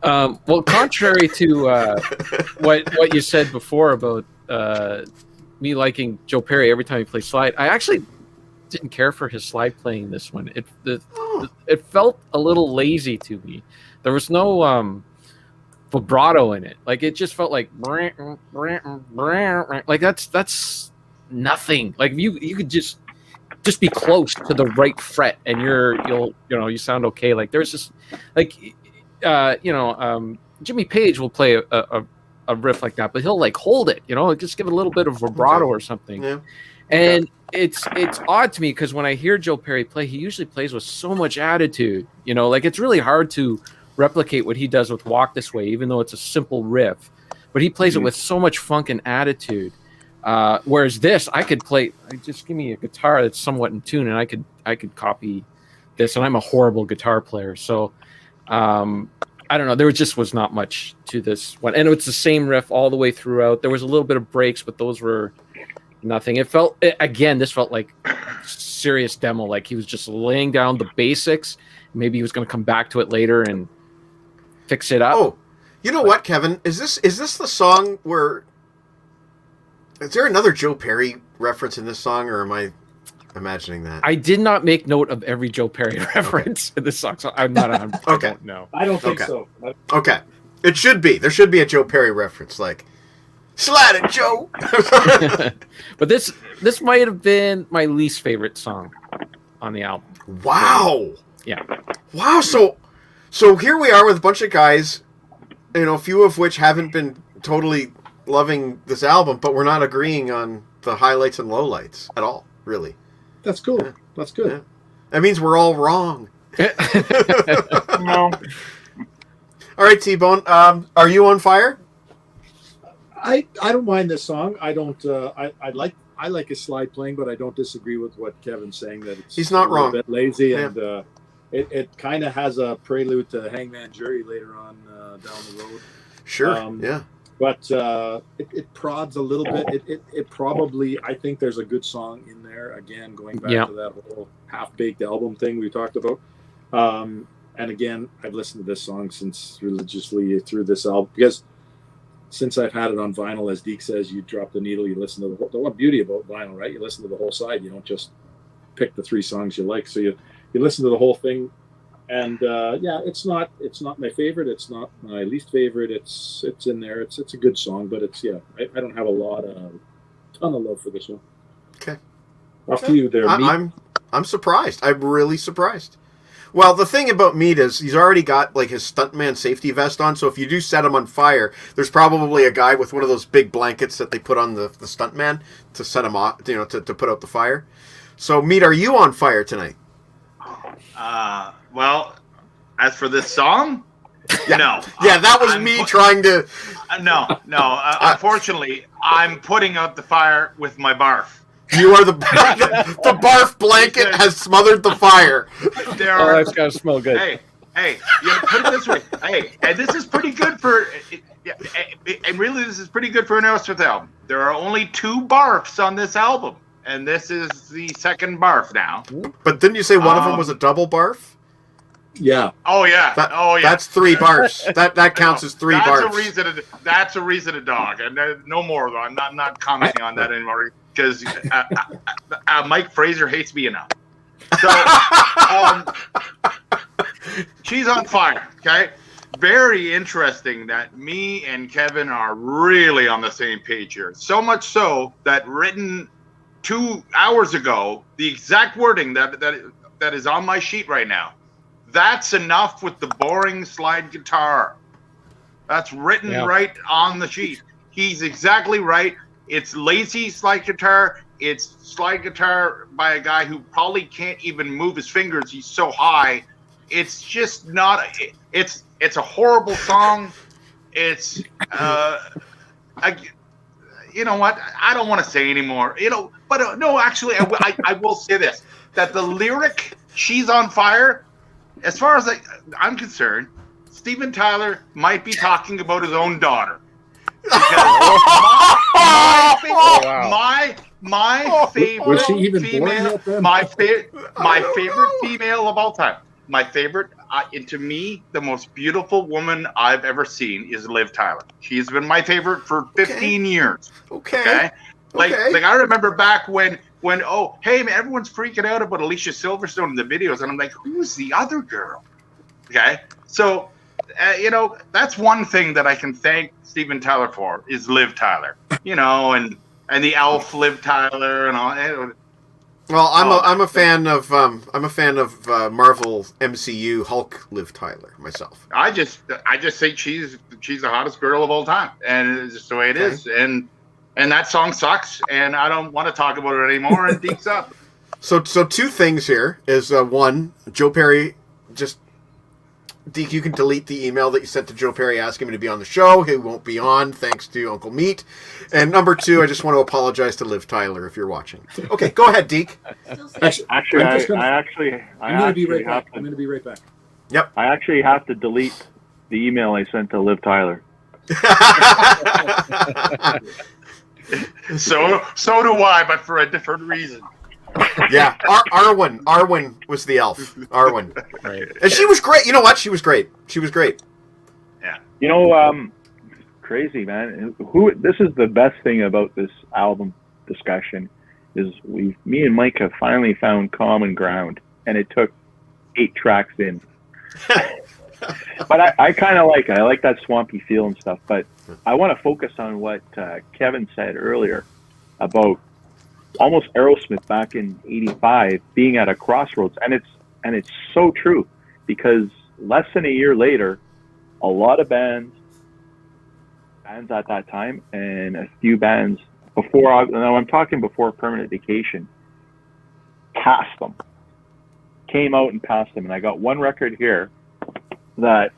Well, contrary to what you said before about me liking Joe Perry every time he plays slide, I actually didn't care for his slide playing this one. It felt a little lazy to me. There was no vibrato in it. Like it just felt like that's nothing. Like you could just be close to the right fret and you sound okay. Like there's just like Jimmy Page will play a riff like that, but he'll like hold it, just give it a little bit of vibrato or something. Yeah. And it's odd to me because when I hear Joe Perry play, he usually plays with so much attitude. Like it's really hard to replicate what he does with Walk This Way, even though it's a simple riff. But he plays it with so much funk and attitude. Whereas this, I could play. Just give me a guitar that's somewhat in tune, and I could copy this. And I'm a horrible guitar player, so I don't know. There just was not much to this one, and it's the same riff all the way throughout. There was a little bit of breaks, but those were nothing. This felt like serious demo. Like he was just laying down the basics. Maybe he was going to come back to it later and fix it up. Oh, you know what, Kevin? Is this the song where? Is there another Joe Perry reference in this song, or am I imagining that? I did not make note of every Joe Perry reference in this song, so I'm not. I don't know. I don't think so. Okay, it should be. There should be a Joe Perry reference, like "Slide it, Joe." But this might have been my least favorite song on the album. Wow. Yeah. Wow. So here we are with a bunch of guys, a few of which haven't been totally loving this album, but we're not agreeing on the highlights and lowlights at all, really. That's cool. Yeah. That's good. Yeah. That means we're all wrong. No. All right, T-Bone, are you on fire? I don't mind this song. I don't. I like his slide playing, but I don't disagree with what Kevin's saying that He's not wrong. A bit lazy, Yeah. and it kind of has a prelude to Hangman Jury later on down the road. Sure. Yeah. But it prods a little bit. It probably, I think there's a good song in there. Again, going back to that whole half-baked album thing we talked about. And again, I've listened to this song since religiously through this album because since I've had it on vinyl, as Deke says, you drop the needle, you listen to the whole. The one beauty about vinyl, right? You listen to the whole side. You don't just pick the 3 songs you like. So you listen to the whole thing. And it's not my favorite. It's not my least favorite. It's in there. It's a good song, but I don't have a ton of love for this one. Okay. Off to you there, Meat. I'm surprised. I'm really surprised. Well, the thing about Meat is he's already got like his stuntman safety vest on, so if you do set him on fire, there's probably a guy with one of those big blankets that they put on the stuntman to set him off, to put out the fire. So, Meat, are you on fire tonight? Well, as for this song, no. Yeah, that was me trying to... No. Unfortunately, I'm putting out the fire with my barf. You are the barf blanket has smothered the fire. That's got to smell good. Hey, put it this way. Hey, and this is pretty good for... And really, this is pretty good for an Aerosmith album. There are only 2 barfs on this album. And this is the second barf now. But didn't you say one of them was a double barf? Yeah. Oh yeah. That's 3 barfs. That counts as 3 barfs. That's a reason to dog, and no more though. I'm not commenting on that anymore because Mike Fraser hates me enough. So she's on fire. Okay. Very interesting that me and Kevin are really on the same page here. So much so that written 2 hours ago, the exact wording that is on my sheet right now. That's enough with the boring slide guitar. That's written right on the sheet. He's exactly right. It's lazy slide guitar. It's slide guitar by a guy who probably can't even move his fingers. He's so high. It's just not. It's a horrible song. It's you know what? I don't want to say anymore. But no, actually, I will say this: that the lyric "She's on Fire." As far as I'm concerned, Steven Tyler might be talking about his own daughter. My favorite female, my favorite female of all time. my favorite, and to me, the most beautiful woman I've ever seen is Liv Tyler. She's been my favorite for 15 years. Okay. Like I remember back when oh, hey man, everyone's freaking out about Alicia Silverstone in the videos, and I'm like, who's the other girl? Okay, so that's one thing that I can thank Steven Tyler for is Liv Tyler. And the Elf Liv Tyler and all. Well, I'm a fan of Marvel MCU Hulk Liv Tyler myself. I just think she's the hottest girl of all time, and it's just the way it is. And that song sucks, and I don't want to talk about it anymore. And Deke's up. So two things here is one, Joe Perry just. Deke, you can delete the email that you sent to Joe Perry asking him to be on the show. He won't be on, thanks to Uncle Meat. And number two, I just want to apologize to Liv Tyler if you're watching. Okay, go ahead, Deke. I'm going to be right back. Yep. I actually have to delete the email I sent to Liv Tyler. So do I, but for a different reason. Yeah, Arwen was the elf. Arwen, Right. and she was great. You know what? She was great. Yeah. Crazy man. This is the best thing about this album discussion is me and Mike have finally found common ground, and it took 8 tracks in. But I kind of like it. I like that swampy feel and stuff. But I want to focus on what Kevin said earlier about almost Aerosmith back in '85 being at a crossroads, and it's so true, because less than a year later, a lot of bands at that time, and a few bands before. Now I'm talking before Permanent Vacation, passed them, came out and passed them, and I got one record here that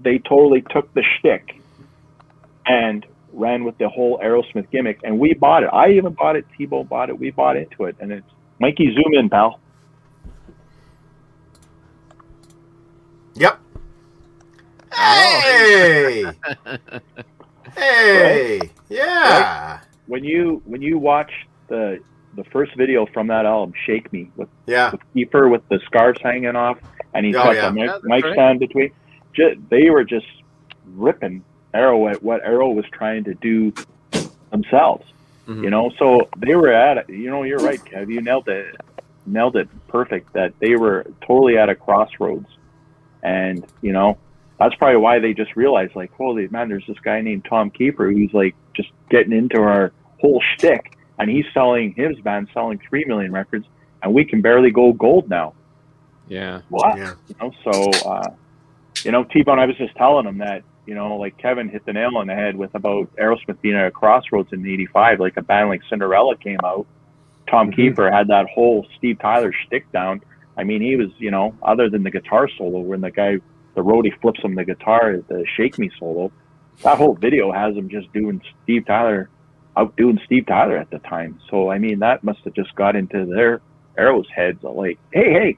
they totally took the shtick and ran with the whole Aerosmith gimmick, and we bought it. I even bought it. T-Bone bought it. We bought into it, and it's Mikey. Zoom in, pal. Yep. Hey. Hey. Right? Yeah. Right? When you watch the first video from that album, "Shake Me," with Kiefer with the scarves hanging off, and he's got the mic stand between. They were just ripping Arrow at what Arrow was trying to do themselves. Mm-hmm. So they were at it. You're right, Kev. You nailed it perfect, that they were totally at a crossroads. And that's probably why they just realized, like, holy man, there's this guy named Tom Kiefer who's like just getting into our whole shtick, and his band selling 3 million records, and we can barely go gold now. Yeah. What? Yeah. T-Bone, I was just telling him that, like Kevin hit the nail on the head with about Aerosmith being at a crossroads in '85. Like a band like Cinderella came out. Tom Kiefer had that whole Steve Tyler shtick down. I mean, he was, other than the guitar solo, when the roadie flips him the guitar, the Shake Me solo, that whole video has him just outdoing Steve Tyler at the time. So, I mean, that must have just got into their Arrow's heads, like, hey,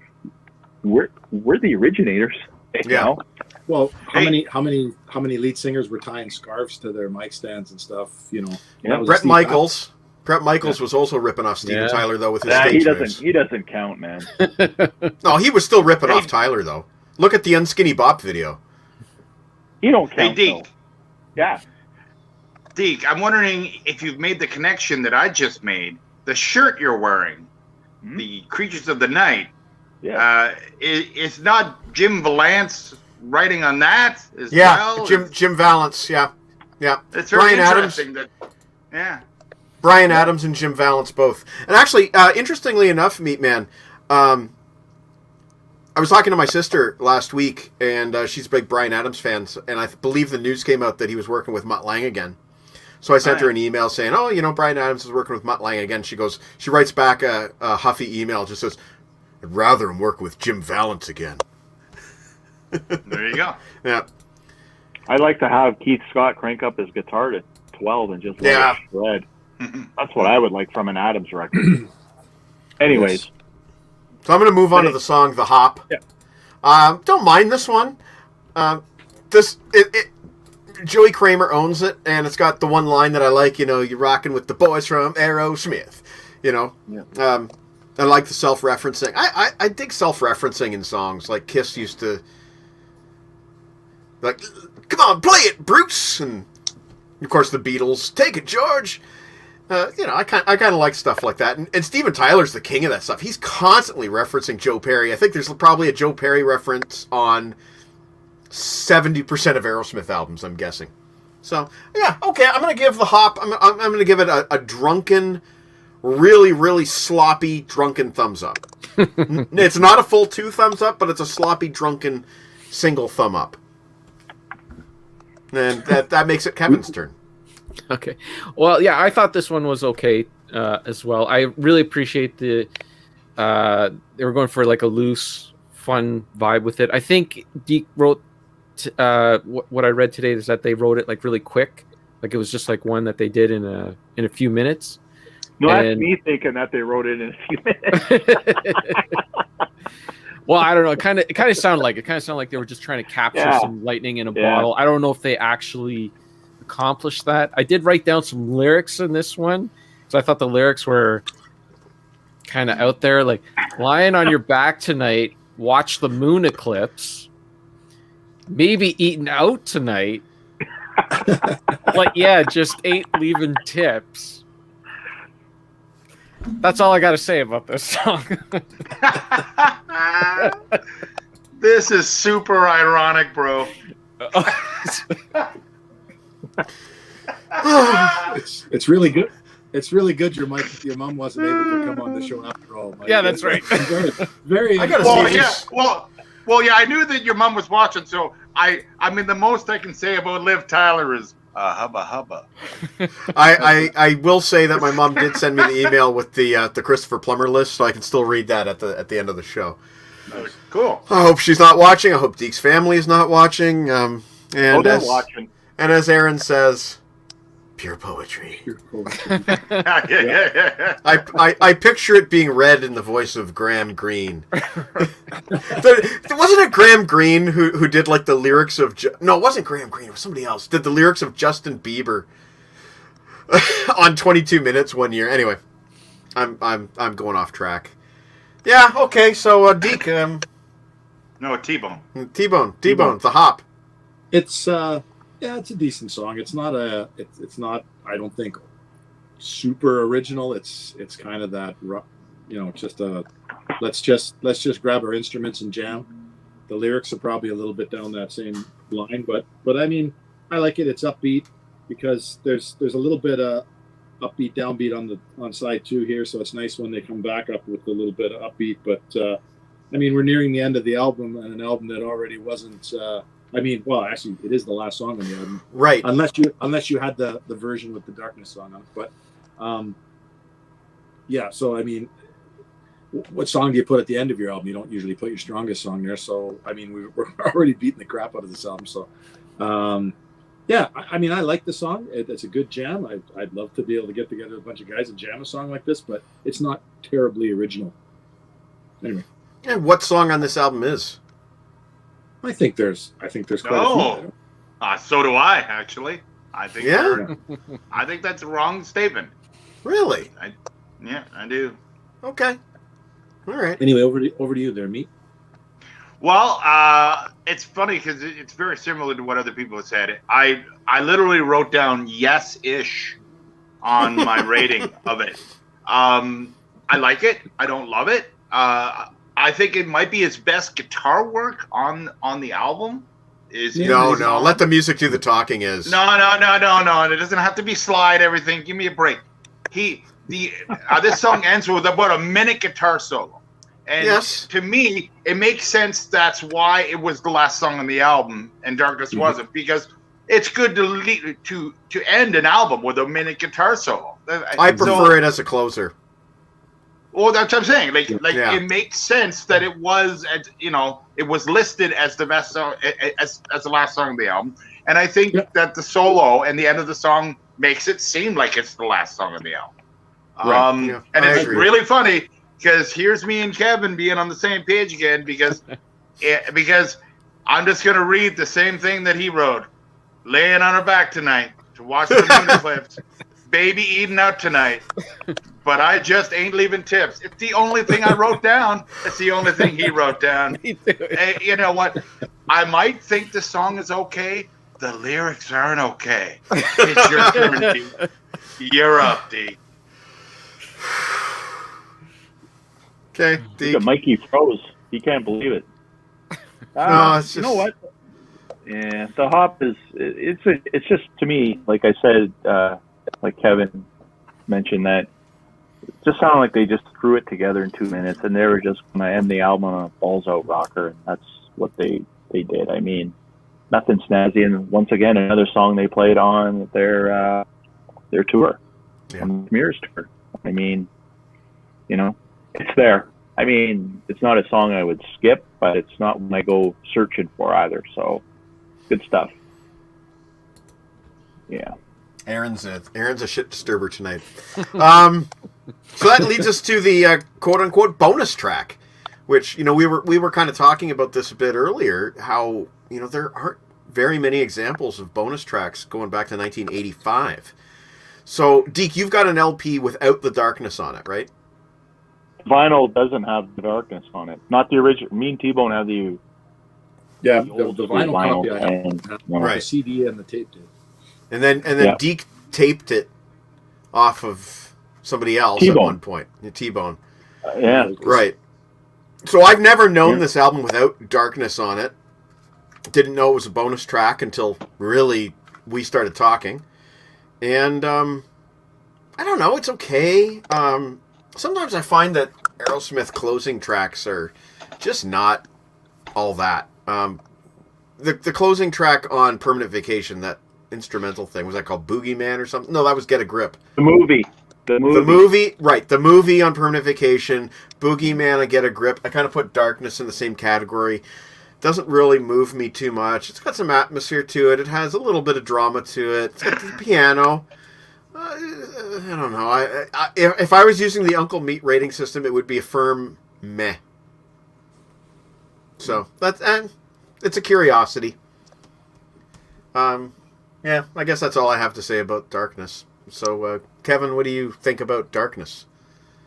we're the originators. Yeah. Well, how many lead singers were tying scarves to their mic stands and stuff? Brett Michaels. Brett Michaels was also ripping off Steven Tyler though with his stage moves. He doesn't count, man. No, he was still ripping off Tyler though. Look at the Unskinny Bop video. You don't count. Hey, Deke. Yeah. Deke, I'm wondering if you've made the connection that I just made. The shirt you're wearing, the Creatures of the Night. Yeah. It's not Jim Valance writing on that as well? Jim Valance, yeah. It's very interesting Brian Adams and Jim Valance both. And actually, interestingly enough, Meat Man, I was talking to my sister last week, and she's a big Brian Adams fan, and I believe the news came out that he was working with Mutt Lange again. So I sent her an email saying, Brian Adams is working with Mutt Lange again. She writes back a huffy email, just says, I'd rather him work with Jim Valance again. There you go. Yeah. I'd like to have Keith Scott crank up his guitar to 12 and just let it shred. That's what I would like from an Adams record. Anyways. Yes. So I'm going to move on to the song The Hop. Yeah. Don't mind this one. Joey Kramer owns it, and it's got the one line that I like, you're rocking with the boys from Aerosmith. Yeah. I like the self-referencing. I dig self-referencing in songs. Like Kiss used to, like, come on, play it, Bruce, and of course the Beatles, take it, George. I kind of like stuff like that. And Steven Tyler's the king of that stuff. He's constantly referencing Joe Perry. I think there's probably a Joe Perry reference on 70% of Aerosmith albums, I'm guessing. So, yeah, okay, I'm going to give The Hop, I'm going to give it a drunken, really, really sloppy, drunken thumbs up. It's not a full 2 thumbs up, but it's a sloppy, drunken, single thumb up. And that makes it Kevin's turn. Okay. Well, yeah, I thought this one was okay as well. I really appreciate they were going for like a loose, fun vibe with it. I think Deke wrote what I read today is that they wrote it like really quick. Like it was just like one that they did in a few minutes. No, that's me thinking that they wrote it in a few minutes. Well, I don't know. It kind of sounded like they were just trying to capture some lightning in a bottle. I don't know if they actually accomplished that. I did write down some lyrics in this one because I thought the lyrics were kind of out there, like lying on your back tonight, watch the moon eclipse, maybe eating out tonight. Like, yeah, just ain't leaving tips. That's all I got to say about this song. This is super ironic, bro. It's really good. It's really good. Your mom wasn't able to come on the show after all. Mike. Yeah, that's right. Very. I gotta Well, see yeah. this. Well, yeah. I knew that your mom was watching, so I mean, the most I can say about Liv Tyler is hubba hubba. I will say that my mom did send me the email with the Christopher Plummer list, so I can still read that at the end of the show. Nice. Cool. I hope she's not watching. I hope Deke's family is not watching. And They're watching. And as Aaron says, pure poetry. Yeah. I picture it being read in the voice of Graham Greene. Wasn't it Graham Greene who did like the lyrics of? No, it wasn't Graham Greene. It was somebody else. Did the lyrics of Justin Bieber on 22 Minutes one year. Anyway, I'm going off track. Yeah. Okay. So Deke. No, T-Bone. T-Bone. The Hop. It's it's a decent song. It's not I don't think super original. It's kind of that just let's just grab our instruments and jam. The lyrics are probably a little bit down that same line, but I mean, I like it. It's upbeat because there's a little bit of upbeat downbeat on side 2 here, so it's nice when they come back up with a little bit of upbeat. But I mean, we're nearing the end of the album, and an album that already wasn't. Actually, it is the last song on the album, right? Unless you had the version with the Darkness song on it. But so I mean, what song do you put at the end of your album? You don't usually put your strongest song there. So I mean, we're already beating the crap out of this album. So I mean, I like the song. It's a good jam. I'd love to be able to get together a bunch of guys and jam a song like this, but it's not terribly original. Anyway. And what song on this album is? I think there's quite a few. So do I, actually. I think. Yeah. I think that's a wrong statement. Really? I do. Okay. All right. Anyway, over to you there, Meat. Well, it's funny because it's very similar to what other people have said. I literally wrote down yes-ish on my rating of it. I like it. I don't love it. I think it might be his best guitar work on the album. No. Let the music do the talking. No. It doesn't have to be slide everything. Give me a break. This song ends with about a minute guitar solo. And yes. To me, it makes sense. That's why it was the last song on the album, and Darkness wasn't, because it's good to end an album with a minute guitar solo. I prefer it as a closer. Well, that's what I'm saying. It makes sense that it was, it was listed as the best song, as the last song of the album, and I think that the solo and the end of the song makes it seem like it's the last song of the album. Right. And it's really funny because here's me and Kevin being on the same page again because I'm just gonna read the same thing that he wrote: laying on her back tonight to watch the moon eclipse, baby eating out tonight. but I just ain't leaving tips. It's the only thing I wrote down. It's the only thing he wrote down. Hey, you know what? I might think the song is okay. The lyrics aren't okay. It's your turn, D. You're up, D. Okay, D. Look at Mikey froze. He can't believe it. No, it's You just... know what? Yeah, the hop is it's just, to me, like I said, like Kevin mentioned, that it just sounded like they just threw it together in 2 minutes, and they were just going to end the album on a balls out rocker, and that's what they did. I mean, nothing snazzy, and once again, another song they played on their tour, on the Mirrors tour. I mean, you know, it's there. I mean, it's not a song I would skip, but it's not one I go searching for either. So, good stuff. Yeah. Aaron's a shit disturber tonight. So that leads us to the quote unquote bonus track, which, you know, we were kind of talking about this a bit earlier, how, you know, there aren't very many examples of bonus tracks going back to 1985. So, Deke, you've got an LP without the darkness on it, right? Vinyl doesn't have the darkness on it. Not the original. Me and T-Bone have the the vinyl copy I have, and, Right. the CD and the tape did. And then Deke taped it off of somebody else T-Bone. at one point. T-Bone. Yeah. Right. So I've never known this album without darkness on it. Didn't know it was a bonus track until really we started talking. And I don't know, it's okay. Sometimes I find that Aerosmith closing tracks are just not all that. The closing track on Permanent Vacation, that instrumental thing, was that called Boogeyman or something? No, that was Get a Grip. The movie. The movie, right. The movie on Permanent Vacation, Boogeyman and Get a Grip. I kind of put Darkness in the same category. Doesn't really move me too much. It's got some atmosphere to it. It has a little bit of drama to it. It's got the piano. I don't know. If I was using the Uncle Meat rating system, it would be a firm meh. So it's a curiosity. Yeah, I guess that's all I have to say about Darkness. So, Kevin, what do you think about Darkness?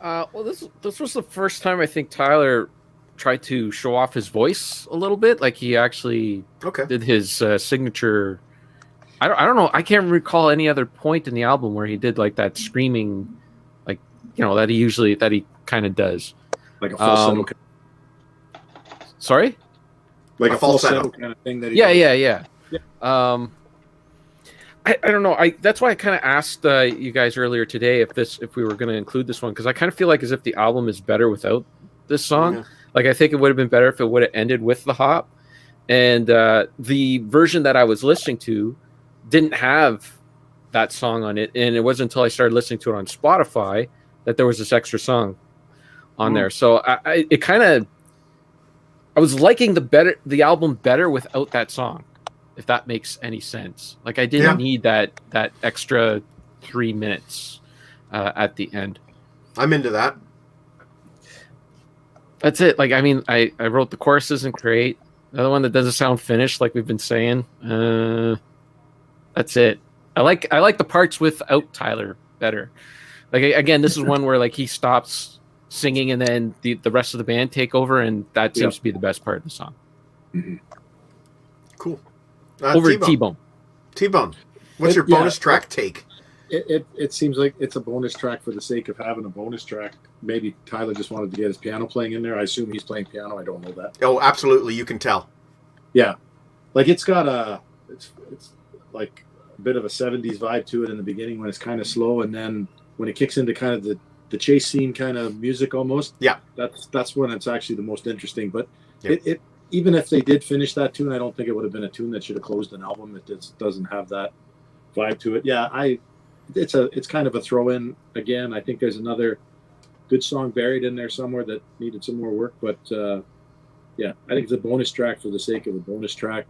Well, this was the first time I think Tyler tried to show off his voice a little bit. Like, he actually did his signature. I don't know. I can't recall any other point in the album where he did like that screaming, like, you know, that he kind of does. Like a falsetto. Sorry? Like a falsetto kind of thing that he does. Yeah. I don't know. That's why I kind of asked you guys earlier today if we were going to include this one, because I kind of feel like as if the album is better without this song. Yeah. Like, I think it would have been better if it would have ended with the hop. And the version that I was listening to didn't have that song on it, and it wasn't until I started listening to it on Spotify that there was this extra song on there. So I was liking the album better without that song, if that makes any sense. Like, I didn't need that extra 3 minutes at the end. I'm into that. That's it. Like, I mean, I wrote the choruses in Create. Another one that doesn't sound finished, like we've been saying. That's it. I like the parts without Tyler better. Like, again, this is one where like he stops singing and then the rest of the band take over, and that seems to be the best part of the song. Mm-hmm. Cool. Over T-Bone. T-Bone, what's your bonus track take? It seems like it's a bonus track for the sake of having a bonus track. Maybe Tyler just wanted to get his piano playing in there. I assume he's playing piano. I don't know that. Oh, absolutely. You can tell. Yeah. Like, it's got it's like a bit of a 70s vibe to it in the beginning when it's kind of slow, and then when it kicks into kind of the chase scene kind of music almost. Yeah. That's when it's actually the most interesting. But it even if they did finish that tune, I don't think it would have been a tune that should have closed an album. It just doesn't have that vibe to it. Yeah, it's kind of a throw-in again. I think there's another good song buried in there somewhere that needed some more work, but I think it's a bonus track for the sake of a bonus track.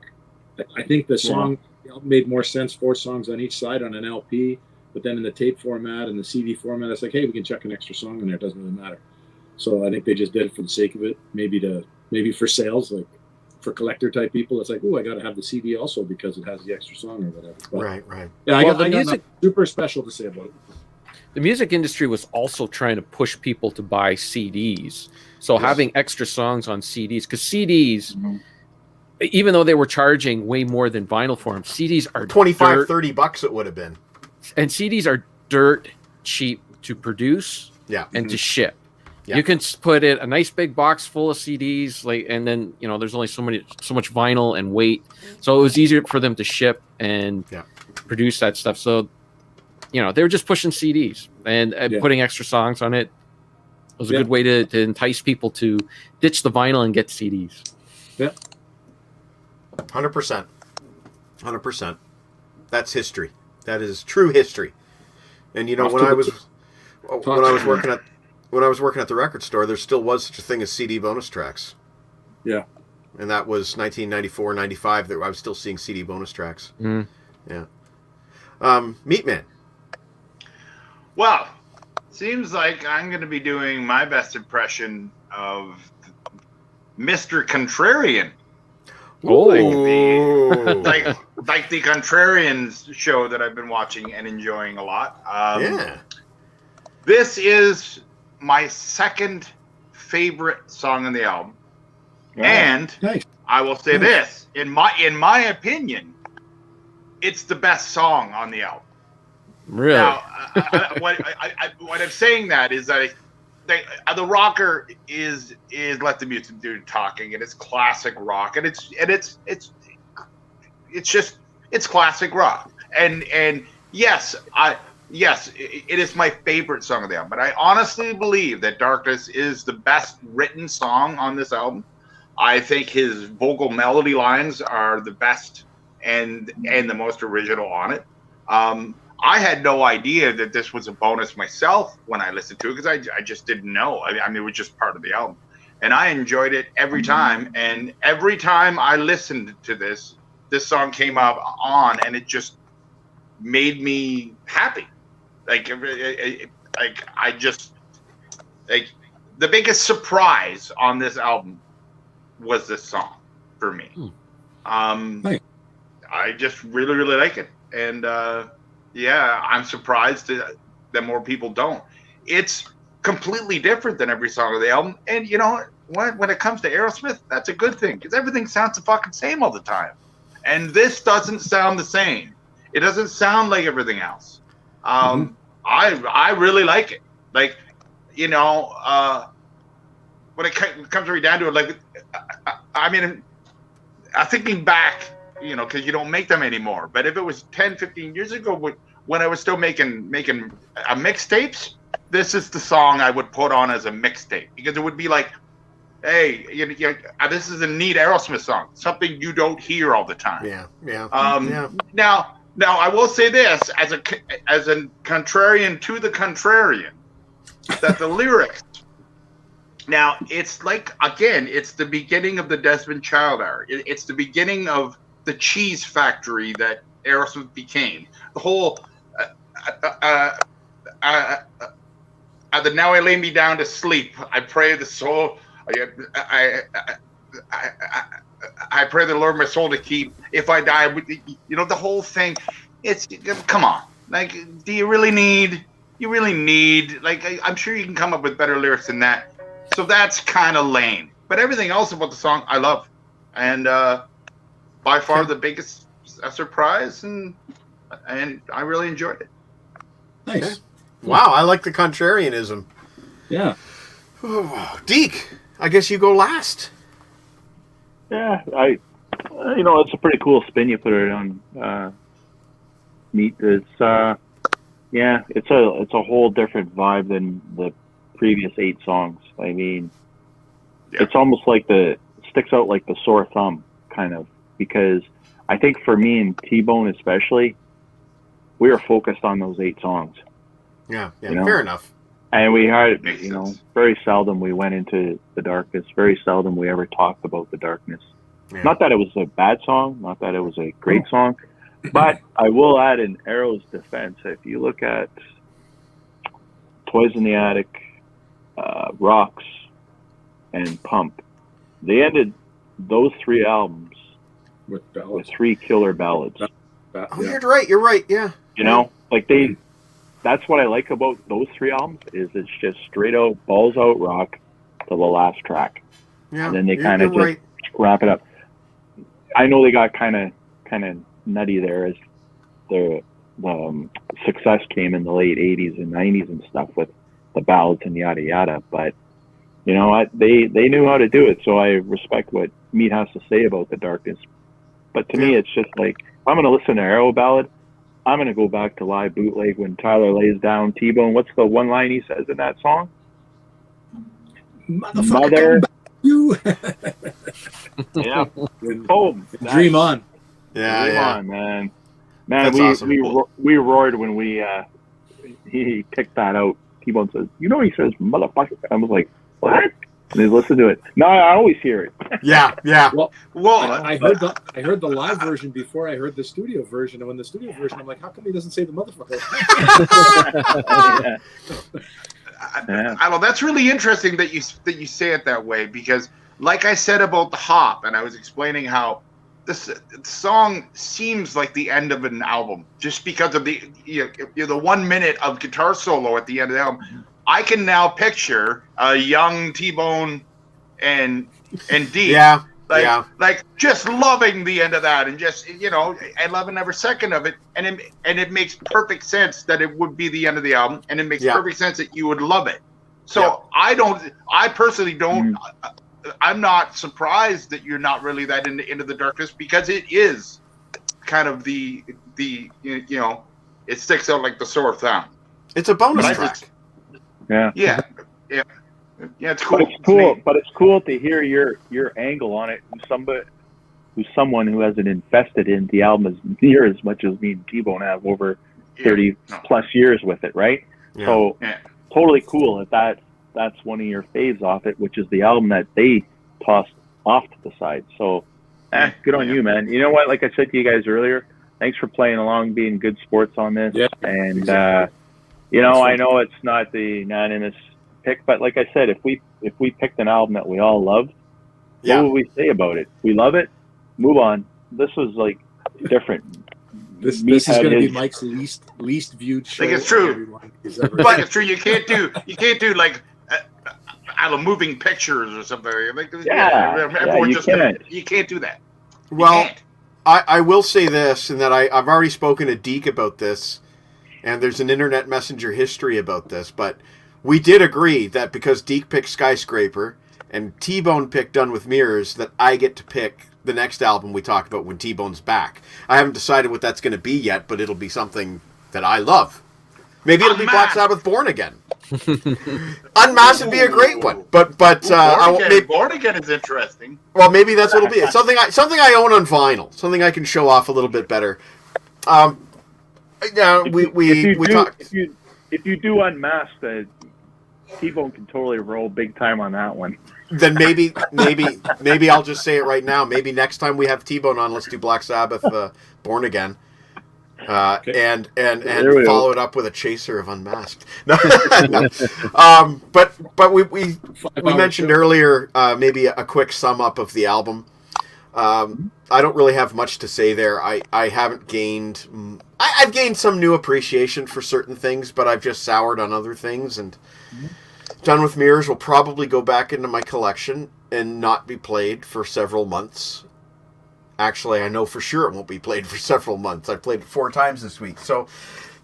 I think the song made more sense, 4 songs on each side on an LP, but then in the tape format and the CD format, it's like, hey, we can chuck an extra song in there. It doesn't really matter. So I think they just did it for the sake of it, maybe for sales, like for collector type people. It's like, oh, I got to have the CD also because it has the extra song or whatever. But, right. Yeah, well, I got nothing super special to say about it. the music industry was also trying to push people to buy CDs. So having extra songs on CDs, because CDs, even though they were charging way more than vinyl for them, CDs are $25-$30 it would have been. And CDs are dirt cheap to produce and to ship. Yeah. You can put in a nice big box full of CDs, and then there's only so much vinyl and weight, so it was easier for them to ship and produce that stuff. So, they were just pushing CDs and putting extra songs on it. It was a good way to entice people to ditch the vinyl and get CDs. Yeah, 100%, 100%. That's history. That is true history. And when I was working at the record store, there still was such a thing as CD bonus tracks. Yeah. And that was 1994, 95 that I was still seeing CD bonus tracks. Mm. Yeah. Meatman. Well, seems like I'm going to be doing my best impression of Mr. Contrarian. Like the Contrarians show that I've been watching and enjoying a lot. This is my second favorite song on the album, and I will say this: in my opinion, it's the best song on the album. Really? Now, what I'm saying that is that the rocker is let the music do talking, and it's classic rock, and it's classic rock, and yes, it is my favorite song of the album. But I honestly believe that Darkness is the best written song on this album. I think his vocal melody lines are the best and the most original on it. I had no idea that this was a bonus myself when I listened to it, because I just didn't know. I mean, it was just part of the album. And I enjoyed it every time. And every time I listened to this song came up on, and it just made me happy. The biggest surprise on this album was this song for me. I just really, really like it. And, I'm surprised that more people don't. It's completely different than every song of the album. And you know what? When it comes to Aerosmith, that's a good thing, because everything sounds the fucking same all the time. And this doesn't sound the same. It doesn't sound like everything else. I really like it. When it comes right down to it, I'm thinking back, because you don't make them anymore. But if it was 10, 15 years ago, when I was still making mixtapes, this is the song I would put on as a mixtape, because it would be like, hey, this is a neat Aerosmith song, something you don't hear all the time. Now I will say this, as a contrarian to the contrarian, that the lyrics. Now it's like, again, it's the beginning of the Desmond Child era. It's the beginning of the cheese factory that Aerosmith became. The whole the now I lay me down to sleep. I pray the soul. I pray the Lord my soul to keep. If I die, the whole thing. It's, come on. Like, do you really need? You really need? Like, I'm sure you can come up with better lyrics than that. So that's kind of lame. But everything else about the song, I love, and by far the biggest surprise, and I really enjoyed it. Nice. Okay. Wow, I like the contrarianism. Yeah. Deke, I guess you go last. Yeah, it's a pretty cool spin you put it on. Meat. It's it's a whole different vibe than the previous 8 songs. I mean, it's almost like sticks out like the sore thumb, kind of, because I think for me and T-Bone especially, we were focused on those 8 songs. Yeah, fair enough. And we had, very seldom we went into the darkness. Very seldom we ever talked about the darkness. Yeah. Not that it was a bad song, not that it was a great song, but I will add in Arrow's defense, if you look at Toys in the Attic, Rocks, and Pump, they ended those 3 albums with 3 killer ballads. You're right, yeah. Like that's what I like about those 3 albums is it's just straight out balls out rock to the last track. Yeah, And then they you're kind of just right. wrap it up. I know they got kind of nutty there as the success came in the late 80s and 90s and stuff with the ballads and yada yada, but you know what, they knew how to do it, so I respect what Meat has to say about the darkness. But to me, it's just like, if I'm going to listen to Arrow ballad, I'm going to go back to live bootleg when Tyler lays down T-Bone. What's the one line he says in that song? Mother, you. Yeah. Oh, Dream on. Yeah, Dream yeah. on, man. That's awesome. We roared when he picked that out. T-Bone says, you know, he says motherfucker. I was like, what? And he listened to it. No, I always hear it. Yeah. Well, I heard the live version before I heard the studio version, and when the studio version, I'm like, how come he doesn't say the motherfucker? I don't. That's really interesting that you say it that way, because, like I said about the Hop, and I was explaining how this song seems like the end of an album just because of the 1 minute of guitar solo at the end of the album. I can now picture a young T-Bone and Dee, like just loving the end of that, and just and loving every second of it, and it makes perfect sense that it would be the end of the album, and it makes perfect sense that you would love it. So I personally don't. I'm not surprised that you're not really that into the darkness, because it is kind of the it sticks out like the sore thumb. It's a bonus track. Yeah, it's cool. But it's cool. But it's cool to hear your angle on it. Who's someone who hasn't invested in the album as near as much as me and T-Bone have over 30 plus years with it, right? Yeah. So totally cool that's one of your faves off it, which is the album that they tossed off to the side. So good on you, man. You know what? Like I said to you guys earlier, thanks for playing along, being good sports on this. Yeah. And I know it's not the unanimous pick, but like I said, if we picked an album that we all loved, what would we say about it? We love it. Move on. This was like different. This is going to be Mike's least viewed show. I think it's true, but it's true. You can't do like moving pictures or something. Like, you can't do that. Well, I will say this, and that I've already spoken to Deke about this, and there's an internet messenger history about this, but we did agree that because Deke picked Skyscraper and T-Bone picked Done with Mirrors, that I get to pick the next album we talk about when T-Bone's back. I haven't decided what that's going to be yet, but it'll be something that I love. Maybe it'll be Black Sabbath Born Again. Unmasked would be a great one, but Born Again is interesting. Well, maybe that's what it'll be. It's something I own on vinyl, something I can show off a little bit better. If you do Unmasked, T-Bone can totally roll big time on that one. Then maybe I'll just say it right now. Maybe next time we have T-Bone on, let's do Black Sabbath Born Again. And follow it up with a chaser of Unmasked. No. But we mentioned earlier maybe a quick sum up of the album. I don't really have much to say there. I haven't gained. I've gained some new appreciation for certain things, but I've just soured on other things. And Done with Mirrors will probably go back into my collection and not be played for several months. Actually, I know for sure it won't be played for several months. I played it 4 times this week. So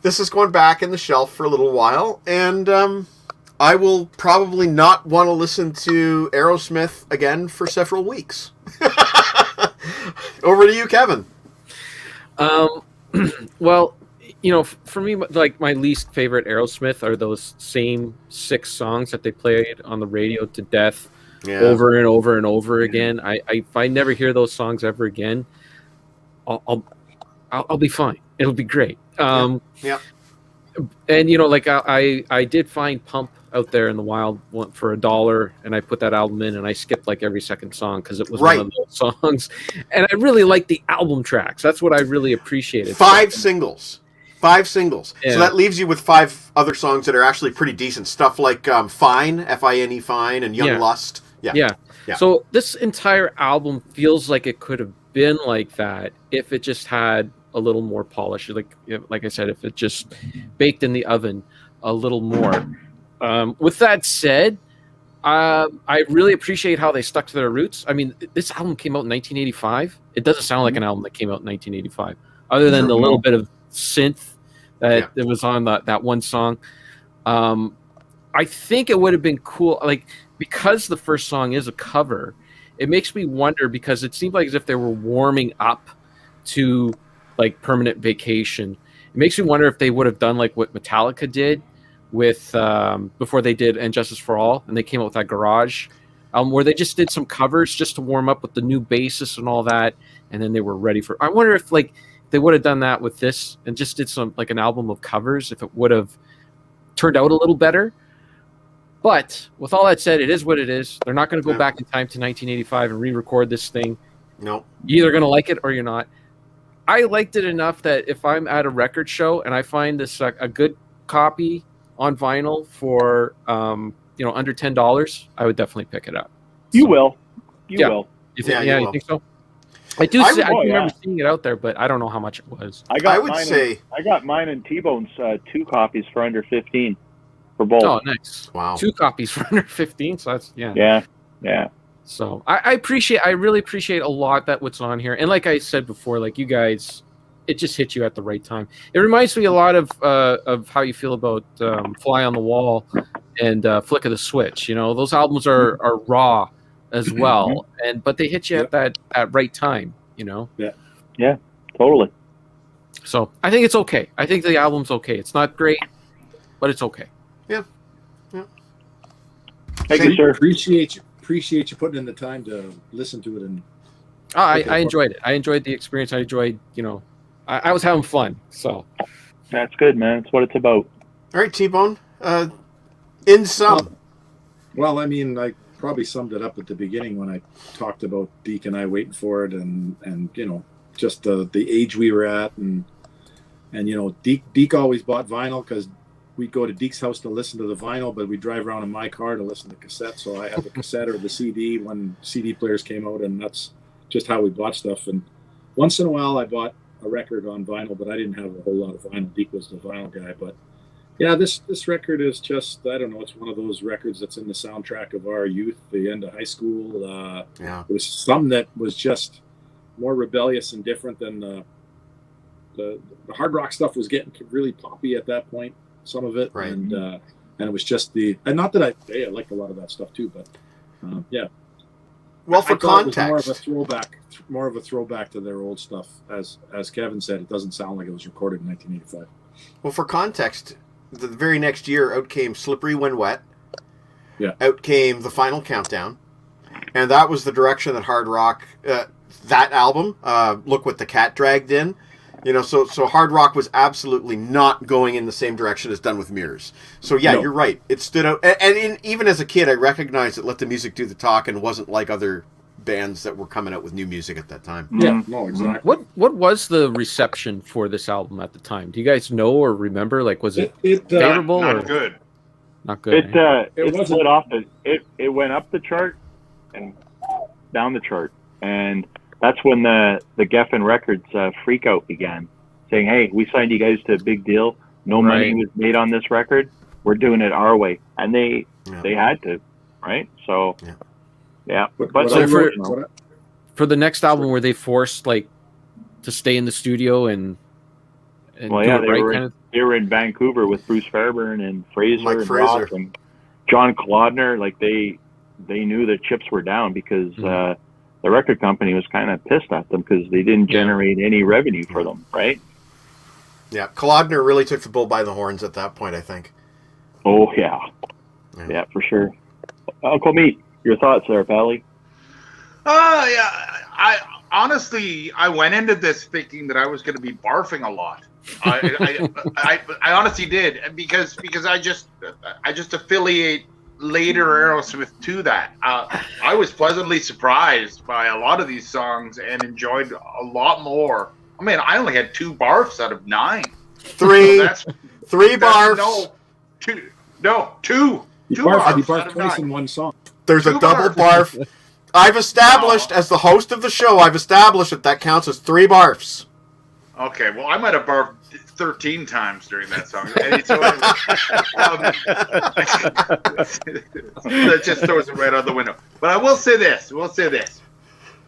this is going back in the shelf for a little while. And I will probably not want to listen to Aerosmith again for several weeks. Over to you, Kevin. Well, for me, like, my least favorite Aerosmith are those same 6 songs that they played on the radio to death. Yeah. Over and over and over again. If I never hear those songs ever again, I'll be fine. It'll be great. And I did find Pump out there in the wild for $1, and I put that album in, and I skipped like every second song because it was one of those songs. And I really liked the album tracks. That's what I really appreciated. 5 singles. 5 singles. Yeah. So that leaves you with 5 other songs that are actually pretty decent. Stuff like Fine, F-I-N-E, Fine, and Young Lust. Yeah. So this entire album feels like it could have been like that if it just had a little more polished. Like I said, if it just baked in the oven a little more. With that said, I really appreciate how they stuck to their roots. I mean, this album came out in 1985. It doesn't sound like an album that came out in 1985, other than the little bit of synth that was on that one song. I think it would have been cool, like, because the first song is a cover. It makes me wonder, because it seemed like as if they were warming up to like Permanent Vacation. It makes me wonder if they would have done like what Metallica did with before they did And Justice for All, and they came out with that Garage, where they just did some covers just to warm up with the new bassist and all that, and then they were ready for. I wonder if like they would have done that with this and just did some like an album of covers, if it would have turned out a little better. But with all that said, it is what it is. They're not going to go back in time to 1985 and re-record this thing. No, you're either going to like it or you're not. I liked it enough that if I'm at a record show and I find this a good copy on vinyl for under $10, I would definitely pick it up. You will. You will. You think, you think so? I do. I remember seeing it out there, but I don't know how much it was. I got mine and T-Bone's 2 copies for under 15 for both. Oh, nice! Wow, 2 copies for under 15. So that's yeah. So I really appreciate a lot that what's on here, and like I said before, like you guys, it just hit you at the right time. It reminds me a lot of how you feel about Fly on the Wall and Flick of the Switch. You know, those albums are raw as well, but they hit you at that right time. You know. Yeah, totally. So I think it's okay. I think the album's okay. It's not great, but it's okay. Yeah. Thank you, sir. Appreciate you putting in the time to listen to it. And I enjoyed it. I enjoyed the experience. I enjoyed, I was having fun. So that's good, man. That's what it's about. All right, T-Bone. In sum. Well, I mean, I probably summed it up at the beginning when I talked about Deke and I waiting for it, and just the age we were at, and Deke always bought vinyl because we'd go to Deke's house to listen to the vinyl, but we'd drive around in my car to listen to cassette. So I had the cassette or the CD when CD players came out, and that's just how we bought stuff. And once in a while I bought a record on vinyl, but I didn't have a whole lot of vinyl. Deke was the vinyl guy. But yeah, this record is just, I don't know, it's one of those records that's in the soundtrack of our youth, the end of high school. It was something that was just more rebellious and different than the hard rock stuff was getting really poppy at that point. Some of it, right. And it was just and not that I liked a lot of that stuff too, but yeah. Well, for context, more of a throwback to their old stuff. As Kevin said, it doesn't sound like it was recorded in 1985. Well, for context, the very next year out came Slippery When Wet. Yeah. Out came The Final Countdown, and that was the direction that hard rock. That album, Look What the Cat Dragged In. So hard rock was absolutely not going in the same direction as Done with Mirrors. So yeah, You're right. It stood out, and even as a kid, I recognized it. Let the music do the talk, and wasn't like other bands that were coming out with new music at that time. Yeah, no, exactly. What was the reception for this album at the time? Do you guys know or remember? Like, was it favorable not or good? Not good. It split off. It went up the chart and down the chart, and that's when the Geffen Records freak out began, saying, "Hey, we signed you guys to a big deal. No money was made on this record. We're doing it our way," and they had to, right? So, yeah. But for the next album, were they forced to stay in the studio and well, yeah, they were in Vancouver with Bruce Fairbairn and Fraser Mike and Fraser. Rock and John Kalodner. Like they knew the chips were down because. The record company was kind of pissed at them because they didn't generate any revenue for them, right? Yeah, Kalodner really took the bull by the horns at that point, I think. Oh, yeah, for sure. Uncle Meat, your thoughts there, Pally? I honestly went into this thinking that I was going to be barfing a lot. I honestly did because I just affiliate later Aerosmith to that. I was pleasantly surprised by a lot of these songs and enjoyed a lot more. I mean, I only had 2 barfs out of 9. 3 barfs. Two barfs twice in one song. There's a double barf. I've established, as the host of the show, that counts as 3 barfs. Okay, well, I might have barfed 13 times during that song. And so, that just throws it right out the window. But I will say this.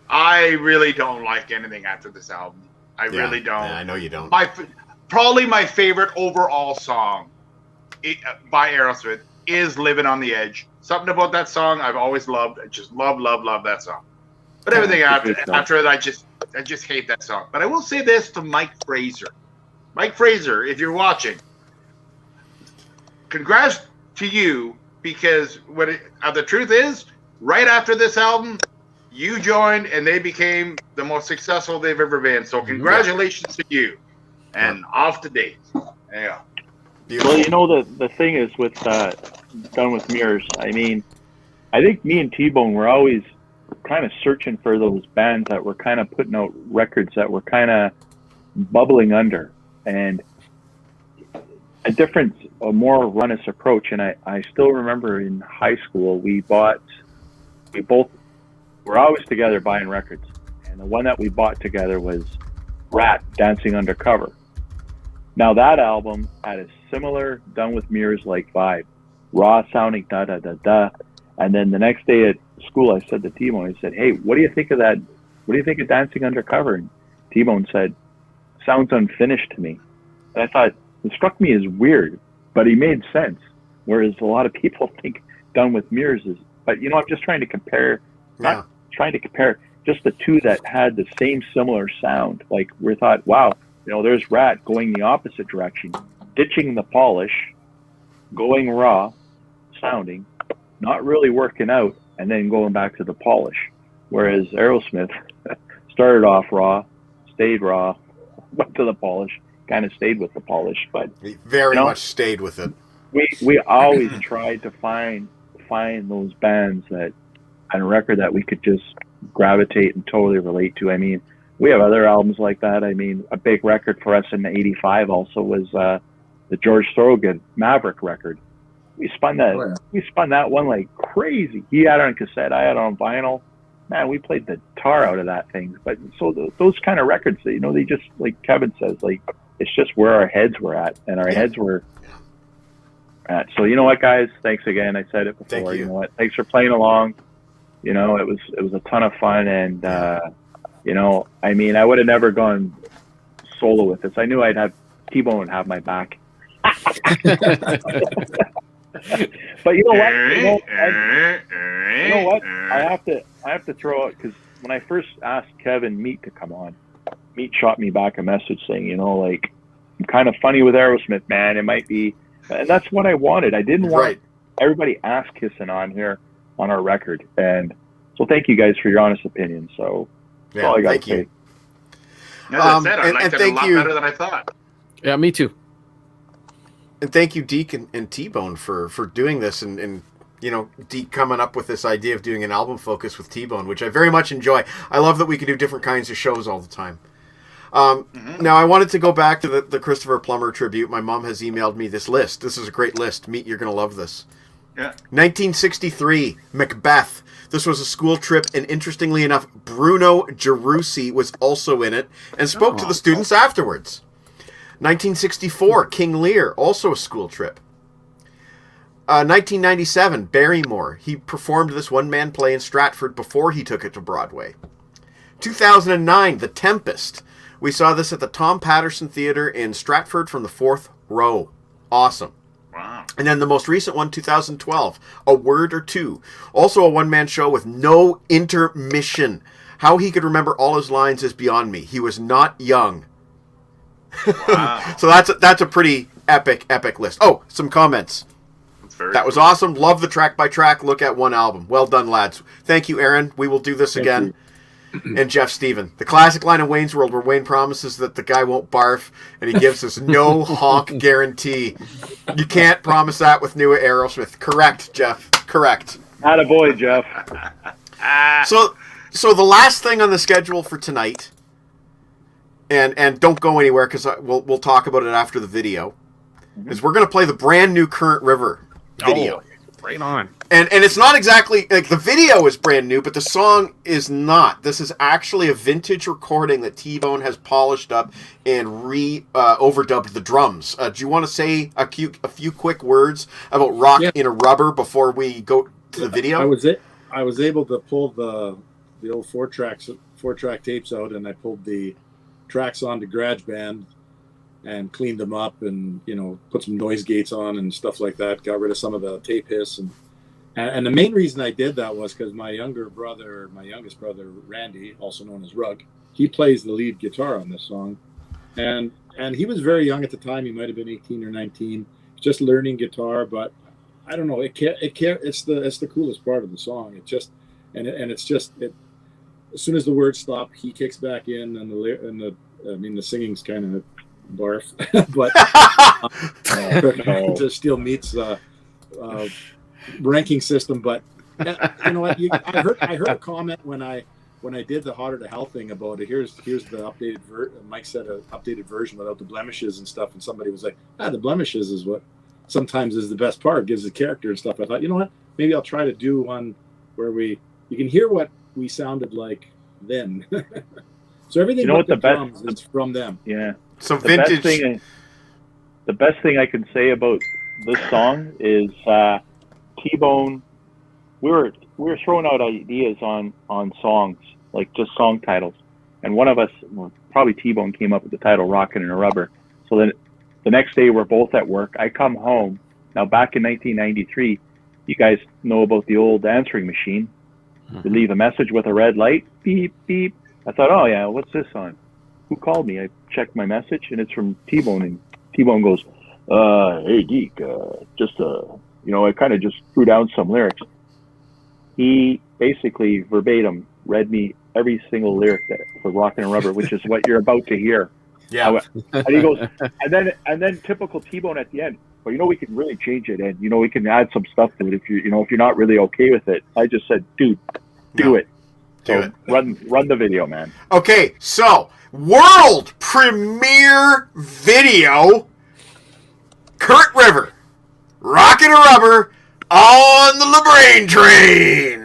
I really don't like anything after this album. I really don't. Yeah, I know you don't. Probably my favorite overall song by Aerosmith is Living on the Edge. Something about that song I've always loved. I just love that song. But everything after it, I just hate that song. But I will say this to Mike Fraser. Mike Fraser, if you're watching, congrats to you, because the truth is, right after this album, you joined and they became the most successful they've ever been. So congratulations to you. And off to date. Yeah. Well, you know, the thing is with Done With Mirrors, I mean, I think me and T-Bone were always kind of searching for those bands that were kind of putting out records that were kind of bubbling under, and a more honest approach. And I still remember in high school, we both were always together buying records, and the one that we bought together was Rat, Dancing Undercover. Now that album had a similar Done With Mirrors like vibe, raw sounding da da da da. And then the next day at school, I said to T-Bone, I said, "Hey, what do you think of that? What do you think of Dancing Undercover?" And T-Bone said, "Sounds unfinished to me." And I thought, it struck me as weird, but he made sense. Whereas a lot of people think Done With Mirrors is, but you know, I'm just trying to compare, not trying to compare just the two that had the same similar sound. Like we thought, wow, you know, there's Rat going the opposite direction, ditching the polish, going raw sounding, not really working out, and then going back to the polish. Whereas Aerosmith started off raw, stayed raw, went to the polish, kind of stayed with the polish, but very much stayed with it. We always tried to find those bands that on a record that we could just gravitate and totally relate to. I mean, we have other albums like that. I mean, a big record for us in '85 also was the George Thorogood Maverick record. We spun that. We spun that one like crazy. He had it on cassette. I had it on vinyl. Man, we played the tar out of that thing. But so those kind of records, you know, they just, like Kevin says, like it's just where our heads were at, and our heads were at. So you know what, guys? Thanks again. I said it before. Thank you. You know what? Thanks for playing along. You know, it was a ton of fun, and you know, I mean, I would have never gone solo with this. I knew I'd have T-Bone have my back. But you know what? You know what? I have to throw out, because when I first asked Kevin Meat to come on, Meat shot me back a message saying, you know, like, I'm kind of funny with Aerosmith, man. It might be, and that's what I wanted. I didn't want everybody ass kissing on here on our record, and so thank you guys for your honest opinion. So that's all I got to say. As I said, I liked it a lot better than I thought. Yeah, me too. And thank you, Deke and T-Bone, for doing this, and you know, Deke coming up with this idea of doing an album focus with T-Bone, which I very much enjoy. I love that we can do different kinds of shows all the time. Now, I wanted to go back to the Christopher Plummer tribute. My mom has emailed me this list. This is a great list. Meet, you're going to love this. Yeah. 1963, Macbeth. This was a school trip, and interestingly enough, Bruno Gerussi was also in it and spoke to the students afterwards. 1964, King Lear, also a school trip. 1997, Barrymore. He performed this one-man play in Stratford before he took it to Broadway. 2009, The Tempest. We saw this at the Tom Patterson Theatre in Stratford from the 4th row. Awesome. Wow. And then the most recent one, 2012, A Word or Two. Also a one-man show with no intermission. How he could remember all his lines is beyond me. He was not young. Wow. So that's a pretty epic list. Oh, some comments. That was awesome. Love the track-by-track look at one album. Well done, lads. Thank you, Aaron. We will do this again. And Jeff Steven. The classic line in Wayne's World where Wayne promises that the guy won't barf, and he gives us no honk guarantee. You can't promise that with new Aerosmith. Correct, Jeff. Correct. Attaboy, Jeff. So the last thing on the schedule for tonight, and don't go anywhere because we'll talk about it after the video, is we're going to play the brand new Current River video. Right on. And it's not exactly like the video is brand new, but the song is not. This is actually a vintage recording that T-Bone has polished up and overdubbed the drums. Do you want to say a few quick words about Rock in a Rubber before we go to the video? I was able to pull the old four track tapes out, and I pulled the tracks onto GarageBand and cleaned them up, and put some noise gates on and stuff like that. Got rid of some of the tape hiss, and the main reason I did that was because my youngest brother Randy, also known as Rug, he plays the lead guitar on this song, and he was very young at the time. He might have been 18 or 19, just learning guitar. But I don't know. It's the coolest part of the song. It just it's just as soon as the words stop, he kicks back in, and the singing's kind of barf, but it still meets ranking system. But you know what? I heard a comment when I did the Hotter to Hell thing about it. Here's the updated Mike said an updated version without the blemishes and stuff, and somebody was like, the blemishes is what sometimes is the best part, gives the character and stuff. I thought, you know what? Maybe I'll try to do one where you can hear what we sounded like then. So everything with the drums is from them. Yeah. So vintage. The best thing I can say about this song is T-Bone. We were throwing out ideas on songs, like just song titles, and one of us, probably T-Bone, came up with the title "Rockin' in a Rubber." So then the next day we're both at work. I come home. Now back in 1993, you guys know about the old answering machine. You leave a message with a red light, beep beep. I thought, oh yeah, what's this on? Who called me? I checked my message, and it's from T-Bone, and T-Bone goes, hey geek, I kind of just threw down some lyrics. He basically verbatim read me every single lyric for Rockin' and Rubber, which is what you're about to hear. Yeah. And he goes, and then typical T-Bone at the end, well, we can really change it, and we can add some stuff to it if you're not really okay with it. I just said, dude, do it. So run the video, man. Okay, so world premiere video, Kurt River, Rockin' a Rubber on the LaBrain train.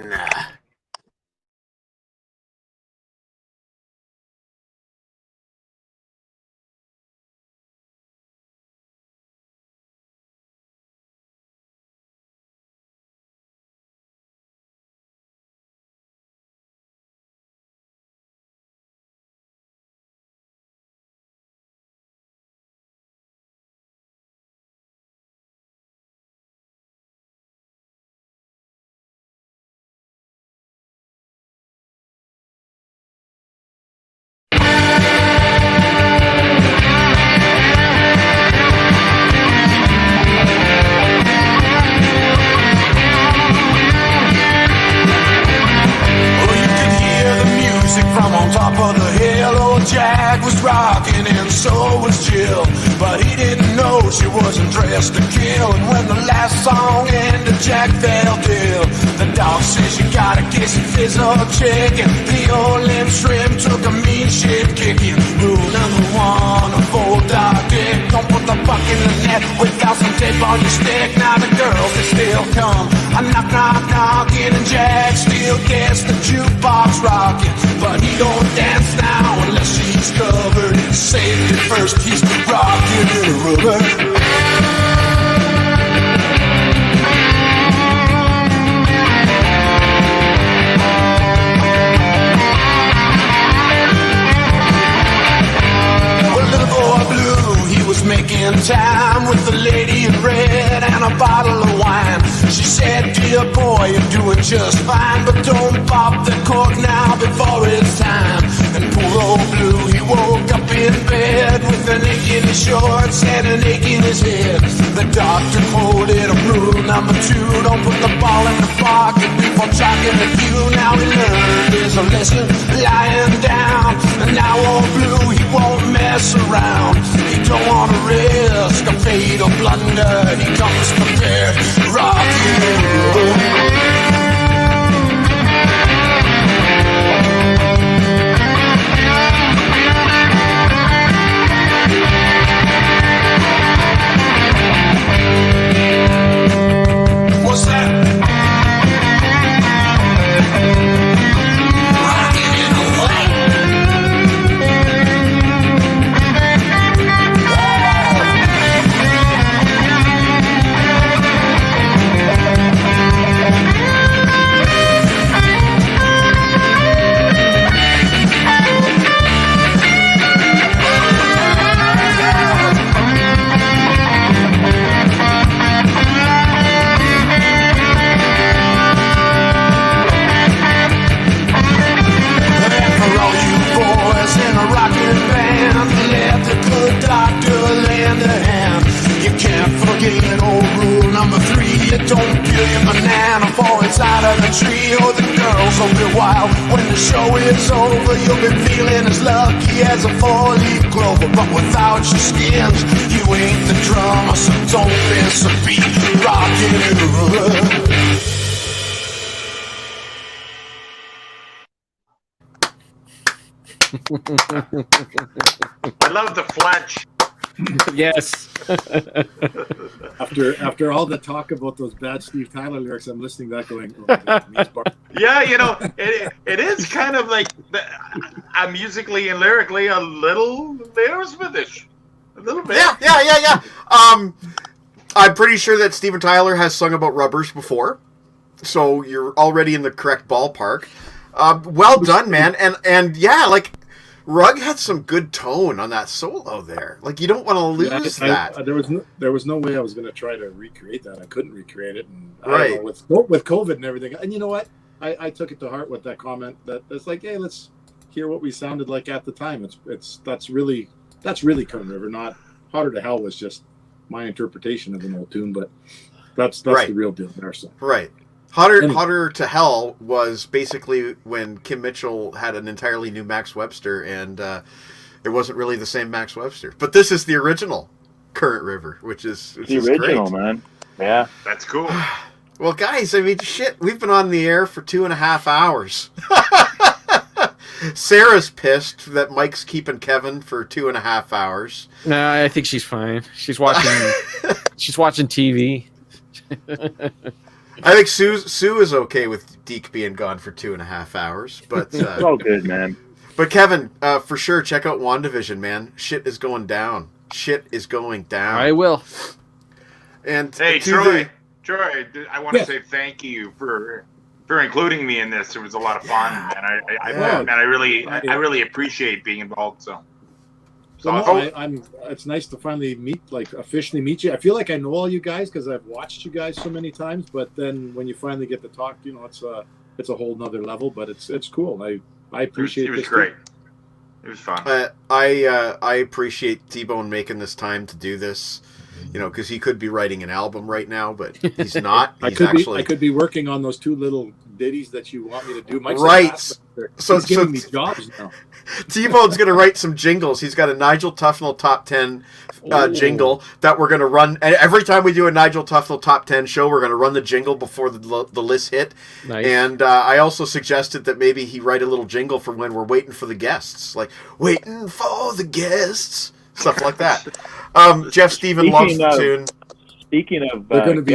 From on top of the hill, old Jack was rocking and so was Jill. But he didn't know she wasn't dressed to kill. And when the last song ended, Jack felt ill. The dog says you gotta get some fizzle chicken. The old limb shrimp took a mean shit kicking. Rule number 1, a full dog dick. Don't put the buck in the net without some tape on your stick. Now the girls, they still come. I knock, knock, knocking, and Jack still gets the jukebox rocking. But he don't dance now unless she's covered in safety first. He's rocking in a rubber. Making time with the lady in red and a bottle of wine. She said, dear boy, you're doing just fine, but don't pop the cork now before it's time. And poor old Blue, he woke up in bed with an ache in his shorts and an ache in his head. The doctor quoted him rule number 2, don't put the ball in the pocket before talking to you. Now he learned his lesson lying down, and now old Blue, he won't mess around. He don't want to risk a fatal blunder. He comes prepared, rocking and rolling. What's that? out. When the show is over, you'll be feeling as lucky as a four-leaf clover. But without your skins, you ain't the drummer, so don't miss a beat. Rockin' and rollin'. I love the flat. Yes. After all the talk about those bad Steve Tyler lyrics, I'm listening to that going, oh my God, means bar- Yeah, it is kind of like musically and lyrically a little Aerosmithish. A little bit. Yeah. I'm pretty sure that Steven Tyler has sung about rubbers before, so you're already in the correct ballpark. Well done, man. And yeah, like, Rugg had some good tone on that solo there. Like, you don't want to lose that. There was no way I was going to try to recreate that. I couldn't recreate it. And Right. I don't know, with COVID and everything. And you know what? I took it to heart with that comment. That it's like, hey, let's hear what we sounded like at the time. That's really Kern River. Not Hotter to Hell was just my interpretation of an old tune, but that's Right. the real deal there. So. Right. Hotter to Hell was basically when Kim Mitchell had an entirely new Max Webster, and it wasn't really the same Max Webster. But this is the original Current River, which is The original, great. man. Yeah. That's cool. Well, guys, I mean, shit, we've been on the air for 2.5 hours. Sarah's pissed that Mike's keeping Kevin for 2.5 hours. No, I think she's fine. She's watching. She's watching TV. I think Sue is okay with Deke being gone for 2.5 hours, but It's all good, man. but Kevin, for sure, check out WandaVision, man. Shit is going down. Shit is going down. I will. And Hey, to Troy, I want to say thank you for including me in this. It was a lot of fun, and I really appreciate being involved. So It's nice to finally officially meet you. I feel like I know all you guys because I've watched you guys so many times. But then when you finally get to talk, it's a whole nother level. But it's cool. I appreciate. It was this great. too. It was fun. I appreciate T-Bone making this time to do this. Because he could be writing an album right now, but he's not. I could be working on those 2 little ditties that you want me to do. Mike's Right. He's giving me jobs now. T-Bone's going to write some jingles. He's got a Nigel Tufnell Top 10 jingle that we're going to run. And every time we do a Nigel Tufnell Top 10 show, we're going to run the jingle before the list hit. Nice. And I also suggested that maybe he write a little jingle for when we're waiting for the guests. Like, waiting for the guests. Stuff like that. Jeff Stephen loves the tune. Speaking of, They're going to be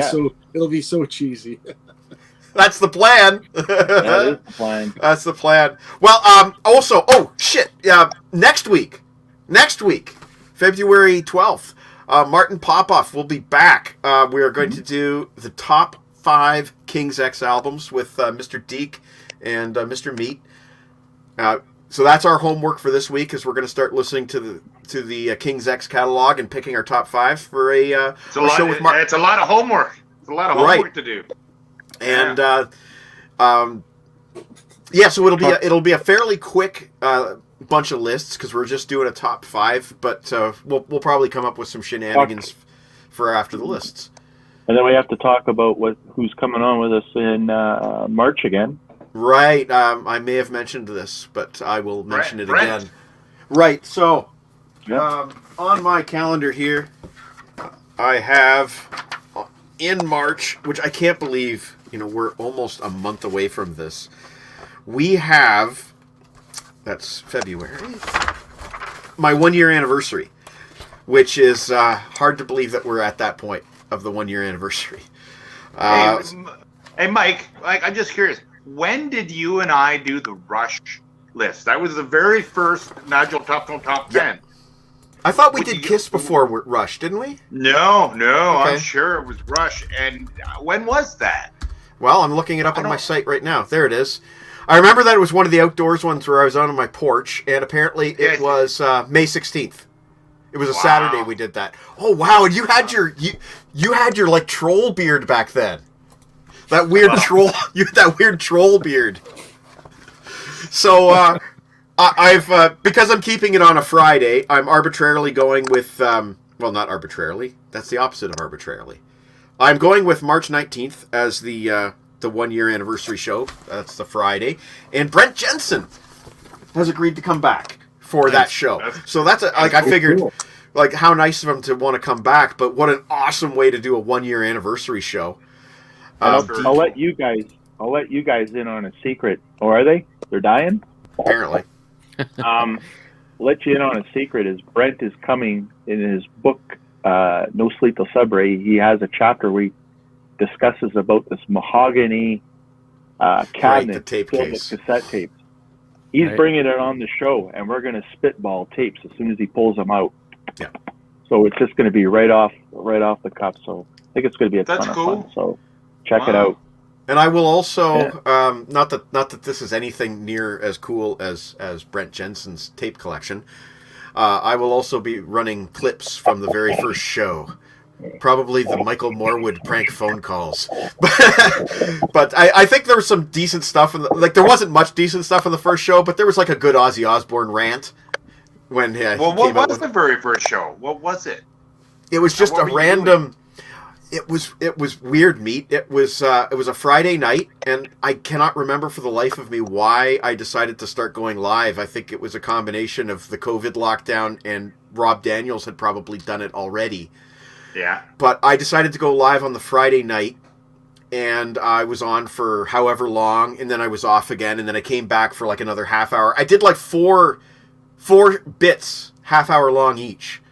it'll be so cheesy. That's the plan. That is the plan. That's the plan. Well, also, next week, February 12th, Martin Popoff will be back. We are going to do the top 5 King's X albums with Mr. Deke and Mr. Meat. So that's our homework for this week, is we're going to start listening to the King's X catalog and picking our top 5 for a show with Martin. It's a lot of homework. It's a lot of homework to do. And so it'll be a fairly quick bunch of lists because we're just doing a top 5, but we'll probably come up with some shenanigans for after the lists. And then we have to talk about who's coming on with us in March again. Right. I may have mentioned this, but I will mention it Brent. again. Right. So, Yep. on my calendar here, I have in March, which I can't believe, we're almost a month away from this. We have, that's February, my 1-year anniversary, which is hard to believe that we're at that point of the 1-year anniversary. Hey, Mike, I'm just curious. When did you and I do the Rush list? That was the very first Nigel Tufnell Top 10. I thought we did Kiss before Rush, didn't we? No, Okay. I'm sure it was Rush. And when was that? Well, I'm looking it up on my site right now. There it is. I remember that it was one of the outdoors ones where I was on my porch, and apparently it was May 16th. It was a Saturday we did that. Oh wow! And you had your like troll beard back then. That weird troll. You had that weird troll beard. So I've because I'm keeping it on a Friday, I'm arbitrarily going with well, not arbitrarily. That's the opposite of arbitrarily. I'm going with March 19th as the the 1 year anniversary show. That's the Friday, and Brent Jensen has agreed to come back for that show. So that's I figured, like, how nice of him to want to come back. But what an awesome way to do a 1 year anniversary show. I'll let you guys in on a secret. Or are they? They're dying? Apparently. Let you in on a secret is Brent is coming in his book, No Sleep Till Subway. He has a chapter where he discusses about this mahogany cabinet the tape filled case. with cassette tapes. He's bringing it on the show, and we're going to spitball tapes as soon as he pulls them out. Yeah. So it's just going to be right off the cuff. So I think it's going to be a ton of fun. So check it out. And I will also, not that this is anything near as cool as Brent Jensen's tape collection, I will also be running clips from the very first show. Probably the Michael Morwood prank phone calls. But I think there was some decent stuff. There wasn't much decent stuff in the first show, but there was like a good Ozzy Osbourne rant. When what was the very first show? What was it? It was just a random... It was weird meat. It was a Friday night, and I cannot remember for the life of me why I decided to start going live. I think it was a combination of the COVID lockdown, and Rob Daniels had probably done it already. Yeah. But I decided to go live on the Friday night, and I was on for however long, and then I was off again, and then I came back for like another half hour. I did like four bits, half hour long each.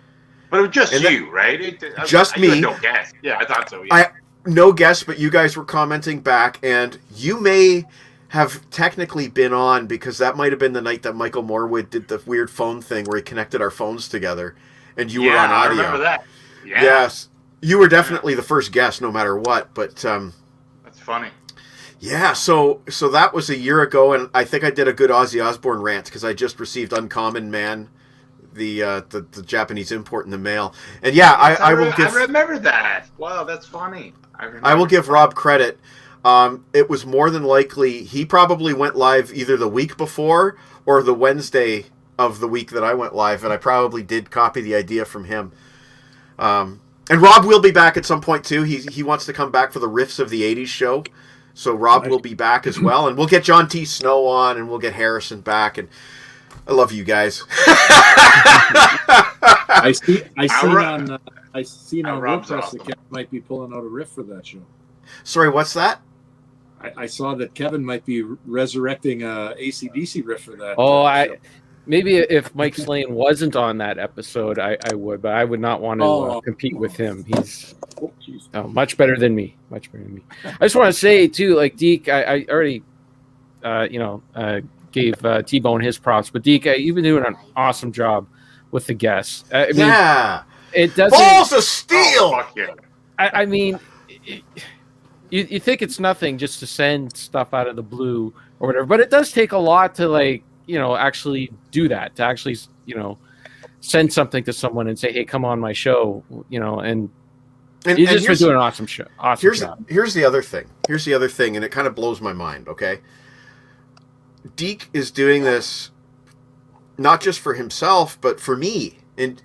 But it was just you, right? Just me. You had no guest. Yeah, I thought so. Yeah. No guests, but you guys were commenting back, and you may have technically been on, because that might have been the night that Michael Morwood did the weird phone thing where he connected our phones together, and you were on audio. I remember that. Yeah. Yes. You were definitely the first guest, no matter what, but... That's funny. Yeah, so that was a year ago, and I think I did a good Ozzy Osbourne rant, because I just received Uncommon Man, the Japanese import in the mail. And yeah, I will give... I remember that. Wow, that's funny. I will give Rob credit. It was more than likely, he probably went live either the week before or the Wednesday of the week that I went live, and I probably did copy the idea from him. And Rob will be back at some point too. He wants to come back for the Riffs of the 80s show. So Rob will be back as well, and we'll get John T. Snow on, and we'll get Harrison back, and I love you guys. I seen on WordPress that Kevin might be pulling out a riff for that show. Sorry, what's that? I saw that Kevin might be resurrecting a AC/DC riff for that. Oh, maybe if Mike Slane wasn't on that episode, I would, but I would not want to compete with him. He's much better than me. Much better than me. I just want to say too, like Deke, I already, gave T-Bone his props, but Deke, you've been doing an awesome job with the guests. I mean, yeah, it doesn't. Balls of steel. Oh, fuck yeah. I mean, you think it's nothing just to send stuff out of the blue or whatever, but it does take a lot to actually do that, to actually send something to someone and say, hey, come on my show, and you just been doing an awesome show. Awesome job. Here's the other thing, and it kind of blows my mind. Okay, Deke is doing this not just for himself, but for me and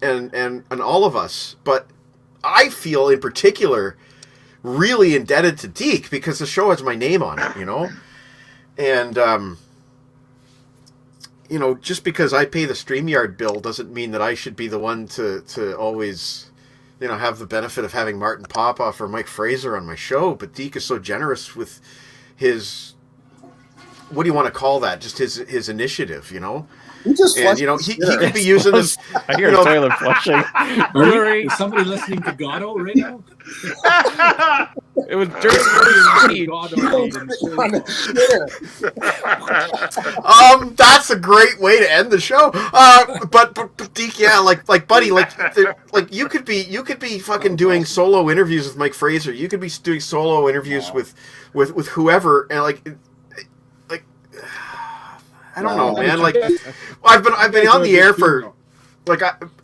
all of us. But I feel in particular really indebted to Deke because the show has my name on it, and just because I pay the StreamYard bill doesn't mean that I should be the one to always, have the benefit of having Martin Popoff or Mike Fraser on my show. But Deke is so generous with his, what do you want to call that? Just his initiative, He just and he could be using this. I hear a toilet flushing. Is somebody listening to Gatto right now? It was during that's a great way to end the show. But Deke, yeah, like buddy, like you could be fucking doing solo interviews with Mike Fraser. You could be doing solo interviews with whoever, and I don't know, man. Like, I've been on the air for,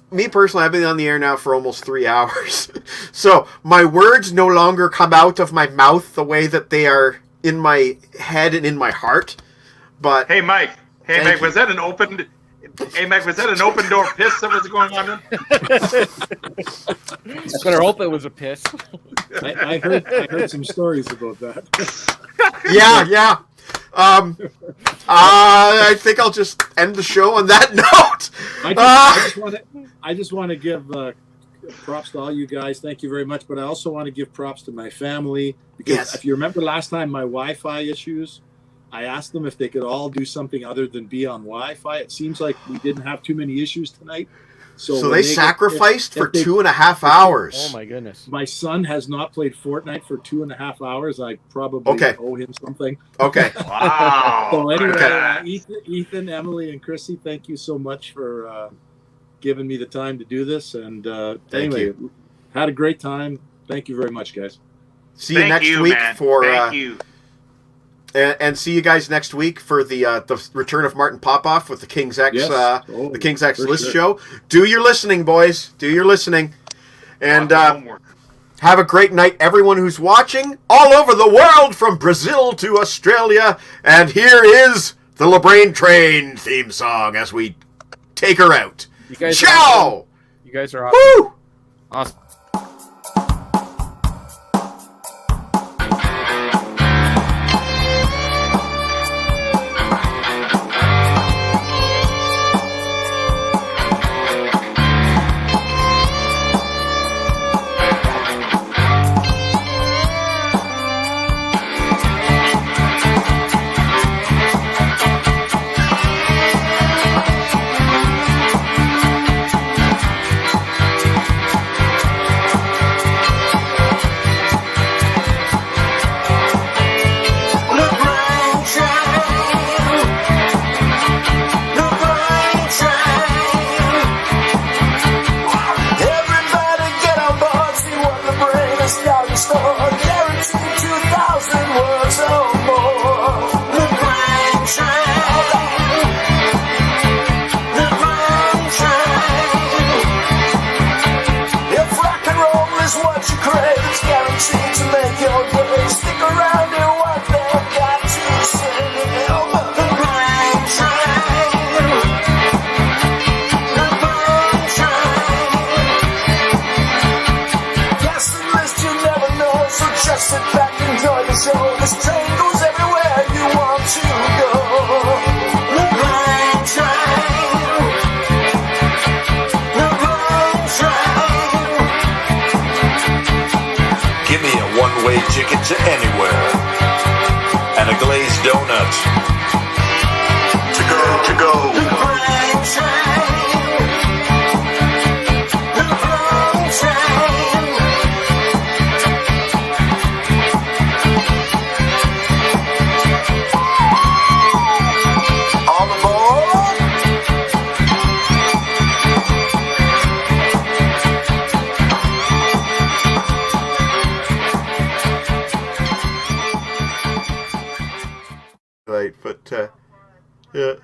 me personally, I've been on the air now for almost 3 hours. So my words no longer come out of my mouth the way that they are in my head and in my heart. But hey, Mike, was that an open? Hey, Mike, was that an open door piss that was going on? Better hope it was a piss. I heard some stories about that. Yeah. I think I'll just end the show on that note. I just want to give props to all you guys. Thank you very much. But I also want to give props to my family because if you remember last time, my Wi-Fi issues, I asked them if they could all do something other than be on Wi-Fi. It seems like we didn't have too many issues tonight. So they sacrificed for 2.5 hours. Oh my goodness! My son has not played Fortnite for 2.5 hours. I probably owe him something. Okay. Wow. So anyway, Ethan, Emily, and Chrissy, thank you so much for giving me the time to do this. And anyway, had a great time. Thank you very much, guys. See you next week man. for. Thank you. And see you guys next week for the return of Martin Popoff with the King's X the King's X List show. Do your listening, boys. Do your listening, and have a great night, everyone who's watching all over the world, from Brazil to Australia. And here is the LeBrain Train theme song as we take her out. You guys Ciao. You guys are awesome. Woo! Awesome. Ticket to anywhere and a glazed donut to go. All aboard. Right, but yeah.